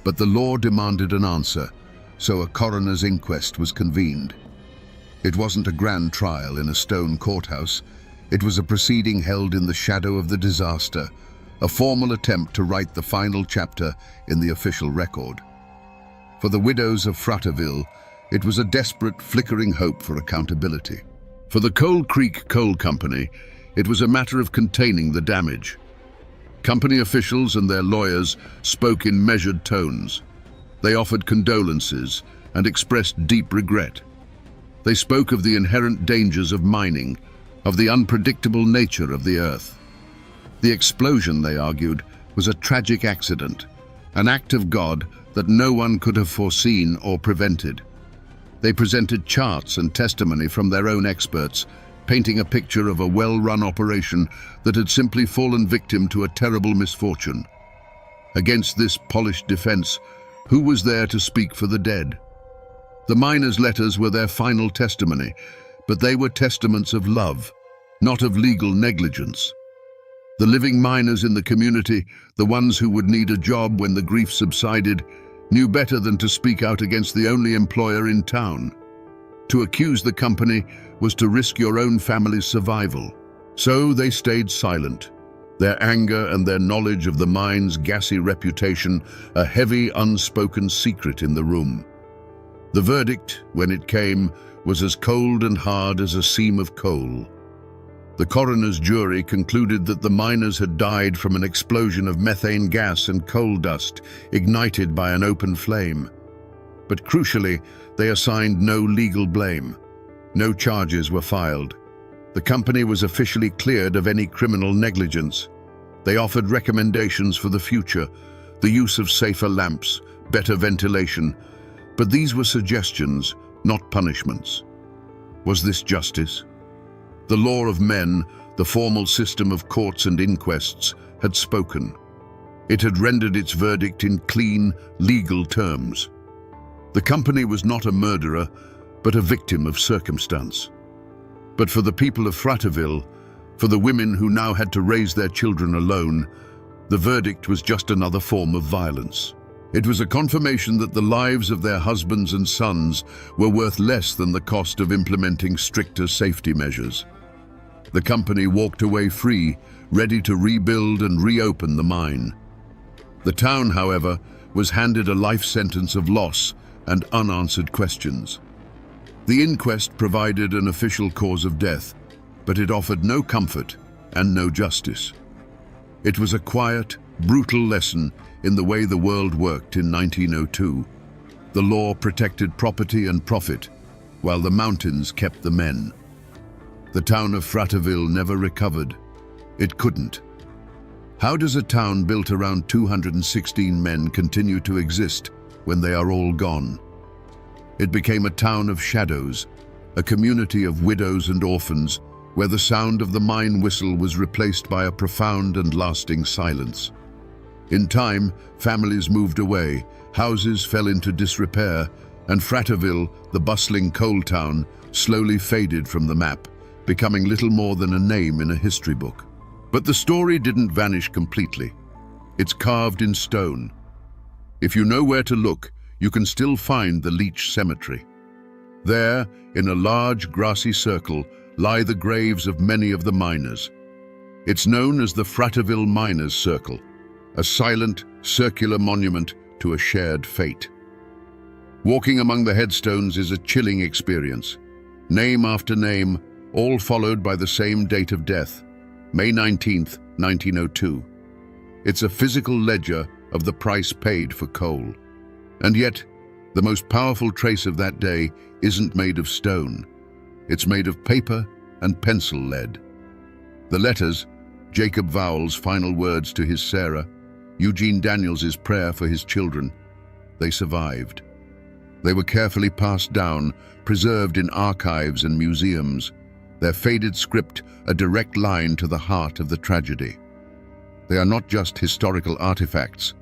But the law demanded an answer, so a coroner's inquest was convened. It wasn't a grand trial in a stone courthouse. It was a proceeding held in the shadow of the disaster, a formal attempt to write the final chapter in the official record. For the widows of Frateville, it was a desperate, flickering hope for accountability. For the Coal Creek Coal Company, it was a matter of containing the damage. Company officials and their lawyers spoke in measured tones. They offered condolences and expressed deep regret. They spoke of the inherent dangers of mining, of the unpredictable nature of the earth. The explosion, they argued, was a tragic accident, an act of God that no one could have foreseen or prevented. They presented charts and testimony from their own experts, painting a picture of a well-run operation that had simply fallen victim to a terrible misfortune. Against this polished defense, who was there to speak for the dead? The miners' letters were their final testimony, but they were testaments of love, not of legal negligence. The living miners in the community, the ones who would need a job when the grief subsided, knew better than to speak out against the only employer in town. To accuse the company was to risk your own family's survival. So they stayed silent, their anger and their knowledge of the mine's gassy reputation a heavy, unspoken secret in the room. The verdict, when it came, was as cold and hard as a seam of coal. The coroner's jury concluded that the miners had died from an explosion of methane gas and coal dust ignited by an open flame. But crucially, they assigned no legal blame. No charges were filed. The company was officially cleared of any criminal negligence. They offered recommendations for the future, the use of safer lamps, better ventilation, but these were suggestions, not punishments. Was this justice? The law of men, the formal system of courts and inquests, had spoken. It had rendered its verdict in clean, legal terms. The company was not a murderer, but a victim of circumstance. But for the people of Frateville, for the women who now had to raise their children alone, the verdict was just another form of violence. It was a confirmation that the lives of their husbands and sons were worth less than the cost of implementing stricter safety measures. The company walked away free, ready to rebuild and reopen the mine. The town, however, was handed a life sentence of loss and unanswered questions. The inquest provided an official cause of death, but it offered no comfort and no justice. It was a quiet, brutal lesson in the way the world worked in 1902. The law protected property and profit, while the mountains kept the men. The town of Frateville never recovered. It couldn't. How does a town built around 216 men continue to exist when they are all gone? It became a town of shadows, a community of widows and orphans, where the sound of the mine whistle was replaced by a profound and lasting silence. In time, families moved away, houses fell into disrepair, and Frateville, the bustling coal town, slowly faded from the map, becoming little more than a name in a history book. But the story didn't vanish completely. It's carved in stone. If you know where to look, you can still find the Leech Cemetery. There, in a large grassy circle, lie the graves of many of the miners. It's known as the Frateville Miners' Circle, a silent, circular monument to a shared fate. Walking among the headstones is a chilling experience. Name after name, all followed by the same date of death, May 19th, 1902. It's a physical ledger of the price paid for coal. And yet, the most powerful trace of that day isn't made of stone. It's made of paper and pencil lead. The letters, Jacob Vowell's final words to his Sarah, Eugene Daniels's prayer for his children, they survived. They were carefully passed down, preserved in archives and museums, their faded script a direct line to the heart of the tragedy. They are not just historical artifacts,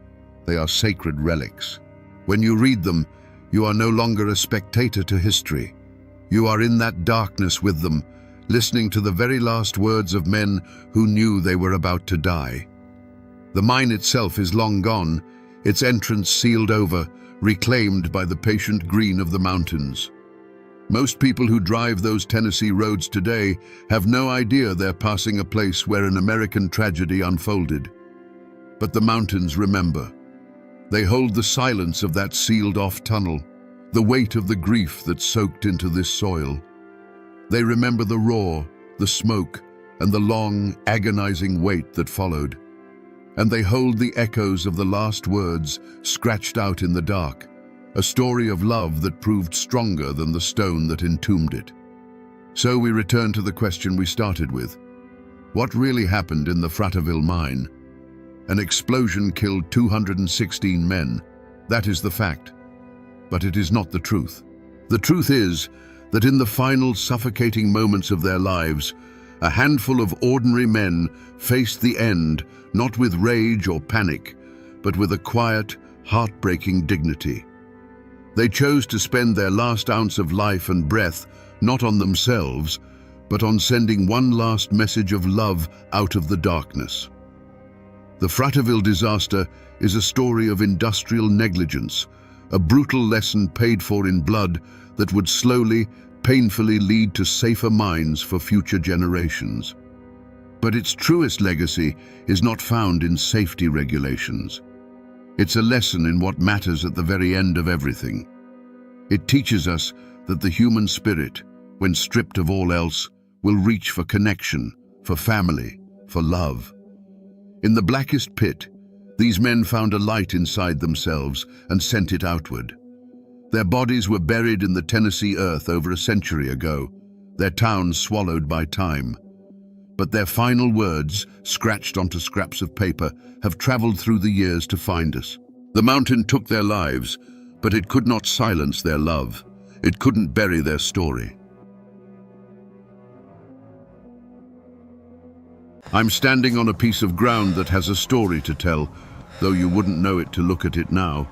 they are sacred relics. When you read them, you are no longer a spectator to history. You are in that darkness with them, listening to the very last words of men who knew they were about to die. The mine itself is long gone, its entrance sealed over, reclaimed by the patient green of the mountains. Most people who drive those Tennessee roads today have no idea they're passing a place where an American tragedy unfolded. But the mountains remember. They hold the silence of that sealed-off tunnel, the weight of the grief that soaked into this soil. They remember the roar, the smoke, and the long, agonizing wait that followed. And they hold the echoes of the last words scratched out in the dark, a story of love that proved stronger than the stone that entombed it. So we return to the question we started with. What really happened in the Fraterville mine? An explosion killed 216 men. That is the fact. But it is not the truth. The truth is that in the final suffocating moments of their lives, a handful of ordinary men faced the end not with rage or panic, but with a quiet, heartbreaking dignity. They chose to spend their last ounce of life and breath not on themselves, but on sending one last message of love out of the darkness. The Fraterville disaster is a story of industrial negligence, a brutal lesson paid for in blood that would slowly, painfully lead to safer mines for future generations. But its truest legacy is not found in safety regulations. It's a lesson in what matters at the very end of everything. It teaches us that the human spirit, when stripped of all else, will reach for connection, for family, for love. In the blackest pit, these men found a light inside themselves and sent it outward. Their bodies were buried in the Tennessee earth over a century ago, their towns swallowed by time. But their final words, scratched onto scraps of paper, have traveled through the years to find us. The mountain took their lives, but it could not silence their love. It couldn't bury their story. I'm standing on a piece of ground that has a story to tell, though you wouldn't know it to look at it now.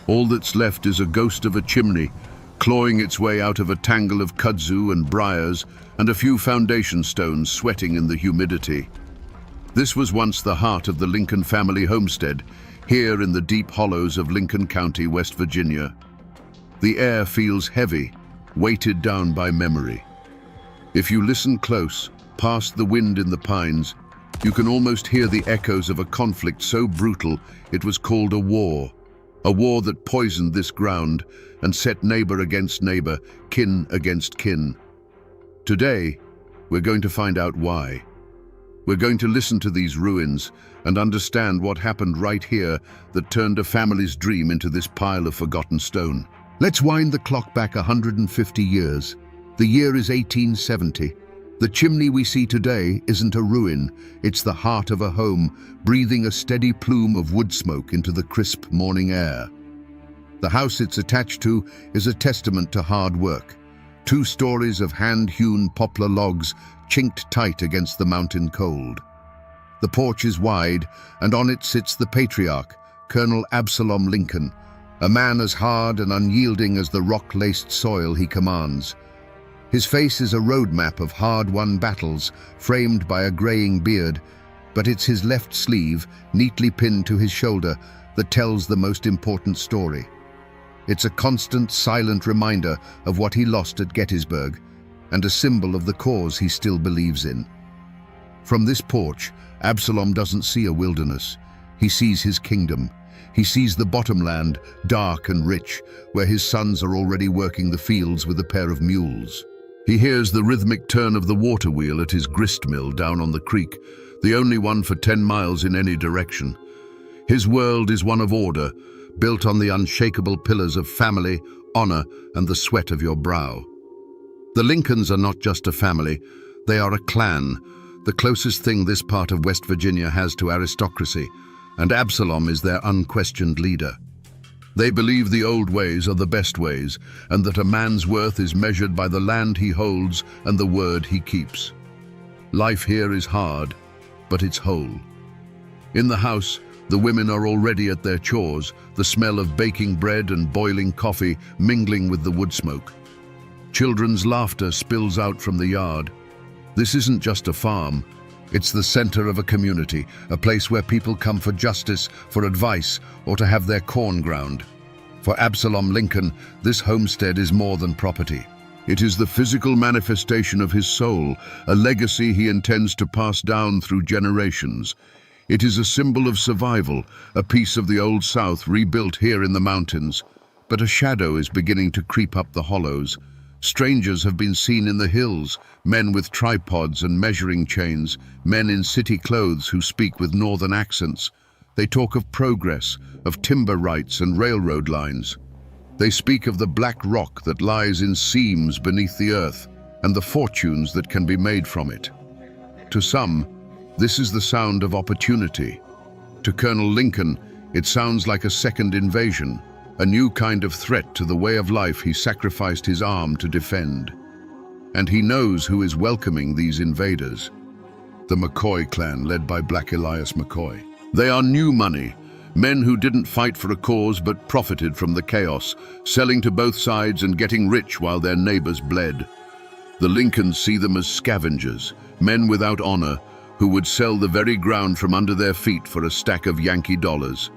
All that's left is a ghost of a chimney, clawing its way out of a tangle of kudzu and briars, and a few foundation stones sweating in the humidity. This was once the heart of the Lincoln family homestead, here in the deep hollows of Lincoln County, West Virginia. The air feels heavy, weighted down by memory. If you listen close, past the wind in the pines, you can almost hear the echoes of a conflict so brutal it was called a war that poisoned this ground and set neighbor against neighbor, kin against kin. Today, we're going to find out why. We're going to listen to these ruins and understand what happened right here that turned a family's dream into this pile of forgotten stone. Let's wind the clock back 150 years. The year is 1870. The chimney we see today isn't a ruin, it's the heart of a home, breathing a steady plume of wood smoke into the crisp morning air. The house it's attached to is a testament to hard work. 2 stories of hand-hewn poplar logs chinked tight against the mountain cold. The porch is wide, and on it sits the patriarch, Colonel Absalom Lincoln, a man as hard and unyielding as the rock-laced soil he commands. His face is a roadmap of hard-won battles, framed by a graying beard, but it's his left sleeve, neatly pinned to his shoulder, that tells the most important story. It's a constant, silent reminder of what he lost at Gettysburg, and a symbol of the cause he still believes in. From this porch, Absalom doesn't see a wilderness. He sees his kingdom. He sees the bottomland, dark and rich, where his sons are already working the fields with a pair of mules. He hears the rhythmic turn of the water wheel at his grist mill down on the creek, the only one for 10 miles in any direction. His world is one of order, built on the unshakable pillars of family, honor, and the sweat of your brow. The Lincolns are not just a family, they are a clan, the closest thing this part of West Virginia has to aristocracy, and Absalom is their unquestioned leader. They believe the old ways are the best ways, and that a man's worth is measured by the land he holds and the word he keeps. Life here is hard, but it's whole. In the house, the women are already at their chores, the smell of baking bread and boiling coffee mingling with the wood smoke. Children's laughter spills out from the yard. This isn't just a farm, it's the center of a community, a place where people come for justice, for advice, or to have their corn ground. For Absalom Lincoln, this homestead is more than property. It is the physical manifestation of his soul, a legacy he intends to pass down through generations. It is a symbol of survival, a piece of the Old South rebuilt here in the mountains. But a shadow is beginning to creep up the hollows. Strangers have been seen in the hills, men with tripods and measuring chains, men in city clothes who speak with northern accents. They talk of progress, of timber rights and railroad lines. They speak of the black rock that lies in seams beneath the earth and the fortunes that can be made from it. To some, this is the sound of opportunity. To Colonel Lincoln, it sounds like a second invasion, a new kind of threat to the way of life he sacrificed his arm to defend. And he knows who is welcoming these invaders. The McCoy clan, led by Black Elias McCoy. They are new money, men who didn't fight for a cause but profited from the chaos, selling to both sides and getting rich while their neighbors bled. The Lincolns see them as scavengers, men without honor, who would sell the very ground from under their feet for a stack of Yankee dollars.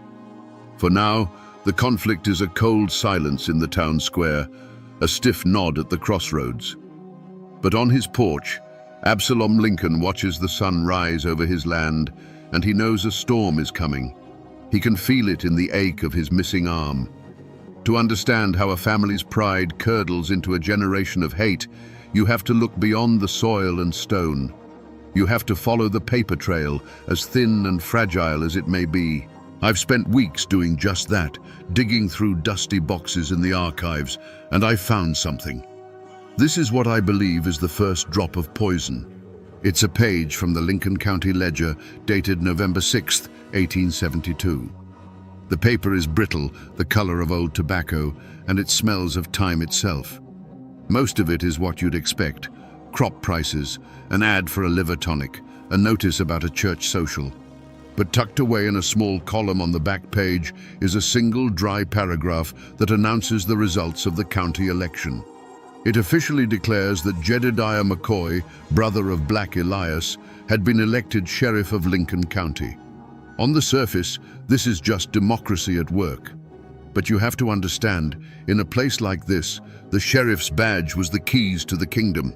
For now, the conflict is a cold silence in the town square, a stiff nod at the crossroads. But on his porch, Absalom Lincoln watches the sun rise over his land, and he knows a storm is coming. He can feel it in the ache of his missing arm. To understand how a family's pride curdles into a generation of hate, you have to look beyond the soil and stone. You have to follow the paper trail, as thin and fragile as it may be. I've spent weeks doing just that, digging through dusty boxes in the archives, and I found something. This is what I believe is the first drop of poison. It's a page from the Lincoln County Ledger, dated November 6, 1872. The paper is brittle, the color of old tobacco, and it smells of time itself. Most of it is what you'd expect: crop prices, an ad for a liver tonic, a notice about a church social. But tucked away in a small column on the back page is a single dry paragraph that announces the results of the county election. It officially declares that Jedediah McCoy, brother of Black Elias, had been elected sheriff of Lincoln County. On the surface, this is just democracy at work. But you have to understand, in a place like this, the sheriff's badge was the keys to the kingdom.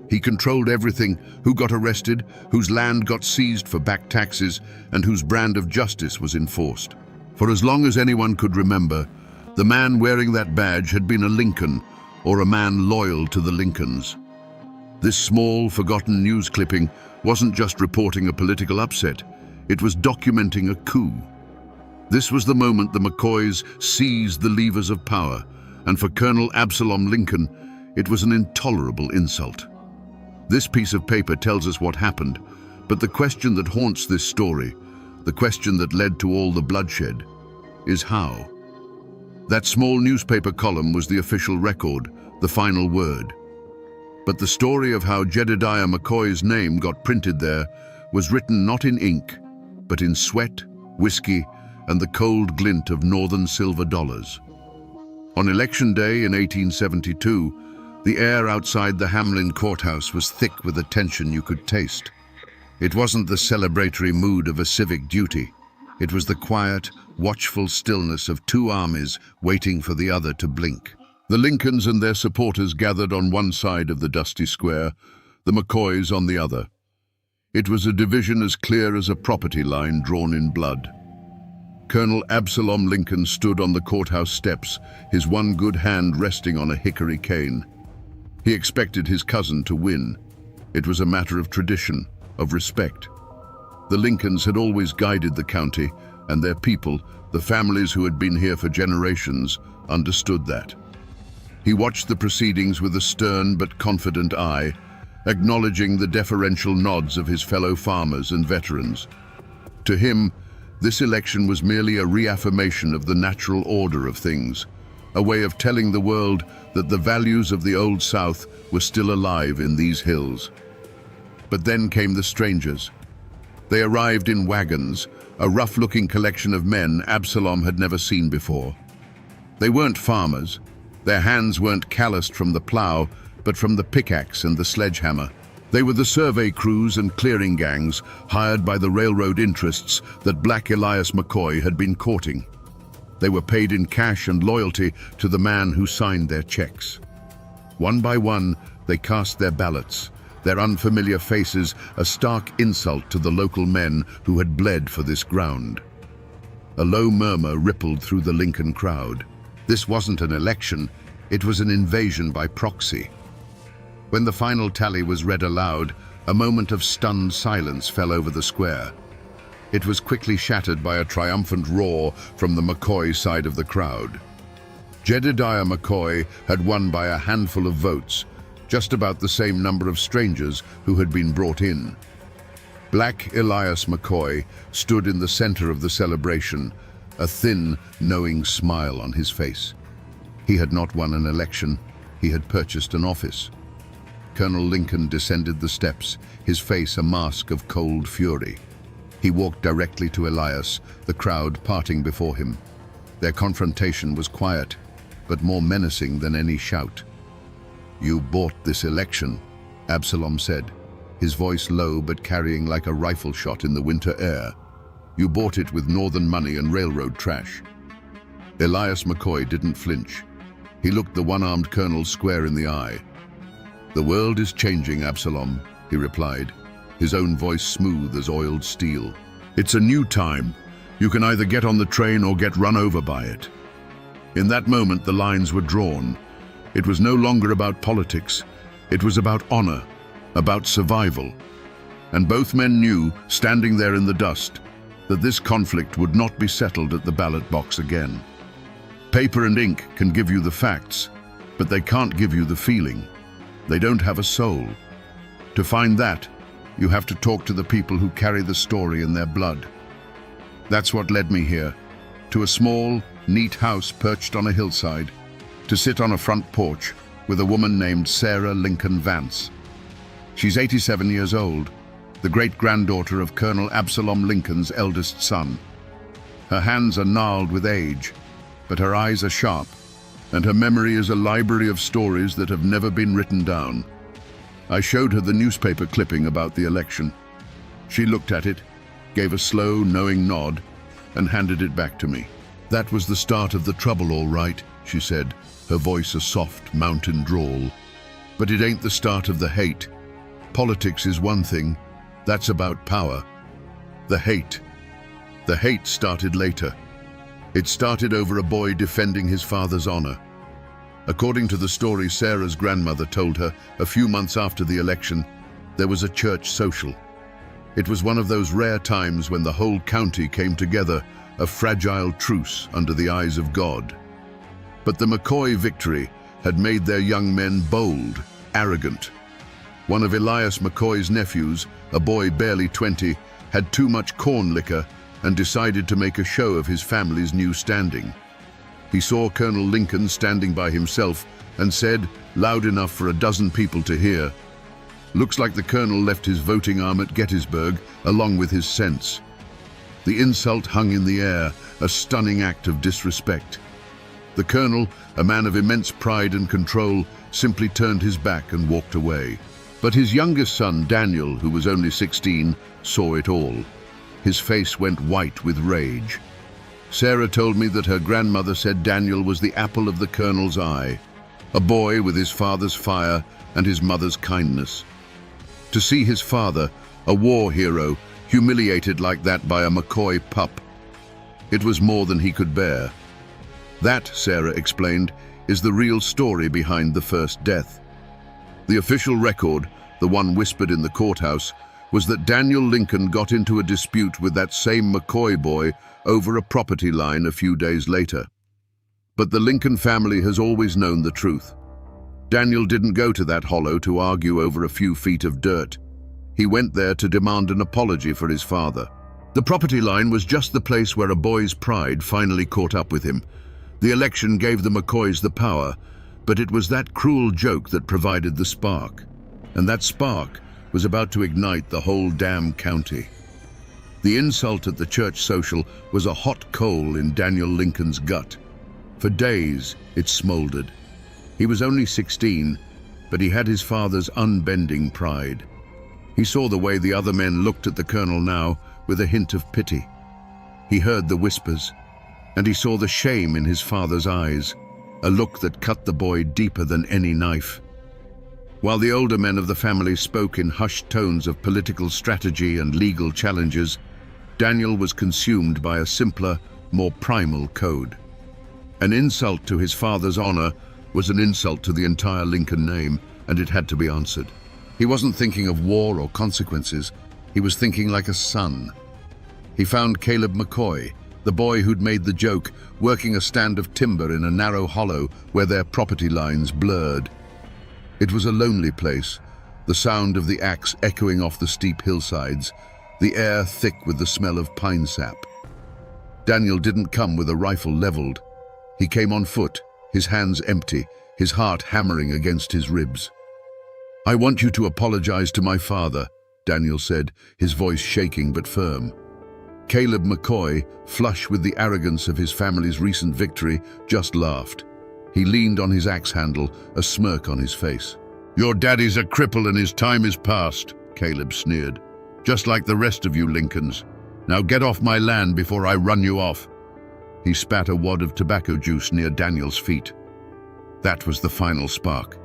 He controlled everything: who got arrested, whose land got seized for back taxes, and whose brand of justice was enforced. For as long as anyone could remember, the man wearing that badge had been a Lincoln, or a man loyal to the Lincolns. This small, forgotten news clipping wasn't just reporting a political upset, it was documenting a coup. This was the moment the McCoys seized the levers of power, and for Colonel Absalom Lincoln, it was an intolerable insult. This piece of paper tells us what happened, but the question that haunts this story, the question that led to all the bloodshed, is how. That small newspaper column was the official record, the final word. But the story of how Jedediah McCoy's name got printed there was written not in ink, but in sweat, whiskey, and the cold glint of northern silver dollars. On Election Day in 1872, the air outside the Hamlin courthouse was thick with a tension you could taste. It wasn't the celebratory mood of a civic duty. It was the quiet, watchful stillness of two armies waiting for the other to blink. The Lincolns and their supporters gathered on one side of the dusty square, the McCoys on the other. It was a division as clear as a property line drawn in blood. Colonel Absalom Lincoln stood on the courthouse steps, his one good hand resting on a hickory cane. He expected his cousin to win. It was a matter of tradition, of respect. The Lincolns had always guided the county, and their people, the families who had been here for generations, understood that. He watched the proceedings with a stern but confident eye, acknowledging the deferential nods of his fellow farmers and veterans. To him, this election was merely a reaffirmation of the natural order of things, a way of telling the world that the values of the Old South were still alive in these hills. But then came the strangers. They arrived in wagons, a rough-looking collection of men Absalom had never seen before. They weren't farmers. Their hands weren't calloused from the plow, but from the pickaxe and the sledgehammer. They were the survey crews and clearing gangs hired by the railroad interests that Black Elias McCoy had been courting. They were paid in cash and loyalty to the man who signed their checks. One by one, they cast their ballots, their unfamiliar faces a stark insult to the local men who had bled for this ground. A low murmur rippled through the Lincoln crowd. This wasn't an election, it was an invasion by proxy. When the final tally was read aloud, a moment of stunned silence fell over the square. It was quickly shattered by a triumphant roar from the McCoy side of the crowd. Jedediah McCoy had won by a handful of votes, just about the same number of strangers who had been brought in. Black Elias McCoy stood in the center of the celebration, a thin, knowing smile on his face. He had not won an election, he had purchased an office. Colonel Lincoln descended the steps, his face a mask of cold fury. He walked directly to Elias, the crowd parting before him. Their confrontation was quiet, but more menacing than any shout. "You bought this election," Absalom said, his voice low but carrying like a rifle shot in the winter air. "You bought it with northern money and railroad trash." Elias McCoy didn't flinch. He looked the one-armed colonel square in the eye. "The world is changing, Absalom," he replied, his own voice smooth as oiled steel. "It's a new time. You can either get on the train or get run over by it." In that moment, the lines were drawn. It was no longer about politics. It was about honor, about survival. And both men knew, standing there in the dust, that this conflict would not be settled at the ballot box again. Paper and ink can give you the facts, but they can't give you the feeling. They don't have a soul. To find that, you have to talk to the people who carry the story in their blood. That's what led me here, to a small, neat house perched on a hillside, to sit on a front porch with a woman named Sarah Lincoln Vance. She's 87 years old, the great-granddaughter of Colonel Absalom Lincoln's eldest son. Her hands are gnarled with age, but her eyes are sharp, and her memory is a library of stories that have never been written down. I showed her the newspaper clipping about the election. She looked at it, gave a slow, knowing nod, and handed it back to me. "That was the start of the trouble, all right," she said, her voice a soft mountain drawl. "But it ain't the start of the hate. Politics is one thing. That's about power. The hate started later. It started over a boy defending his father's honor. According to the story Sarah's grandmother told her, a few months after the election, there was a church social. It was one of those rare times when the whole county came together, a fragile truce under the eyes of God. But the McCoy victory had made their young men bold, arrogant. One of Elias McCoy's nephews, a boy barely 20, had too much corn liquor and decided to make a show of his family's new standing. He saw Colonel Lincoln standing by himself and said, loud enough for a dozen people to hear, "Looks like the colonel left his voting arm at Gettysburg along with his sense." The insult hung in the air, a stunning act of disrespect. The colonel, a man of immense pride and control, simply turned his back and walked away. But his youngest son, Daniel, who was only 16, saw it all. His face went white with rage. Sarah told me that her grandmother said Daniel was the apple of the colonel's eye, a boy with his father's fire and his mother's kindness. To see his father, a war hero, humiliated like that by a McCoy pup, it was more than he could bear. That, Sarah explained, is the real story behind the first death. The official record, the one whispered in the courthouse, was that Daniel Lincoln got into a dispute with that same McCoy boy over a property line a few days later. But the Lincoln family has always known the truth. Daniel didn't go to that hollow to argue over a few feet of dirt. He went there to demand an apology for his father. The property line was just the place where a boy's pride finally caught up with him. The election gave the McCoys the power, but it was that cruel joke that provided the spark. And that spark was about to ignite the whole damn county. The insult at the church social was a hot coal in Daniel Lincoln's gut. For days, it smoldered. He was only 16, but he had his father's unbending pride. He saw the way the other men looked at the colonel now with a hint of pity. He heard the whispers, and he saw the shame in his father's eyes, a look that cut the boy deeper than any knife. While the older men of the family spoke in hushed tones of political strategy and legal challenges, Daniel was consumed by a simpler, more primal code. An insult to his father's honor was an insult to the entire Lincoln name, and it had to be answered. He wasn't thinking of war or consequences. He was thinking like a son. He found Caleb McCoy, the boy who'd made the joke, working a stand of timber in a narrow hollow where their property lines blurred. It was a lonely place, the sound of the axe echoing off the steep hillsides, the air thick with the smell of pine sap. Daniel didn't come with a rifle leveled. He came on foot, his hands empty, his heart hammering against his ribs. "I want you to apologize to my father," Daniel said, his voice shaking but firm. Caleb McCoy, flush with the arrogance of his family's recent victory, just laughed. He leaned on his axe handle, a smirk on his face. "Your daddy's a cripple and his time is past," Caleb sneered. "Just like the rest of you Lincolns. Now get off my land before I run you off." He spat a wad of tobacco juice near Daniel's feet. That was the final spark.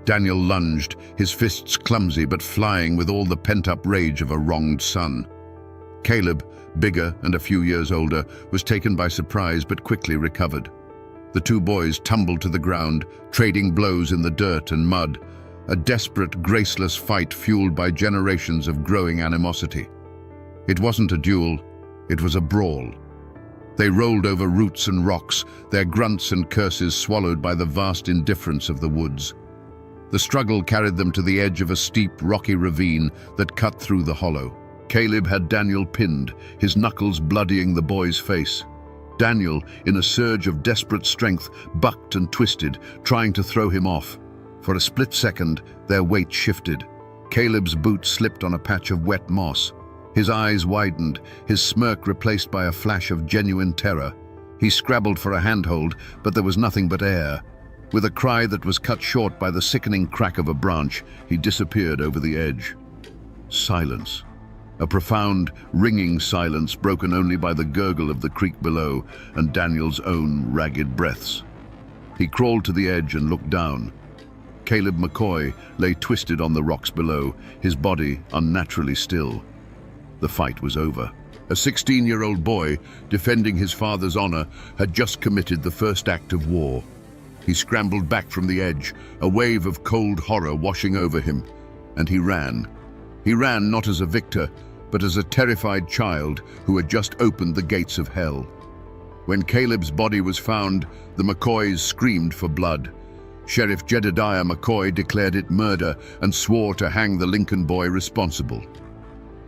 Daniel lunged, his fists clumsy but flying with all the pent-up rage of a wronged son. Caleb, bigger and a few years older, was taken by surprise but quickly recovered. The two boys tumbled to the ground, trading blows in the dirt and mud, a desperate, graceless fight fueled by generations of growing animosity. It wasn't a duel, it was a brawl. They rolled over roots and rocks, their grunts and curses swallowed by the vast indifference of the woods. The struggle carried them to the edge of a steep, rocky ravine that cut through the hollow. Caleb had Daniel pinned, his knuckles bloodying the boy's face. Daniel, in a surge of desperate strength, bucked and twisted, trying to throw him off. For a split second, their weight shifted. Caleb's boot slipped on a patch of wet moss. His eyes widened, his smirk replaced by a flash of genuine terror. He scrabbled for a handhold, but there was nothing but air. With a cry that was cut short by the sickening crack of a branch, he disappeared over the edge. Silence. A profound, ringing silence broken only by the gurgle of the creek below and Daniel's own ragged breaths. He crawled to the edge and looked down. Caleb McCoy lay twisted on the rocks below, his body unnaturally still. The fight was over. A 16-year-old boy, defending his father's honor, had just committed the first act of war. He scrambled back from the edge, a wave of cold horror washing over him, and he ran. He ran not as a victor, but as a terrified child who had just opened the gates of hell. When Caleb's body was found, the McCoys screamed for blood. Sheriff Jedediah McCoy declared it murder and swore to hang the Lincoln boy responsible.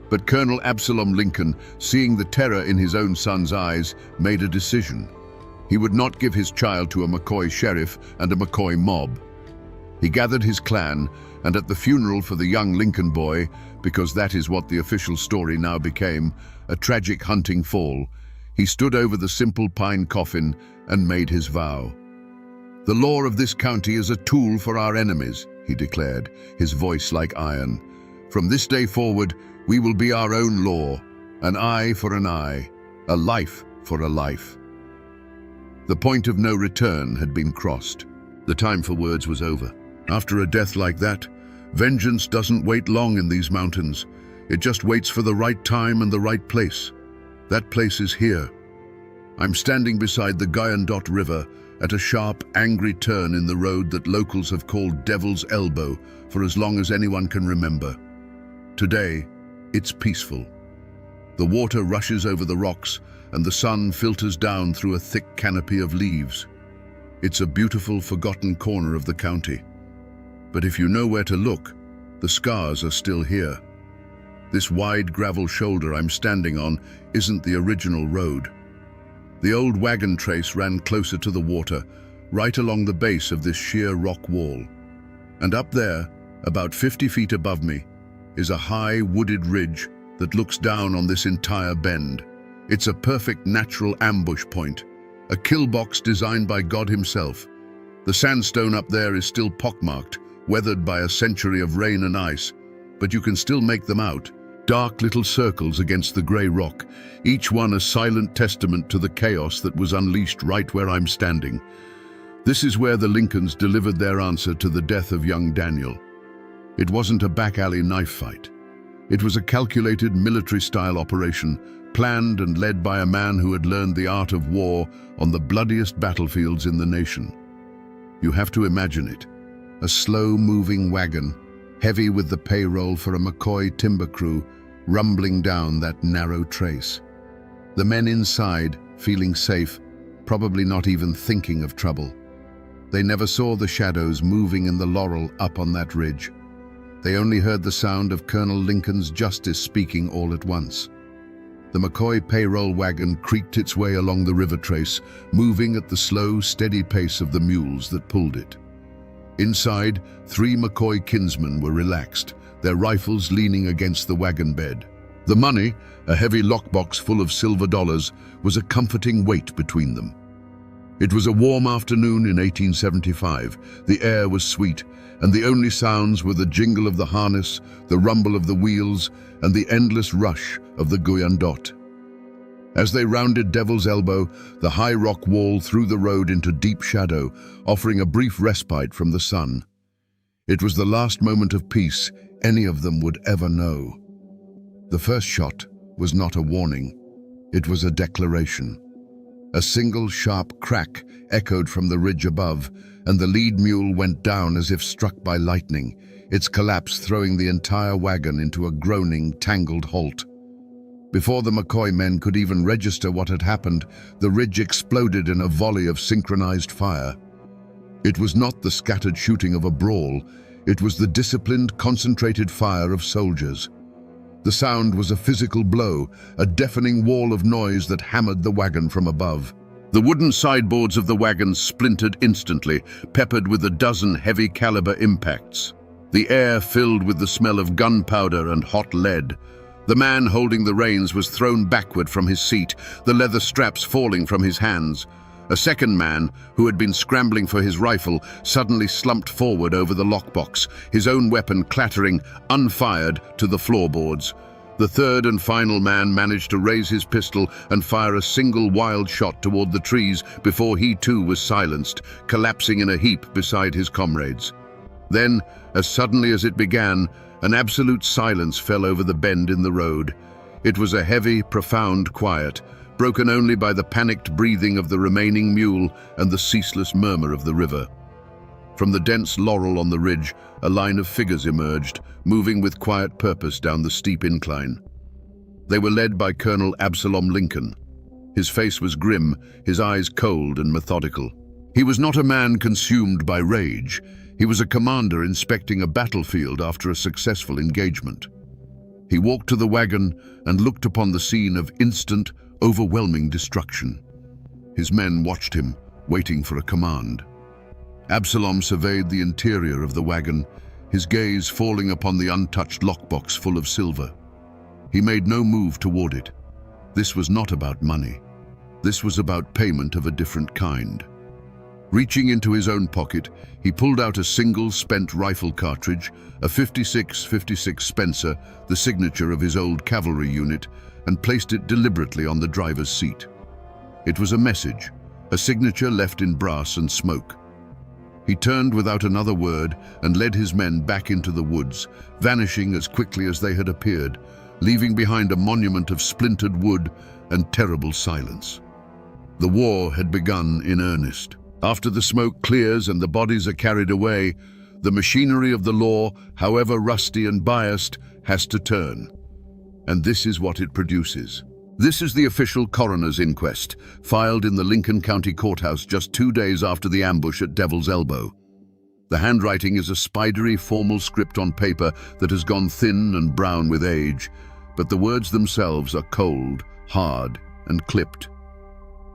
But Colonel Absalom Lincoln, seeing the terror in his own son's eyes, made a decision. He would not give his child to a McCoy sheriff and a McCoy mob. He gathered his clan, and at the funeral for the young Lincoln boy, because that is what the official story now became, a tragic hunting fall, he stood over the simple pine coffin and made his vow. "The law of this county is a tool for our enemies," he declared, his voice like iron. "From this day forward, we will be our own law, an eye for an eye, a life for a life." The point of no return had been crossed. The time for words was over. After a death like that, vengeance doesn't wait long in these mountains. It just waits for the right time and the right place. That place is here. I'm standing beside the Guyandotte River at a sharp, angry turn in the road that locals have called Devil's Elbow for as long as anyone can remember. Today, It's peaceful. The water rushes over the rocks and the sun filters down through a thick canopy of leaves. It's a beautiful, forgotten corner of the county. But if you know where to look, the scars are still here. This wide gravel shoulder I'm standing on isn't the original road. The old wagon trace ran closer to the water, right along the base of this sheer rock wall. And up there, about 50 feet above me, is a high wooded ridge that looks down on this entire bend. It's a perfect natural ambush point, a kill box designed by God himself. The sandstone up there is still pockmarked, weathered by a century of rain and ice, but you can still make them out. Dark little circles against the grey rock, each one a silent testament to the chaos that was unleashed right where I'm standing. This is where the Lincolns delivered their answer to the death of young Daniel. It wasn't a back-alley knife fight. It was a calculated military-style operation, planned and led by a man who had learned the art of war on the bloodiest battlefields in the nation. You have to imagine it. A slow-moving wagon, heavy with the payroll for a McCoy timber crew, rumbling down that narrow trace. The men inside, feeling safe, probably not even thinking of trouble. They never saw the shadows moving in the laurel up on that ridge. They only heard the sound of Colonel Lincoln's justice speaking all at once. The McCoy payroll wagon creaked its way along the river trace, moving at the slow, steady pace of the mules that pulled it. Inside, 3 McCoy kinsmen were relaxed, their rifles leaning against the wagon bed. The money, a heavy lockbox full of silver dollars, was a comforting weight between them. It was a warm afternoon in 1875. The air was sweet, and the only sounds were the jingle of the harness, the rumble of the wheels, and the endless rush of the Guyandot. As they rounded Devil's Elbow, the high rock wall threw the road into deep shadow, offering a brief respite from the sun. It was the last moment of peace any of them would ever know. The first shot was not a warning. It was a declaration. A single sharp crack echoed from the ridge above, and the lead mule went down as if struck by lightning, its collapse throwing the entire wagon into a groaning, tangled halt. Before the McCoy men could even register what had happened, the ridge exploded in a volley of synchronized fire. It was not the scattered shooting of a brawl, it was the disciplined, concentrated fire of soldiers. The sound was a physical blow, a deafening wall of noise that hammered the wagon from above. The wooden sideboards of the wagon splintered instantly, peppered with a dozen heavy-caliber impacts. The air filled with the smell of gunpowder and hot lead. The man holding the reins was thrown backward from his seat, the leather straps falling from his hands. A second man, who had been scrambling for his rifle, suddenly slumped forward over the lockbox, his own weapon clattering, unfired, to the floorboards. The third and final man managed to raise his pistol and fire a single wild shot toward the trees before he too was silenced, collapsing in a heap beside his comrades. Then, as suddenly as it began, an absolute silence fell over the bend in the road. It was a heavy, profound quiet, broken only by the panicked breathing of the remaining mule and the ceaseless murmur of the river. From the dense laurel on the ridge, a line of figures emerged, moving with quiet purpose down the steep incline. They were led by Colonel Absalom Lincoln. His face was grim, his eyes cold and methodical. He was not a man consumed by rage. He was a commander inspecting a battlefield after a successful engagement. He walked to the wagon and looked upon the scene of instant, overwhelming destruction. His men watched him, waiting for a command. Absalom surveyed the interior of the wagon, his gaze falling upon the untouched lockbox full of silver. He made no move toward it. This was not about money. This was about payment of a different kind. Reaching into his own pocket, he pulled out a single spent rifle cartridge, a 56 Spencer, the signature of his old cavalry unit, and placed it deliberately on the driver's seat. It was a message, a signature left in brass and smoke. He turned without another word and led his men back into the woods, vanishing as quickly as they had appeared, leaving behind a monument of splintered wood and terrible silence. The war had begun in earnest. After the smoke clears and the bodies are carried away, the machinery of the law, however rusty and biased, has to turn. And this is what it produces. This is the official coroner's inquest, filed in the Lincoln County Courthouse just 2 days after the ambush at Devil's Elbow. The handwriting is a spidery, formal script on paper that has gone thin and brown with age, but the words themselves are cold, hard, and clipped.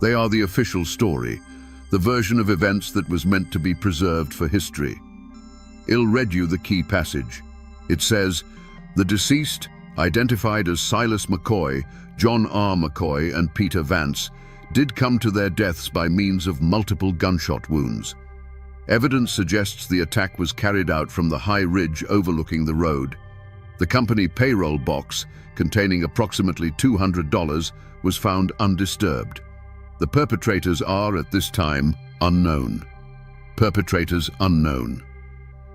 They are the official story, the version of events that was meant to be preserved for history. I'll read you the key passage. It says, "The deceased, identified as Silas McCoy, John R. McCoy, and Peter Vance, did come to their deaths by means of multiple gunshot wounds. Evidence suggests the attack was carried out from the high ridge overlooking the road. The company payroll box, containing approximately $200, was found undisturbed. The perpetrators are, at this time, unknown. Perpetrators unknown.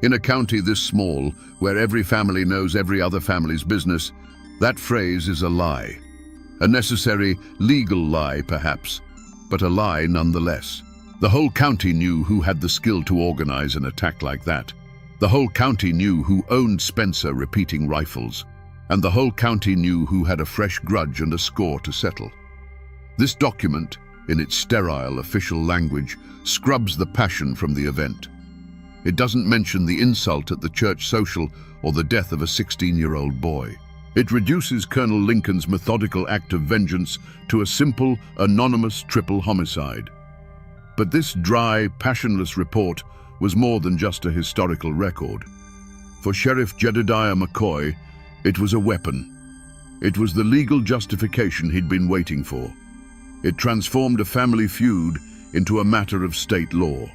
In a county this small, where every family knows every other family's business, that phrase is a lie. A necessary, legal lie, perhaps, but a lie nonetheless. The whole county knew who had the skill to organize an attack like that. The whole county knew who owned Spencer repeating rifles, and the whole county knew who had a fresh grudge and a score to settle. This document, in its sterile official language, scrubs the passion from the event. It doesn't mention the insult at the church social or the death of a 16-year-old boy. It reduces Colonel Lincoln's methodical act of vengeance to a simple, anonymous triple homicide. But this dry, passionless report was more than just a historical record. For Sheriff Jedediah McCoy, it was a weapon. It was the legal justification he'd been waiting for. It transformed a family feud into a matter of state law.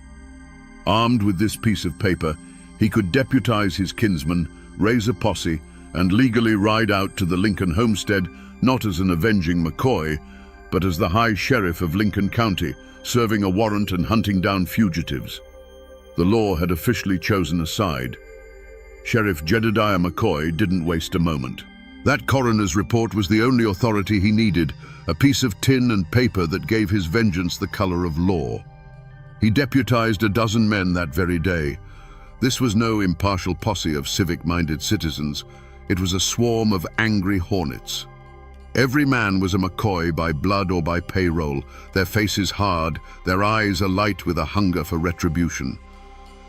Armed with this piece of paper, he could deputize his kinsmen, raise a posse, and legally ride out to the Lincoln homestead, not as an avenging McCoy, but as the High Sheriff of Lincoln County, serving a warrant and hunting down fugitives. The law had officially chosen a side. Sheriff Jedediah McCoy didn't waste a moment. That coroner's report was the only authority he needed, a piece of tin and paper that gave his vengeance the color of law. He deputized a dozen men that very day. This was no impartial posse of civic-minded citizens. It was a swarm of angry hornets. Every man was a McCoy by blood or by payroll, their faces hard, their eyes alight with a hunger for retribution.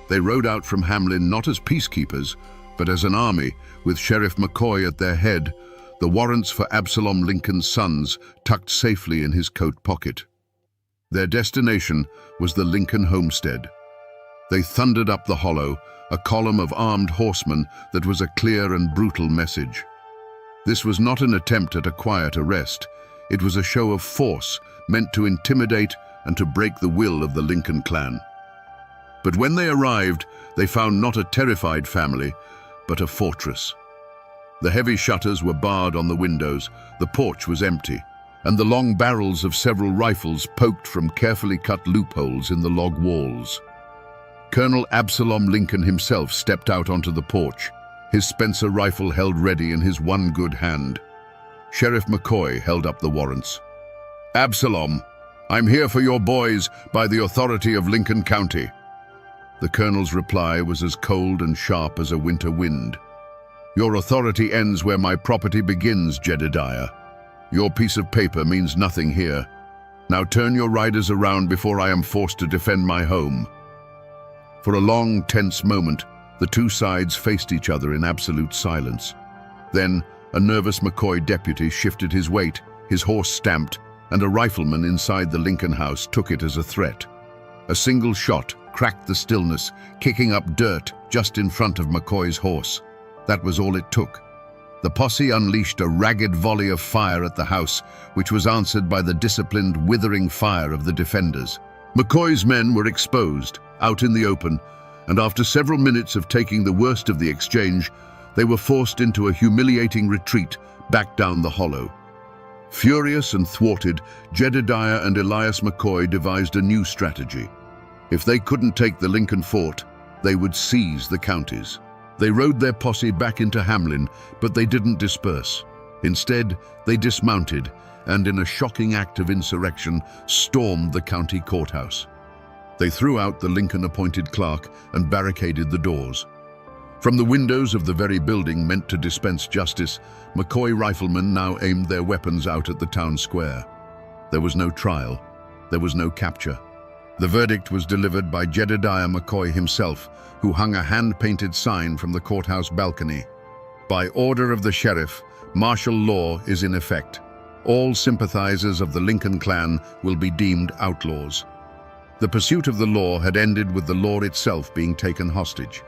They rode out from Hamlin not as peacekeepers, but as an army, with Sheriff McCoy at their head, the warrants for Absalom Lincoln's sons tucked safely in his coat pocket. Their destination was the Lincoln homestead. They thundered up the hollow, a column of armed horsemen that was a clear and brutal message. This was not an attempt at a quiet arrest. It was a show of force meant to intimidate and to break the will of the Lincoln clan. But when they arrived, they found not a terrified family, but a fortress. The heavy shutters were barred on the windows, the porch was empty, and the long barrels of several rifles poked from carefully cut loopholes in the log walls. Colonel Absalom Lincoln himself stepped out onto the porch, his Spencer rifle held ready in his one good hand. Sheriff McCoy held up the warrants. "Absalom, I'm here for your boys by the authority of Lincoln County." The colonel's reply was as cold and sharp as a winter wind. "Your authority ends where my property begins, Jedediah. Your piece of paper means nothing here. Now turn your riders around before I am forced to defend my home." For a long, tense moment, the two sides faced each other in absolute silence. Then, a nervous McCoy deputy shifted his weight, his horse stamped, and a rifleman inside the Lincoln house took it as a threat. A single shot cracked the stillness, kicking up dirt just in front of McCoy's horse. That was all it took. The posse unleashed a ragged volley of fire at the house, which was answered by the disciplined, withering fire of the defenders. McCoy's men were exposed, out in the open, and after several minutes of taking the worst of the exchange, they were forced into a humiliating retreat back down the hollow. Furious and thwarted, Jedediah and Elias McCoy devised a new strategy. If they couldn't take the Lincoln fort, they would seize the counties. They rode their posse back into Hamlin, but they didn't disperse. Instead, they dismounted and, in a shocking act of insurrection, stormed the county courthouse. They threw out the Lincoln-appointed clerk and barricaded the doors. From the windows of the very building meant to dispense justice, McCoy riflemen now aimed their weapons out at the town square. There was no trial. There was no capture. The verdict was delivered by Jedediah McCoy himself, who hung a hand-painted sign from the courthouse balcony. By order of the sheriff, martial law is in effect. All sympathizers of the Lincoln clan will be deemed outlaws. The pursuit of the law had ended with the law itself being taken hostage.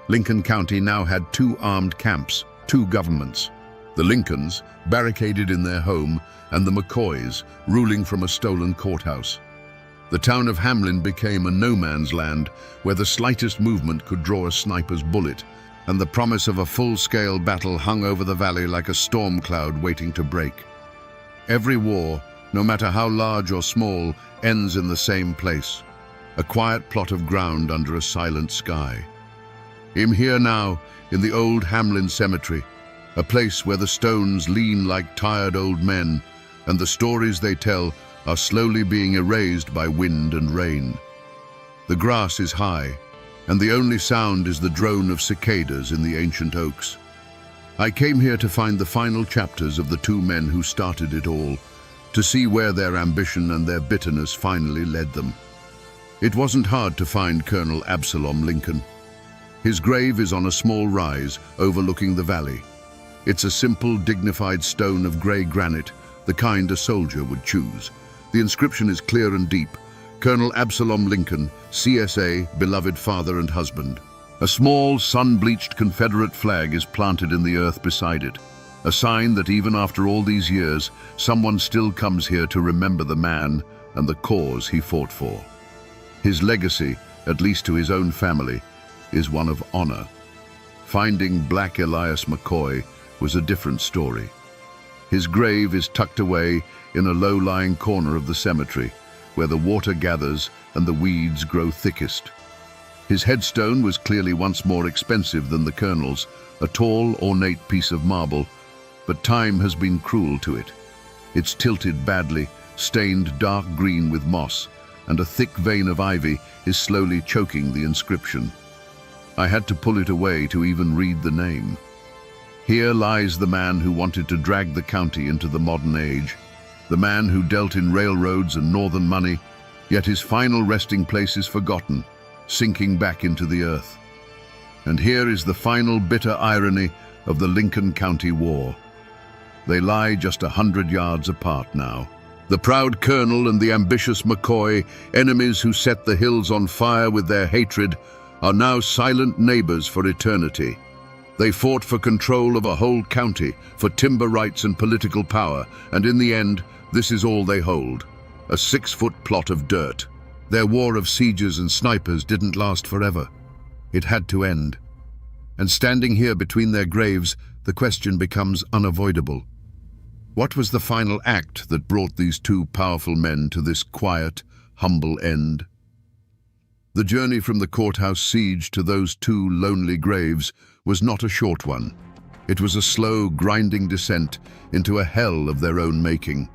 Lincoln County now had two armed camps, two governments. The Lincolns, barricaded in their home, and the McCoys, ruling from a stolen courthouse. The town of Hamlin became a no-man's land where the slightest movement could draw a sniper's bullet, and the promise of a full-scale battle hung over the valley like a storm cloud waiting to break. Every war, no matter how large or small, ends in the same place, a quiet plot of ground under a silent sky. I'm here now, in the old Hamlin Cemetery, a place where the stones lean like tired old men, and the stories they tell are slowly being erased by wind and rain. The grass is high, and the only sound is the drone of cicadas in the ancient oaks. I came here to find the final chapters of the two men who started it all, to see where their ambition and their bitterness finally led them. It wasn't hard to find Colonel Absalom Lincoln. His grave is on a small rise overlooking the valley. It's a simple, dignified stone of grey granite, the kind a soldier would choose. The inscription is clear and deep: Colonel Absalom Lincoln, CSA, beloved father and husband. A small, sun-bleached Confederate flag is planted in the earth beside it, a sign that even after all these years, someone still comes here to remember the man and the cause he fought for. His legacy, at least to his own family, is one of honor. Finding Black Elias McCoy was a different story. His grave is tucked away in a low-lying corner of the cemetery, where the water gathers and the weeds grow thickest. His headstone was clearly once more expensive than the colonel's, a tall, ornate piece of marble, but time has been cruel to it. It's tilted badly, stained dark green with moss, and a thick vein of ivy is slowly choking the inscription. I had to pull it away to even read the name. Here lies the man who wanted to drag the county into the modern age, the man who dealt in railroads and northern money, yet his final resting place is forgotten, sinking back into the earth. And here is the final bitter irony of the Lincoln County War. They lie just 100 yards apart now. The proud colonel and the ambitious McCoy, enemies who set the hills on fire with their hatred, are now silent neighbors for eternity. They fought for control of a whole county, for timber rights and political power, and in the end, this is all they hold: a 6-foot plot of dirt. Their war of sieges and snipers didn't last forever. It had to end. And standing here between their graves, the question becomes unavoidable. What was the final act that brought these two powerful men to this quiet, humble end? The journey from the courthouse siege to those two lonely graves was not a short one. It was a slow, grinding descent into a hell of their own making.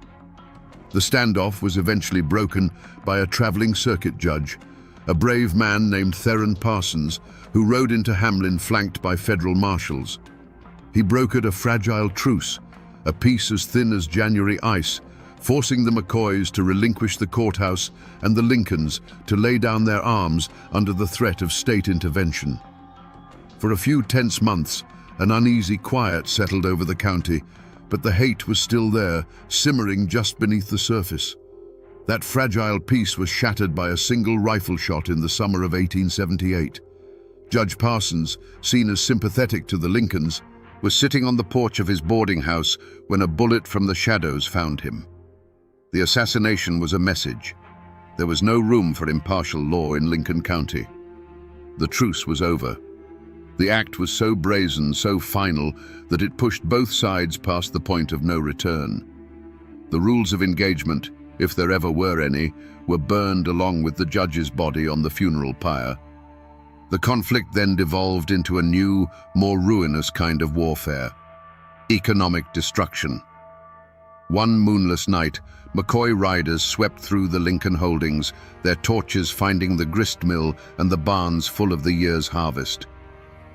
The standoff was eventually broken by a traveling circuit judge, a brave man named Theron Parsons, who rode into Hamlin flanked by federal marshals. He brokered a fragile truce, a peace as thin as January ice, forcing the McCoys to relinquish the courthouse and the Lincolns to lay down their arms under the threat of state intervention. For a few tense months, an uneasy quiet settled over the county, but the hate was still there, simmering just beneath the surface. That fragile peace was shattered by a single rifle shot in the summer of 1878. Judge Parsons, seen as sympathetic to the Lincolns, was sitting on the porch of his boarding house when a bullet from the shadows found him. The assassination was a message. There was no room for impartial law in Lincoln County. The truce was over. The act was so brazen, so final, that it pushed both sides past the point of no return. The rules of engagement, if there ever were any, were burned along with the judge's body on the funeral pyre. The conflict then devolved into a new, more ruinous kind of warfare: economic destruction. One moonless night, McCoy riders swept through the Lincoln holdings, their torches finding the grist mill and the barns full of the year's harvest.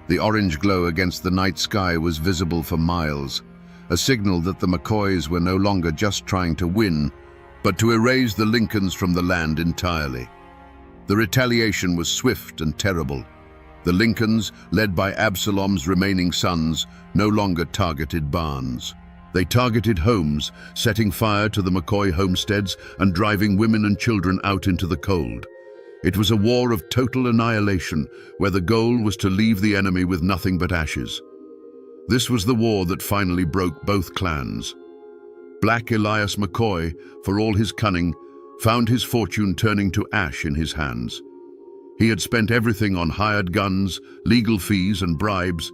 The orange glow against the night sky was visible for miles, a signal that the McCoys were no longer just trying to win, but to erase the Lincolns from the land entirely. The retaliation was swift and terrible. The Lincolns, led by Absalom's remaining sons, no longer targeted barns. They targeted homes, setting fire to the McCoy homesteads and driving women and children out into the cold. It was a war of total annihilation, where the goal was to leave the enemy with nothing but ashes. This was the war that finally broke both clans. Black Elias McCoy, for all his cunning, found his fortune turning to ash in his hands. He had spent everything on hired guns, legal fees and bribes,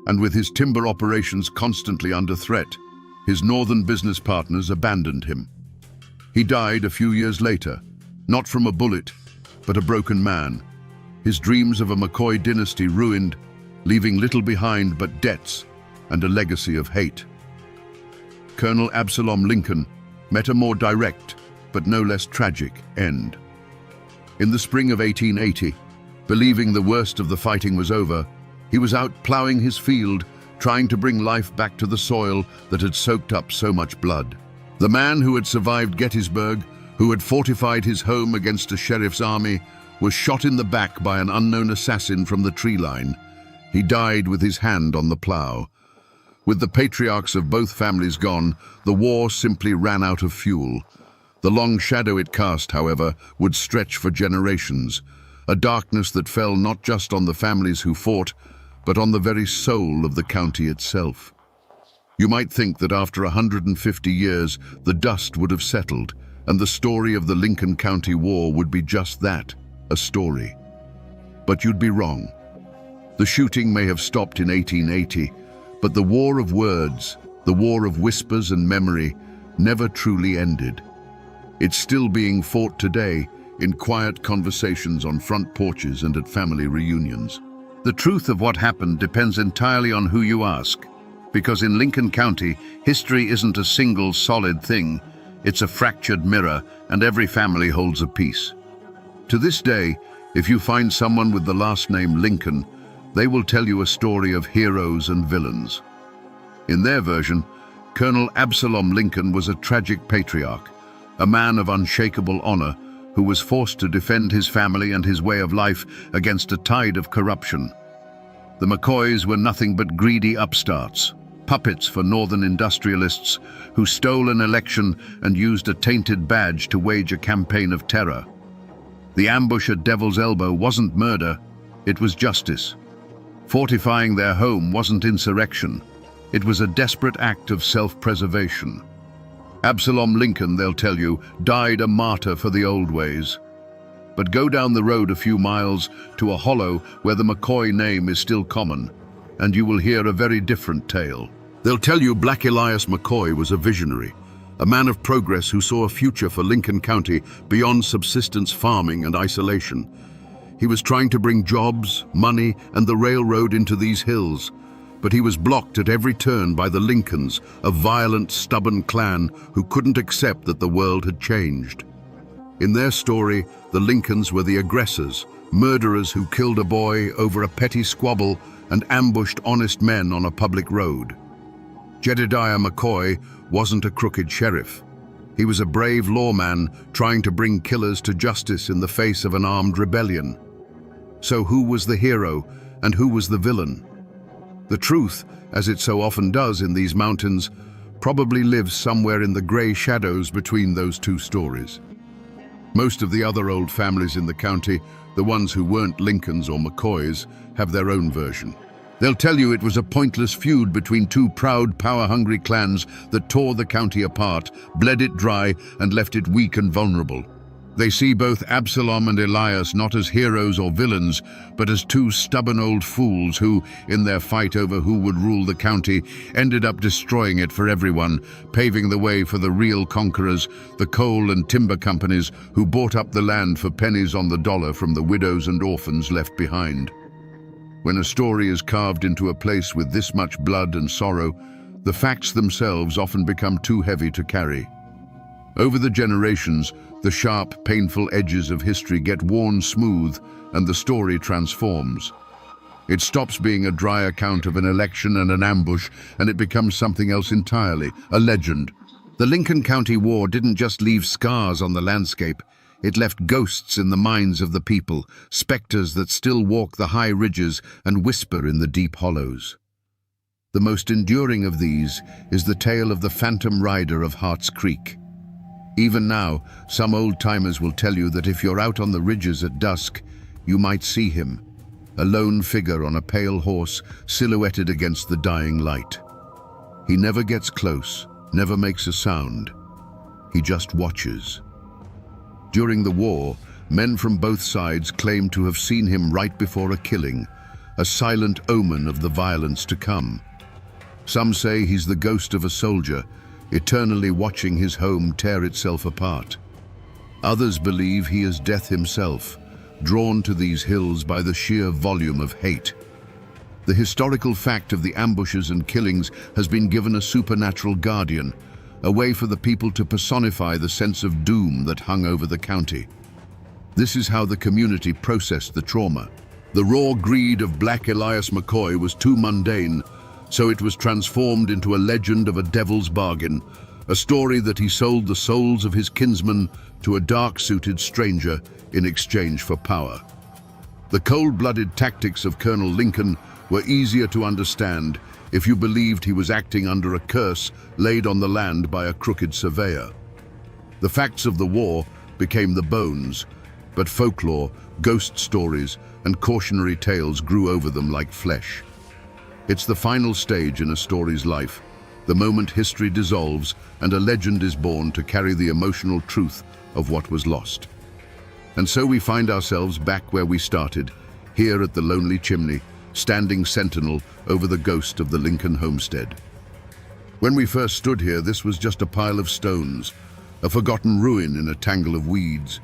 and with his timber operations constantly under threat, his northern business partners abandoned him. He died a few years later, not from a bullet, but a broken man. His dreams of a McCoy dynasty ruined, leaving little behind but debts and a legacy of hate. Colonel Absalom Lincoln met a more direct, but no less tragic, end. In the spring of 1880, believing the worst of the fighting was over, he was out plowing his field, trying to bring life back to the soil that had soaked up so much blood. The man who had survived Gettysburg, who had fortified his home against a sheriff's army, was shot in the back by an unknown assassin from the tree line. He died with his hand on the plow. With the patriarchs of both families gone, the war simply ran out of fuel. The long shadow it cast, however, would stretch for generations, a darkness that fell not just on the families who fought, but on the very soul of the county itself. You might think that after 150 years, the dust would have settled, and the story of the Lincoln County War would be just that, a story. But you'd be wrong. The shooting may have stopped in 1880, but the war of words, the war of whispers and memory, never truly ended. It's still being fought today in quiet conversations on front porches and at family reunions. The truth of what happened depends entirely on who you ask, because in Lincoln County, history isn't a single solid thing. It's a fractured mirror, and every family holds a piece. To this day, if you find someone with the last name Lincoln, they will tell you a story of heroes and villains. In their version, Colonel Absalom Lincoln was a tragic patriarch, a man of unshakable honor who was forced to defend his family and his way of life against a tide of corruption. The McCoys were nothing but greedy upstarts, puppets for northern industrialists who stole an election and used a tainted badge to wage a campaign of terror. The ambush at Devil's Elbow wasn't murder, it was justice. Fortifying their home wasn't insurrection, it was a desperate act of self-preservation. Absalom Lincoln, they'll tell you, died a martyr for the old ways. But go down the road a few miles to a hollow where the McCoy name is still common, and you will hear a very different tale. They'll tell you Black Elias McCoy was a visionary, a man of progress who saw a future for Lincoln County beyond subsistence farming and isolation. He was trying to bring jobs, money, and the railroad into these hills, but he was blocked at every turn by the Lincolns, a violent, stubborn clan who couldn't accept that the world had changed. In their story, the Lincolns were the aggressors, murderers who killed a boy over a petty squabble and ambushed honest men on a public road. Jedediah McCoy wasn't a crooked sheriff. He was a brave lawman trying to bring killers to justice in the face of an armed rebellion. So who was the hero and who was the villain? The truth, as it so often does in these mountains, probably lives somewhere in the grey shadows between those two stories. Most of the other old families in the county, the ones who weren't Lincolns or McCoys, have their own version. They'll tell you it was a pointless feud between two proud, power-hungry clans that tore the county apart, bled it dry, and left it weak and vulnerable. They see both Absalom and Elias not as heroes or villains, but as two stubborn old fools who, in their fight over who would rule the county, ended up destroying it for everyone, paving the way for the real conquerors, the coal and timber companies who bought up the land for pennies on the dollar from the widows and orphans left behind. When a story is carved into a place with this much blood and sorrow, the facts themselves often become too heavy to carry. Over the generations, the sharp, painful edges of history get worn smooth and the story transforms. It stops being a dry account of an election and an ambush, and it becomes something else entirely, a legend. The Lincoln County War didn't just leave scars on the landscape. It left ghosts in the minds of the people, specters that still walk the high ridges and whisper in the deep hollows. The most enduring of these is the tale of the phantom rider of Hart's Creek. Even now, some old-timers will tell you that if you're out on the ridges at dusk, you might see him, a lone figure on a pale horse silhouetted against the dying light. He never gets close, never makes a sound. He just watches. During the war, men from both sides claimed to have seen him right before a killing, a silent omen of the violence to come. Some say he's the ghost of a soldier, eternally watching his home tear itself apart. Others believe he is death himself, drawn to these hills by the sheer volume of hate. The historical fact of the ambushes and killings has been given a supernatural guardian, a way for the people to personify the sense of doom that hung over the county. This is how the community processed the trauma. The raw greed of Black Elias McCoy was too mundane, so it was transformed into a legend of a devil's bargain, a story that he sold the souls of his kinsmen to a dark-suited stranger in exchange for power. The cold-blooded tactics of Colonel Lincoln were easier to understand if you believed he was acting under a curse laid on the land by a crooked surveyor. The facts of the war became the bones, but folklore, ghost stories, and cautionary tales grew over them like flesh. It's the final stage in a story's life, the moment history dissolves and a legend is born to carry the emotional truth of what was lost. And so we find ourselves back where we started, here at the lonely chimney, standing sentinel over the ghost of the Lincoln homestead. When we first stood here, this was just a pile of stones, a forgotten ruin in a tangle of weeds.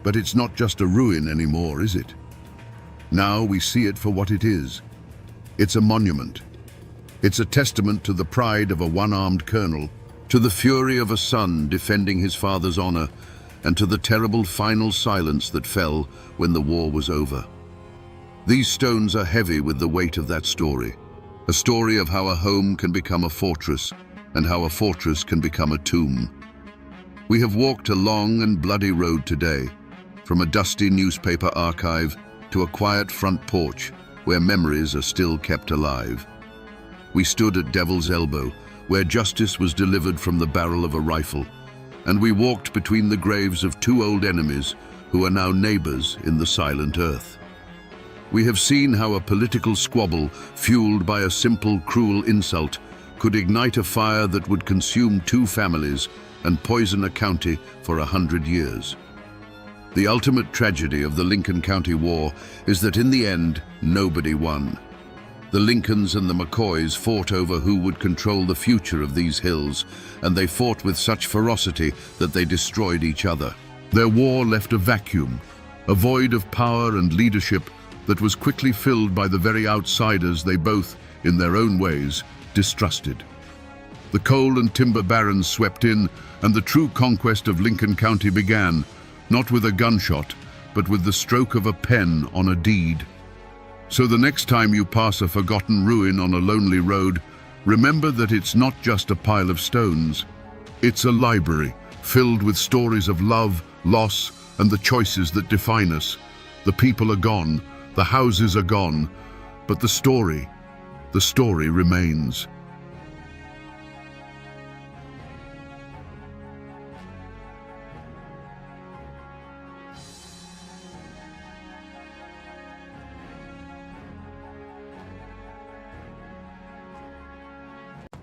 But it's not just a ruin anymore, is it? Now we see it for what it is. It's a monument. It's a testament to the pride of a one-armed colonel, to the fury of a son defending his father's honor, and to the terrible final silence that fell when the war was over. These stones are heavy with the weight of that story, a story of how a home can become a fortress, and how a fortress can become a tomb. We have walked a long and bloody road today, from a dusty newspaper archive to a quiet front porch where memories are still kept alive. We stood at Devil's Elbow, where justice was delivered from the barrel of a rifle, and we walked between the graves of two old enemies who are now neighbors in the silent earth. We have seen how a political squabble, fueled by a simple, cruel insult, could ignite a fire that would consume two families and poison a county for 100 years. The ultimate tragedy of the Lincoln County War is that in the end, nobody won. The Lincolns and the McCoys fought over who would control the future of these hills, and they fought with such ferocity that they destroyed each other. Their war left a vacuum, a void of power and leadership that was quickly filled by the very outsiders they both, in their own ways, distrusted. The coal and timber barons swept in, and the true conquest of Lincoln County began, not with a gunshot, but with the stroke of a pen on a deed. So the next time you pass a forgotten ruin on a lonely road, remember that it's not just a pile of stones. It's a library filled with stories of love, loss, and the choices that define us. The people are gone, the houses are gone, but the story remains.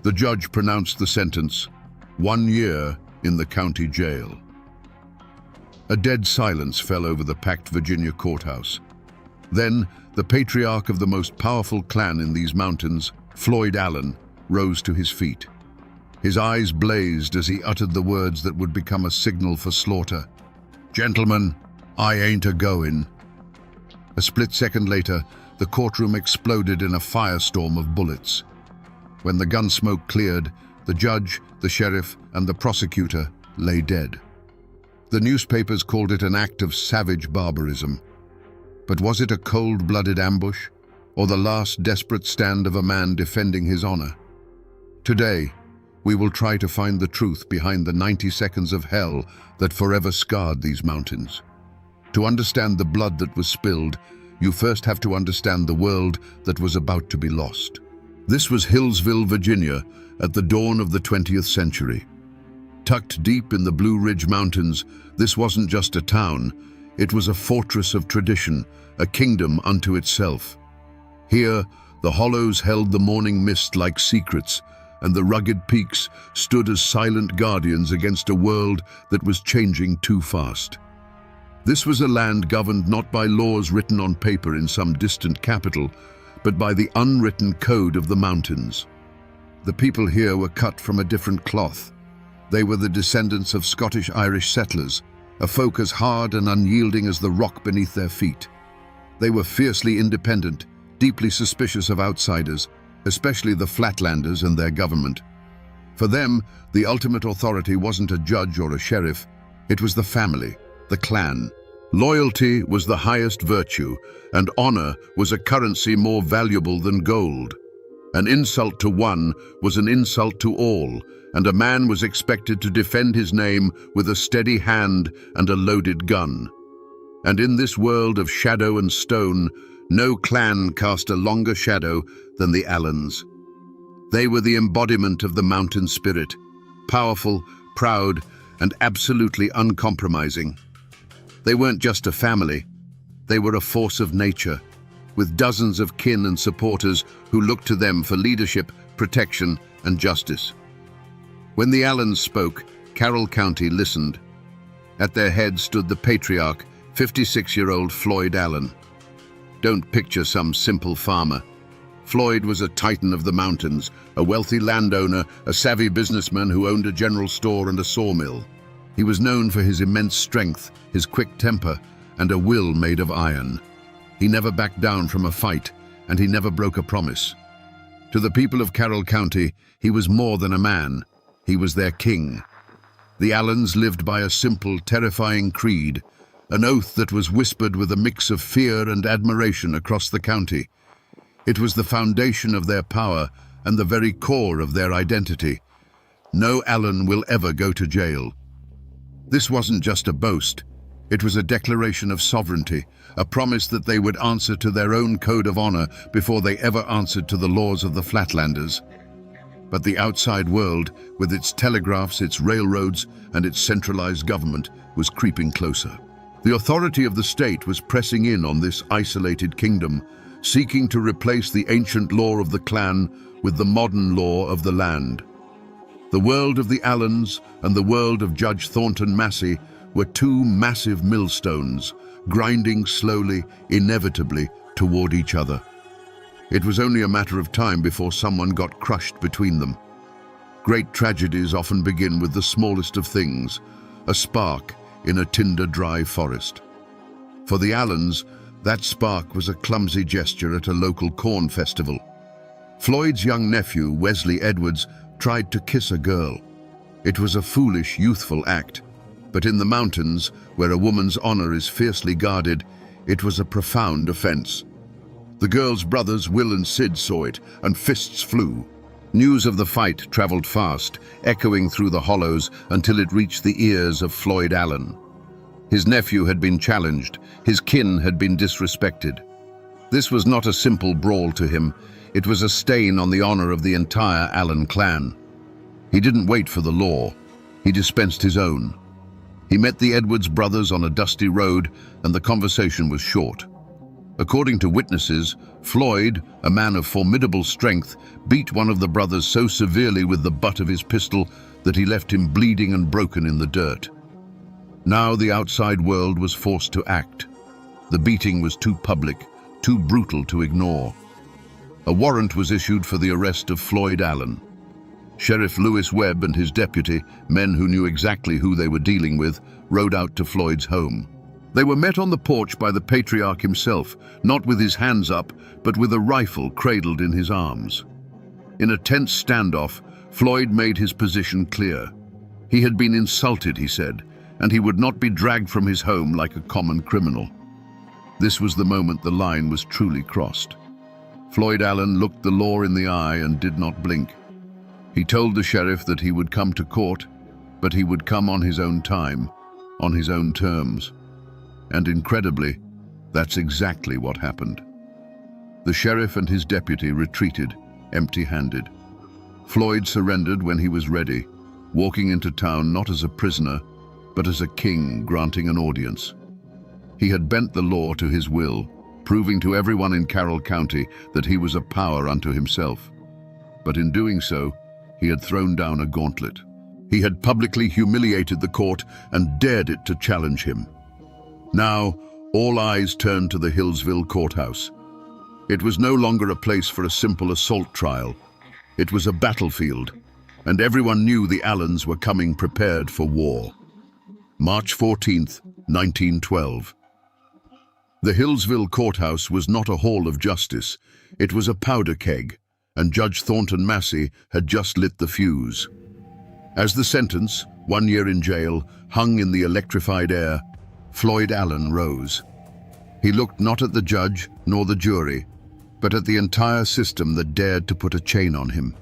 The judge pronounced the sentence, 1 year in the county jail. A dead silence fell over the packed Virginia courthouse. Then, the patriarch of the most powerful clan in these mountains, Floyd Allen, rose to his feet. His eyes blazed as he uttered the words that would become a signal for slaughter. "Gentlemen, I ain't a-goin'." A split second later, the courtroom exploded in a firestorm of bullets. When the gun smoke cleared, the judge, the sheriff, and the prosecutor lay dead. The newspapers called it an act of savage barbarism. But was it a cold-blooded ambush? or the last desperate stand of a man defending his honor? Today, we will try to find the truth behind the 90 seconds of hell that forever scarred these mountains. To understand the blood that was spilled, you first have to understand the world that was about to be lost. This was Hillsville, Virginia, at the dawn of the 20th century. Tucked deep in the Blue Ridge Mountains, this wasn't just a town, it was a fortress of tradition, a kingdom unto itself. Here, the hollows held the morning mist like secrets, and the rugged peaks stood as silent guardians against a world that was changing too fast. This was a land governed not by laws written on paper in some distant capital, but by the unwritten code of the mountains. The people here were cut from a different cloth. They were the descendants of Scottish-Irish settlers, a folk as hard and unyielding as the rock beneath their feet. They were fiercely independent, deeply suspicious of outsiders, especially the Flatlanders and their government. For them, the ultimate authority wasn't a judge or a sheriff, it was the family, the clan. Loyalty was the highest virtue, and honor was a currency more valuable than gold. An insult to one was an insult to all, and a man was expected to defend his name with a steady hand and a loaded gun. And in this world of shadow and stone, no clan cast a longer shadow than the Allens. They were the embodiment of the mountain spirit, powerful, proud, and absolutely uncompromising. They weren't just a family, they were a force of nature, with dozens of kin and supporters who looked to them for leadership, protection, and justice. When the Allens spoke, Carroll County listened. At their head stood the patriarch, 56-year-old Floyd Allen. Don't picture some simple farmer. Floyd was a titan of the mountains, a wealthy landowner, a savvy businessman who owned a general store and a sawmill. He was known for his immense strength, his quick temper, and a will made of iron. He never backed down from a fight, and he never broke a promise. To the people of Carroll County, he was more than a man. He was their king. The Allens lived by a simple, terrifying creed, an oath that was whispered with a mix of fear and admiration across the county. It was the foundation of their power and the very core of their identity. No Allen will ever go to jail. This wasn't just a boast. It was a declaration of sovereignty, a promise that they would answer to their own code of honor before they ever answered to the laws of the Flatlanders. But the outside world, with its telegraphs, its railroads, and its centralized government, was creeping closer. The authority of the state was pressing in on this isolated kingdom, seeking to replace the ancient law of the clan with the modern law of the land. The world of the Allens and the world of Judge Thornton Massey were two massive millstones, grinding slowly, inevitably, toward each other. It was only a matter of time before someone got crushed between them. Great tragedies often begin with the smallest of things, a spark in a tinder-dry forest. For the Allens, that spark was a clumsy gesture at a local corn festival. Floyd's young nephew, Wesley Edwards, tried to kiss a girl. It was a foolish, youthful act, but in the mountains, where a woman's honor is fiercely guarded, it was a profound offense. The girl's brothers, Will and Sid, saw it, and fists flew. News of the fight traveled fast, echoing through the hollows until it reached the ears of Floyd Allen. His nephew had been challenged, his kin had been disrespected. This was not a simple brawl to him, it was a stain on the honor of the entire Allen clan. He didn't wait for the law, he dispensed his own. He met the Edwards brothers on a dusty road, and the conversation was short. According to witnesses, Floyd, a man of formidable strength, beat one of the brothers so severely with the butt of his pistol that he left him bleeding and broken in the dirt. Now the outside world was forced to act. The beating was too public, too brutal to ignore. A warrant was issued for the arrest of Floyd Allen. Sheriff Lewis Webb and his deputy, men who knew exactly who they were dealing with, rode out to Floyd's home. They were met on the porch by the patriarch himself, not with his hands up, but with a rifle cradled in his arms. In a tense standoff, Floyd made his position clear. He had been insulted, he said, and he would not be dragged from his home like a common criminal. This was the moment the line was truly crossed. Floyd Allen looked the law in the eye and did not blink. He told the sheriff that he would come to court, but he would come on his own time, on his own terms. And incredibly, that's exactly what happened. The sheriff and his deputy retreated, empty-handed. Floyd surrendered when he was ready, walking into town not as a prisoner, but as a king granting an audience. He had bent the law to his will, proving to everyone in Carroll County that he was a power unto himself. But in doing so, he had thrown down a gauntlet. He had publicly humiliated the court and dared it to challenge him. Now, all eyes turned to the Hillsville courthouse. It was no longer a place for a simple assault trial. It was a battlefield, and everyone knew the Allens were coming prepared for war. March 14th, 1912. The Hillsville courthouse was not a hall of justice. It was a powder keg, and Judge Thornton Massey had just lit the fuse. As the sentence, 1 year in jail, hung in the electrified air, Floyd Allen rose. He looked not at the judge nor the jury, but at the entire system that dared to put a chain on him.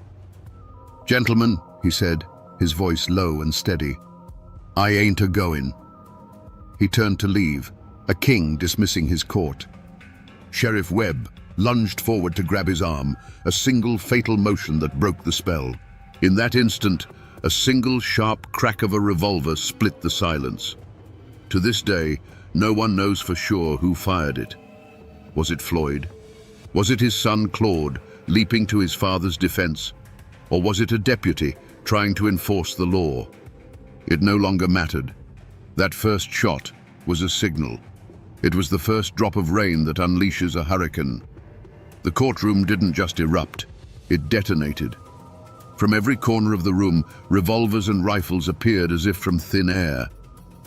"Gentlemen," he said, his voice low and steady, "I ain't a-goin'." He turned to leave, a king dismissing his court. Sheriff Webb lunged forward to grab his arm, a single fatal motion that broke the spell. In that instant, a single sharp crack of a revolver split the silence. To this day, no one knows for sure who fired it. Was it Floyd? Was it his son Claude, leaping to his father's defense? Or was it a deputy trying to enforce the law? It no longer mattered. That first shot was a signal. It was the first drop of rain that unleashes a hurricane. The courtroom didn't just erupt, it detonated. From every corner of the room, revolvers and rifles appeared as if from thin air.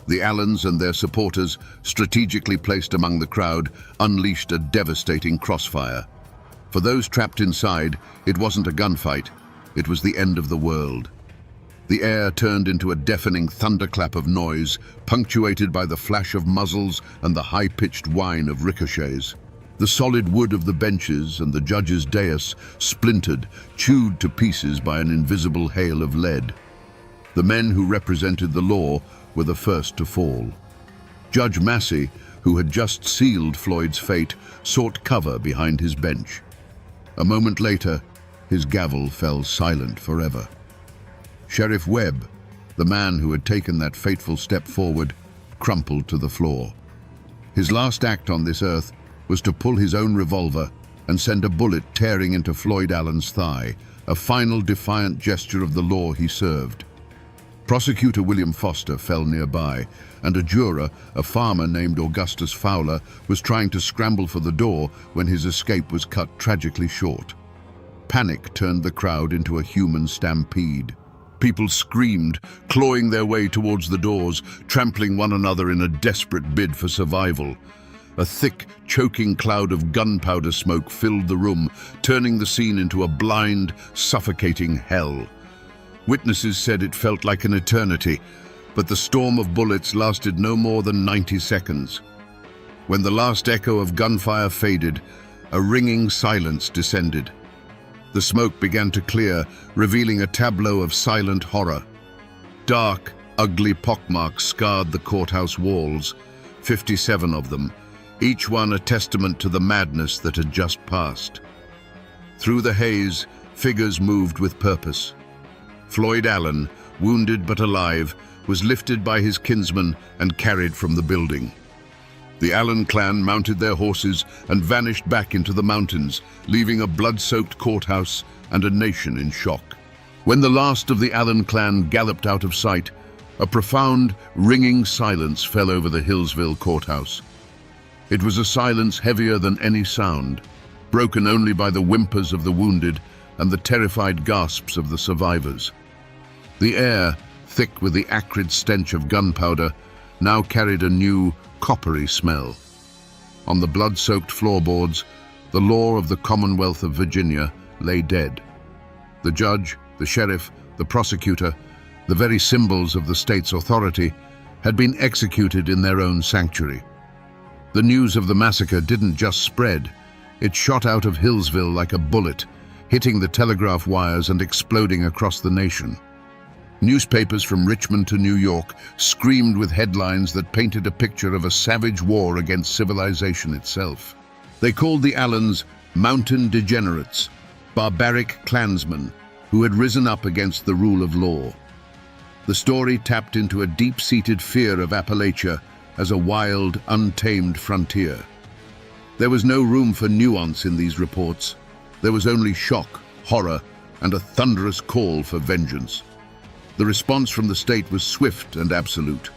The Allens and their supporters, strategically placed among the crowd, unleashed a devastating crossfire. For those trapped inside, it wasn't a gunfight, it was the end of the world. The air turned into a deafening thunderclap of noise, punctuated by the flash of muzzles and the high-pitched whine of ricochets. The solid wood of the benches and the judge's dais splintered, chewed to pieces by an invisible hail of lead. The men who represented the law were the first to fall. Judge Massey, who had just sealed Floyd's fate, sought cover behind his bench. A moment later, his gavel fell silent forever. Sheriff Webb, the man who had taken that fateful step forward, crumpled to the floor. His last act on this earth was to pull his own revolver and send a bullet tearing into Floyd Allen's thigh, a final defiant gesture of the law he served. Prosecutor William Foster fell nearby, and a juror, a farmer named Augustus Fowler, was trying to scramble for the door when his escape was cut tragically short. Panic turned the crowd into a human stampede. People screamed, clawing their way towards the doors, trampling one another in a desperate bid for survival. A thick, choking cloud of gunpowder smoke filled the room, turning the scene into a blind, suffocating hell. Witnesses said it felt like an eternity, but the storm of bullets lasted no more than 90 seconds. When the last echo of gunfire faded, a ringing silence descended. The smoke began to clear, revealing a tableau of silent horror. Dark, ugly pockmarks scarred the courthouse walls, 57 of them, each one a testament to the madness that had just passed. Through the haze, figures moved with purpose. Floyd Allen, wounded but alive, was lifted by his kinsmen and carried from the building. The Allen clan mounted their horses and vanished back into the mountains, leaving a blood-soaked courthouse and a nation in shock. When the last of the Allen clan galloped out of sight, a profound, ringing silence fell over the Hillsville courthouse. It was a silence heavier than any sound, broken only by the whimpers of the wounded and the terrified gasps of the survivors. The air, thick with the acrid stench of gunpowder, now carried a new, coppery smell. On the blood-soaked floorboards, the law of the Commonwealth of Virginia lay dead. The judge, the sheriff, the prosecutor, the very symbols of the state's authority, had been executed in their own sanctuary. The news of the massacre didn't just spread, It shot out of Hillsville like a bullet, hitting the telegraph wires and exploding across the nation. Newspapers from Richmond to New York screamed with headlines that painted a picture of a savage war against civilization itself. They called the Allens mountain degenerates, barbaric clansmen who had risen up against the rule of law. The story tapped into a deep-seated fear of Appalachia as a wild, untamed frontier. There was no room for nuance in these reports. There was only shock, horror, and a thunderous call for vengeance. The response from the state was swift and absolute.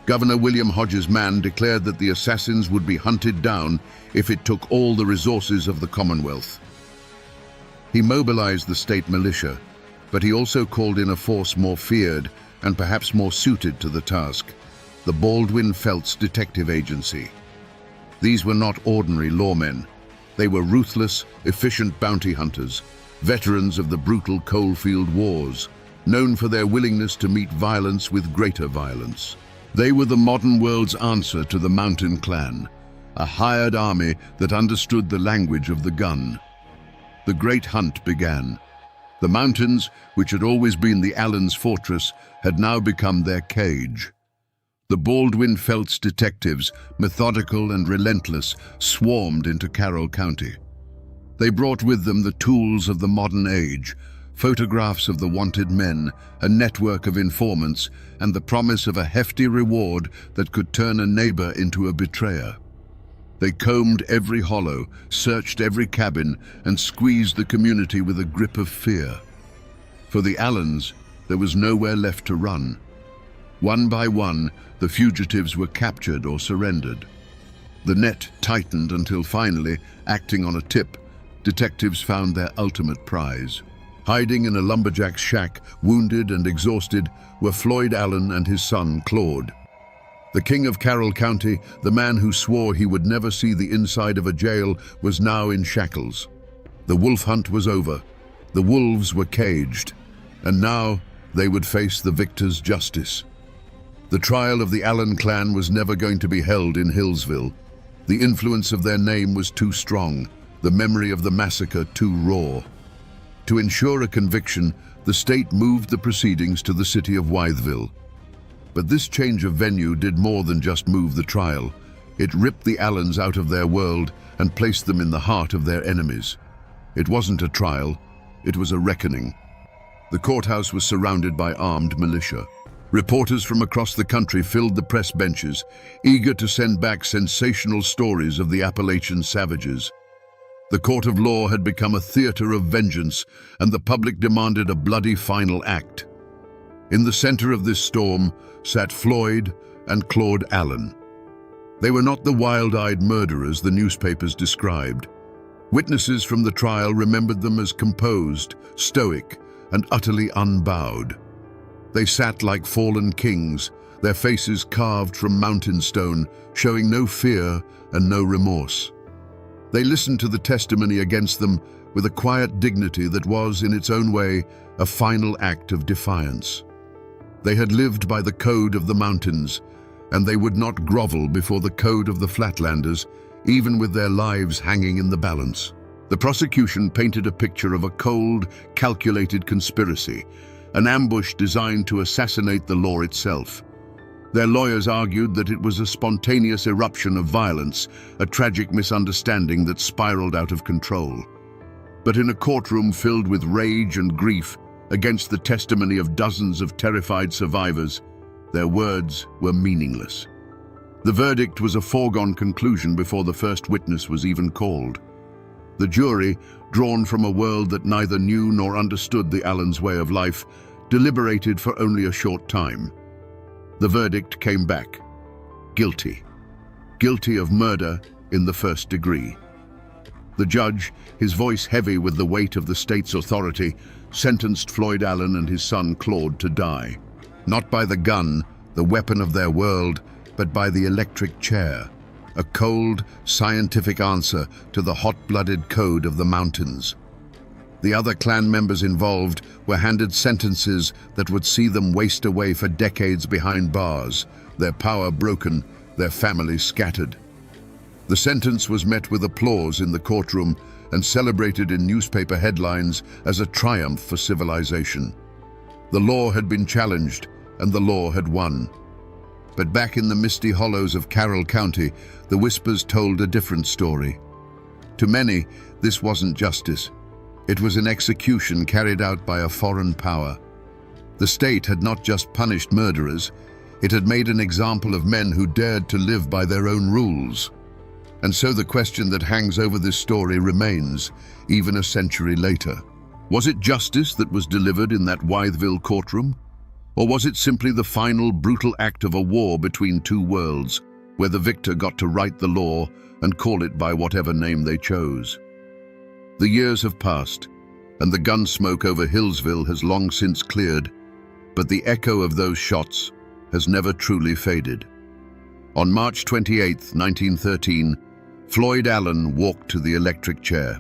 Governor William Hodges Mann declared that the assassins would be hunted down if it took all the resources of the Commonwealth. He mobilized the state militia, but he also called in a force more feared and perhaps more suited to the task, the Baldwin Felts Detective Agency. These were not ordinary lawmen. They were ruthless, efficient bounty hunters, veterans of the brutal coalfield wars, known for their willingness to meet violence with greater violence. They were the modern world's answer to the Mountain Clan, a hired army that understood the language of the gun. The great hunt began. The mountains, which had always been the Allens' fortress, had now become their cage. The Baldwin Felts detectives, methodical and relentless, swarmed into Carroll County. They brought with them the tools of the modern age, photographs of the wanted men, a network of informants, and the promise of a hefty reward that could turn a neighbor into a betrayer. They combed every hollow, searched every cabin, and squeezed the community with a grip of fear. For the Allens, there was nowhere left to run. One by one, the fugitives were captured or surrendered. The net tightened until finally, acting on a tip, detectives found their ultimate prize. Hiding in a lumberjack's shack, wounded and exhausted, were Floyd Allen and his son, Claude. The king of Carroll County, the man who swore he would never see the inside of a jail, was now in shackles. The wolf hunt was over. The wolves were caged. And now they would face the victor's justice. The trial of the Allen clan was never going to be held in Hillsville. The influence of their name was too strong, the memory of the massacre too raw. To ensure a conviction, the state moved the proceedings to the city of Wytheville. But this change of venue did more than just move the trial. It ripped the Allens out of their world and placed them in the heart of their enemies. It wasn't a trial, it was a reckoning. The courthouse was surrounded by armed militia. Reporters from across the country filled the press benches, eager to send back sensational stories of the Appalachian savages. The court of law had become a theater of vengeance, and the public demanded a bloody final act. In the center of this storm sat Floyd and Claude Allen. They were not the wild-eyed murderers the newspapers described. Witnesses from the trial remembered them as composed, stoic, and utterly unbowed. They sat like fallen kings, their faces carved from mountain stone, showing no fear and no remorse. They listened to the testimony against them with a quiet dignity that was, in its own way, a final act of defiance. They had lived by the code of the mountains, and they would not grovel before the code of the Flatlanders, even with their lives hanging in the balance. The prosecution painted a picture of a cold, calculated conspiracy, an ambush designed to assassinate the law itself. Their lawyers argued that it was a spontaneous eruption of violence, a tragic misunderstanding that spiraled out of control. But in a courtroom filled with rage and grief against the testimony of dozens of terrified survivors, their words were meaningless. The verdict was a foregone conclusion before the first witness was even called. The jury, drawn from a world that neither knew nor understood the Allens' way of life, deliberated for only a short time. The verdict came back: guilty. Guilty of murder in the first degree. The judge, his voice heavy with the weight of the state's authority, sentenced Floyd Allen and his son Claude to die. Not by the gun, the weapon of their world, but by the electric chair. A cold, scientific answer to the hot-blooded code of the mountains. The other clan members involved were handed sentences that would see them waste away for decades behind bars, their power broken, their families scattered. The sentence was met with applause in the courtroom and celebrated in newspaper headlines as a triumph for civilization. The law had been challenged, and the law had won. But back in the misty hollows of Carroll County, the whispers told a different story. To many, this wasn't justice. It was an execution carried out by a foreign power. The state had not just punished murderers, it had made an example of men who dared to live by their own rules. And so the question that hangs over this story remains, even a century later. Was it justice that was delivered in that Wytheville courtroom? Or was it simply the final brutal act of a war between two worlds, where the victor got to write the law and call it by whatever name they chose? The years have passed, and the gun smoke over Hillsville has long since cleared, but the echo of those shots has never truly faded. On March 28, 1913, Floyd Allen walked to the electric chair.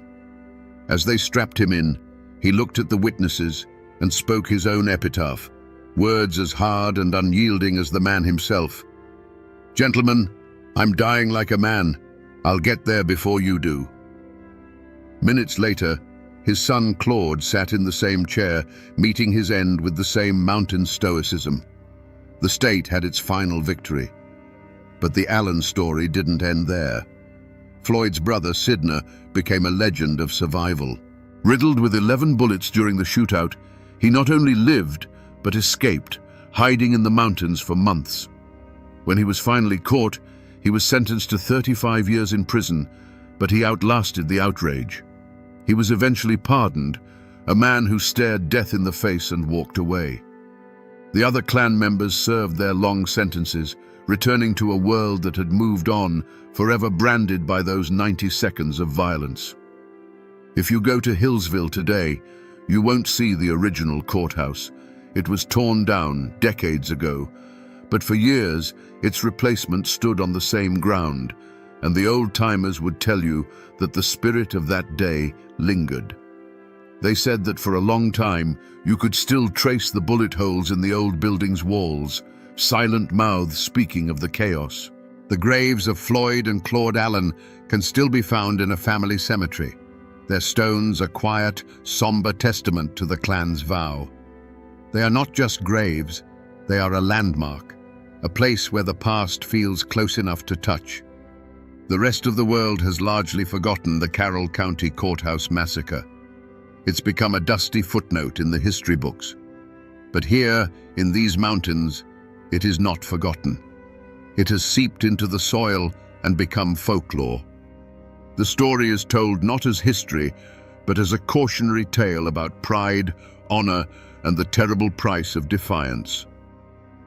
As they strapped him in, he looked at the witnesses and spoke his own epitaph, words as hard and unyielding as the man himself. "Gentlemen, I'm dying like a man. I'll get there before you do." Minutes later, his son Claude sat in the same chair, meeting his end with the same mountain stoicism. The state had its final victory. But the Allen story didn't end there. Floyd's brother, Sidner, became a legend of survival. Riddled with 11 bullets during the shootout, he not only lived, but escaped, hiding in the mountains for months. When he was finally caught, he was sentenced to 35 years in prison, but he outlasted the outrage. He was eventually pardoned, a man who stared death in the face and walked away. The other clan members served their long sentences, returning to a world that had moved on, forever branded by those 90 seconds of violence. If you go to Hillsville today, you won't see the original courthouse. It was torn down decades ago, but for years its replacement stood on the same ground, and the old-timers would tell you that the spirit of that day lingered. They said that for a long time you could still trace the bullet holes in the old building's walls, silent mouths speaking of the chaos. The graves of Floyd and Claude Allen can still be found in a family cemetery, their stones a quiet, somber testament to the clan's vow. They are not just graves, they are a landmark, a place where the past feels close enough to touch. The rest of the world has largely forgotten the Carroll County Courthouse massacre. It's become a dusty footnote in the history books. But here, in these mountains, it is not forgotten. It has seeped into the soil and become folklore. The story is told not as history, but as a cautionary tale about pride, honor, and the terrible price of defiance.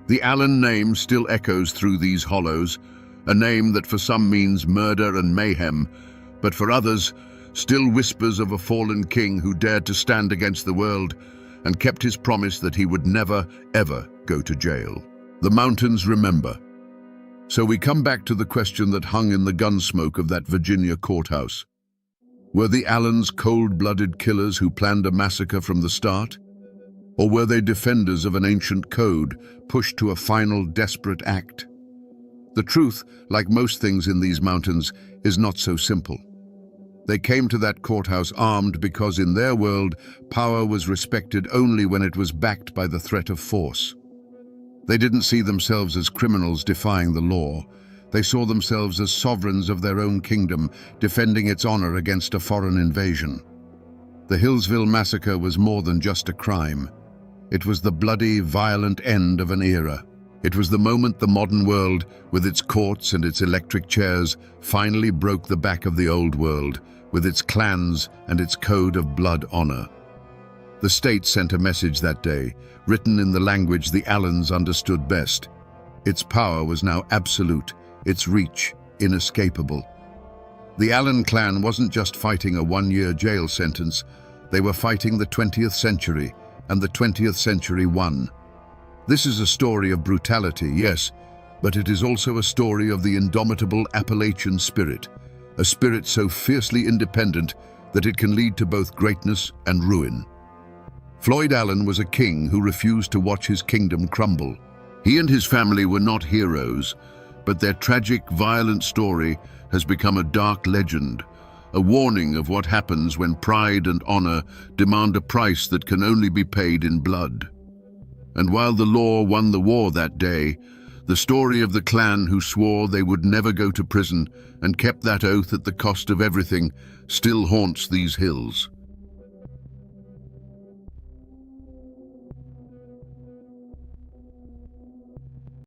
The Allen name still echoes through these hollows, a name that for some means murder and mayhem, but for others, still whispers of a fallen king who dared to stand against the world and kept his promise that he would never, ever go to jail. The mountains remember. So we come back to the question that hung in the gunsmoke of that Virginia courthouse. Were the Allens cold-blooded killers who planned a massacre from the start? Or were they defenders of an ancient code, pushed to a final desperate act? The truth, like most things in these mountains, is not so simple. They came to that courthouse armed because in their world, power was respected only when it was backed by the threat of force. They didn't see themselves as criminals defying the law. They saw themselves as sovereigns of their own kingdom, defending its honor against a foreign invasion. The Hillsville massacre was more than just a crime. It was the bloody, violent end of an era. It was the moment the modern world, with its courts and its electric chairs, finally broke the back of the old world, with its clans and its code of blood honor. The state sent a message that day, written in the language the Allens understood best. Its power was now absolute, its reach inescapable. The Allen clan wasn't just fighting a one-year jail sentence, they were fighting the 20th century, and the 20th century won. This is a story of brutality, yes, but it is also a story of the indomitable Appalachian spirit, a spirit so fiercely independent that it can lead to both greatness and ruin. Floyd Allen was a king who refused to watch his kingdom crumble. He and his family were not heroes, but their tragic, violent story has become a dark legend, a warning of what happens when pride and honor demand a price that can only be paid in blood. And while the law won the war that day, the story of the clan who swore they would never go to prison and kept that oath at the cost of everything still haunts these hills.